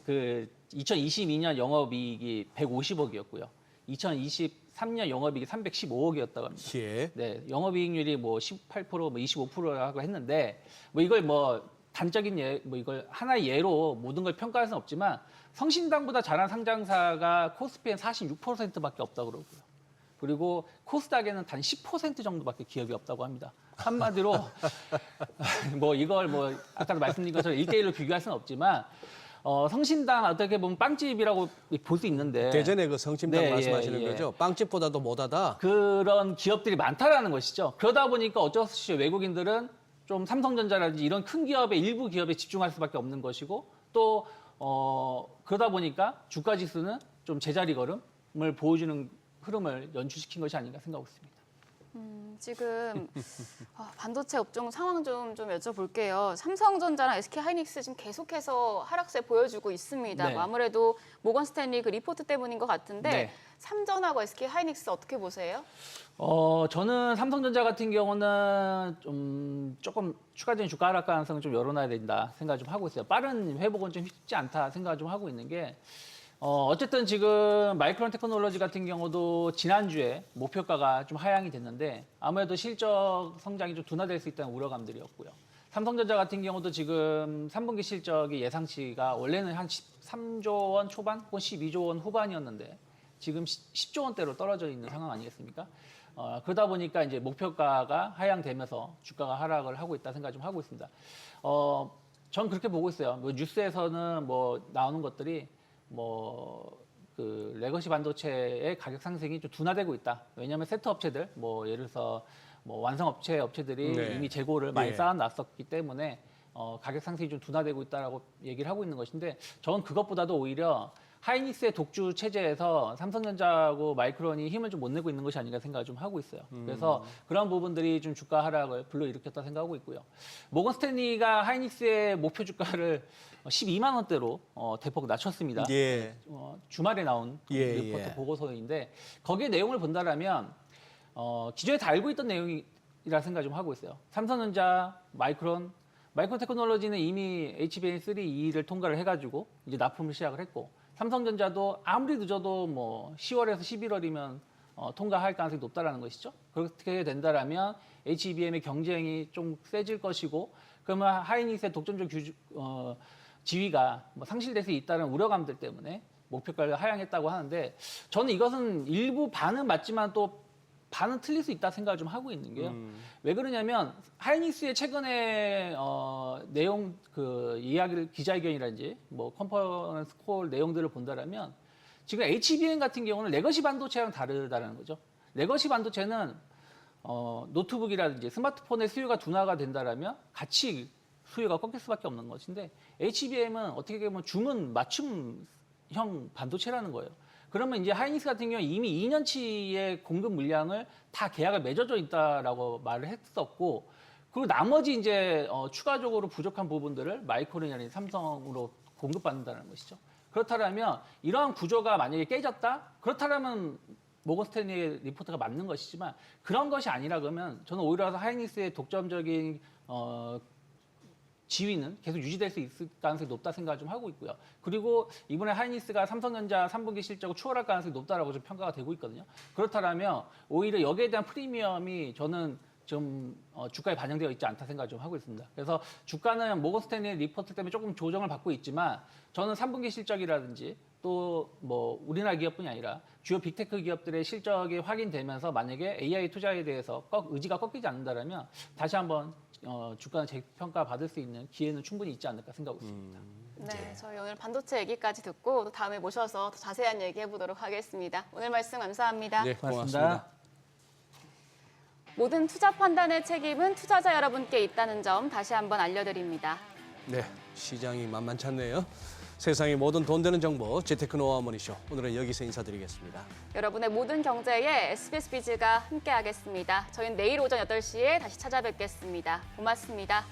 그 2022년 영업이익이 150억이었고요. 2023년 영업이익이 315억이었다고 합니다. 예. 네, 영업이익률이 뭐 18%, 뭐 25%라고 했는데 뭐 이걸 뭐 단적인 이걸 하나의 예로 모든 걸 평가할 수는 없지만 성심당보다 잘한 상장사가 코스피엔 46%밖에 없다고 그러고요. 그리고 코스닥에는 단 10% 정도밖에 기업이 없다고 합니다. 한마디로 뭐 이걸 뭐 아까도 말씀드린 것처럼 1대1로 비교할 수는 없지만 성심당 어떻게 보면 빵집이라고 볼 수 있는데 대전에 그 성심당 네, 말씀하시는 예. 거죠? 빵집보다도 못하다. 그런 기업들이 많다라는 것이죠. 그러다 보니까 어쩔 수 없이 외국인들은 좀 삼성전자라든지 이런 큰 기업의 일부 기업에 집중할 수밖에 없는 것이고 또 그러다 보니까 주가 지수는 좀 제자리 걸음을 보여주는 흐름을 연출시킨 것이 아닌가 생각하고 있습니다. 지금 반도체 업종 상황 좀 여쭤볼게요. 삼성전자랑 SK하이닉스 지금 계속해서 하락세 보여주고 있습니다. 네. 뭐 아무래도 모건 스탠리 그 리포트 때문인 것 같은데 네. 삼전하고 SK하이닉스 어떻게 보세요? 저는 삼성전자 같은 경우는 조금 추가적인 주가 하락 가능성을 좀 열어놔야 된다 생각을 좀 하고 있어요. 빠른 회복은 좀 쉽지 않다 생각을 좀 하고 있는 게 어쨌든 지금 마이크론 테크놀로지 같은 경우도 지난주에 목표가가 좀 하향이 됐는데 아무래도 실적 성장이 좀 둔화될 수 있다는 우려감들이었고요. 삼성전자 같은 경우도 지금 3분기 실적이 예상치가 원래는 한 13조 원 초반 혹은 12조 원 후반이었는데 지금 10조 원대로 떨어져 있는 상황 아니겠습니까? 그러다 보니까 이제 목표가가 하향되면서 주가가 하락을 하고 있다 생각 좀 하고 있습니다. 전 그렇게 보고 있어요. 뭐 뉴스에서는 뭐 나오는 것들이 그 레거시 반도체의 가격 상승이 좀 둔화되고 있다. 왜냐하면 세트 업체들, 뭐 예를 들어서 뭐 완성 업체들이 네. 이미 재고를 많이 예. 쌓아놨었기 때문에 가격 상승이 좀 둔화되고 있다라고 얘기를 하고 있는 것인데, 저는 그것보다도 오히려 하이닉스의 독주 체제에서 삼성전자하고 마이크론이 힘을 좀 못 내고 있는 것이 아닌가 생각을 좀 하고 있어요. 그래서 그런 부분들이 좀 주가 하락을 불러일으켰다 생각하고 있고요. 모건 스탠리가 하이닉스의 목표 주가를 12만 원대로 대폭 낮췄습니다. 예. 주말에 나온 예, 리포트 예. 보고서인데 거기에 내용을 본다라면 기존에 다 알고 있던 내용이라 생각 좀 하고 있어요. 삼성전자, 마이크론 테크놀로지는 이미 HBM3E를 통과를 해가지고 이제 납품을 시작을 했고 삼성전자도 아무리 늦어도 뭐 10월에서 11월이면 통과할 가능성이 높다라는 것이죠. 그렇게 된다라면 HBM의 경쟁이 좀 세질 것이고 그러면 하이닉스의 독점적 지위가 뭐 상실될 수 있다는 우려감들 때문에 목표가를 하향했다고 하는데 저는 이것은 일부 반은 맞지만 또 반은 틀릴 수 있다 생각을 좀 하고 있는 게요. 왜 그러냐면 하이닉스의 최근에 내용 그 이야기를 기자회견이라든지 뭐 컨퍼런스 콜 내용들을 본다라면 지금 HBM 같은 경우는 레거시 반도체랑 다르다는 거죠. 레거시 반도체는 노트북이라든지 스마트폰의 수요가 둔화가 된다라면 같이 수요가 꺾일 수밖에 없는 것인데 HBM은 어떻게 보면 주문 맞춤형 반도체라는 거예요. 그러면 이제 하이닉스 같은 경우 이미 2년치의 공급 물량을 다 계약을 맺어져 있다라고 말을 했었고, 그리고 나머지 이제 추가적으로 부족한 부분들을 마이크론이나 삼성으로 공급받는다는 것이죠. 그렇다면 이러한 구조가 만약에 깨졌다? 그렇다면 모건 스탠리의 리포트가 맞는 것이지만 그런 것이 아니라 그러면 저는 오히려 하이닉스의 독점적인 지위는 계속 유지될 수 있을 가능성이 높다 생각을 좀 하고 있고요. 그리고 이번에 하이닉스가 삼성전자 3분기 실적을 추월할 가능성이 높다라고 좀 평가가 되고 있거든요. 그렇다면 오히려 여기에 대한 프리미엄이 저는 좀 주가에 반영되어 있지 않다 생각을 좀 하고 있습니다. 그래서 주가는 모건 스탠리 리포트 때문에 조금 조정을 받고 있지만 저는 3분기 실적이라든지 또 뭐 우리나라 기업뿐이 아니라 주요 빅테크 기업들의 실적이 확인되면서 만약에 AI 투자에 대해서 의지가 꺾이지 않는다면 다시 한번 주가는 재평가 받을 수 있는 기회는 충분히 있지 않을까 생각하고 있습니다. 네, 저희 오늘 반도체 얘기까지 듣고 또 다음에 모셔서 더 자세한 얘기 해보도록 하겠습니다. 오늘 말씀 감사합니다. 네, 고맙습니다. 모든 투자 판단의 책임은 투자자 여러분께 있다는 점 다시 한번 알려드립니다. 네, 시장이 만만찮네요. 세상의 모든 돈 되는 정보 재테크 노하우 머니쇼. 오늘은 여기서 인사드리겠습니다. 여러분의 모든 경제에 SBS 비즈가 함께하겠습니다. 저희는 내일 오전 8시에 다시 찾아뵙겠습니다. 고맙습니다.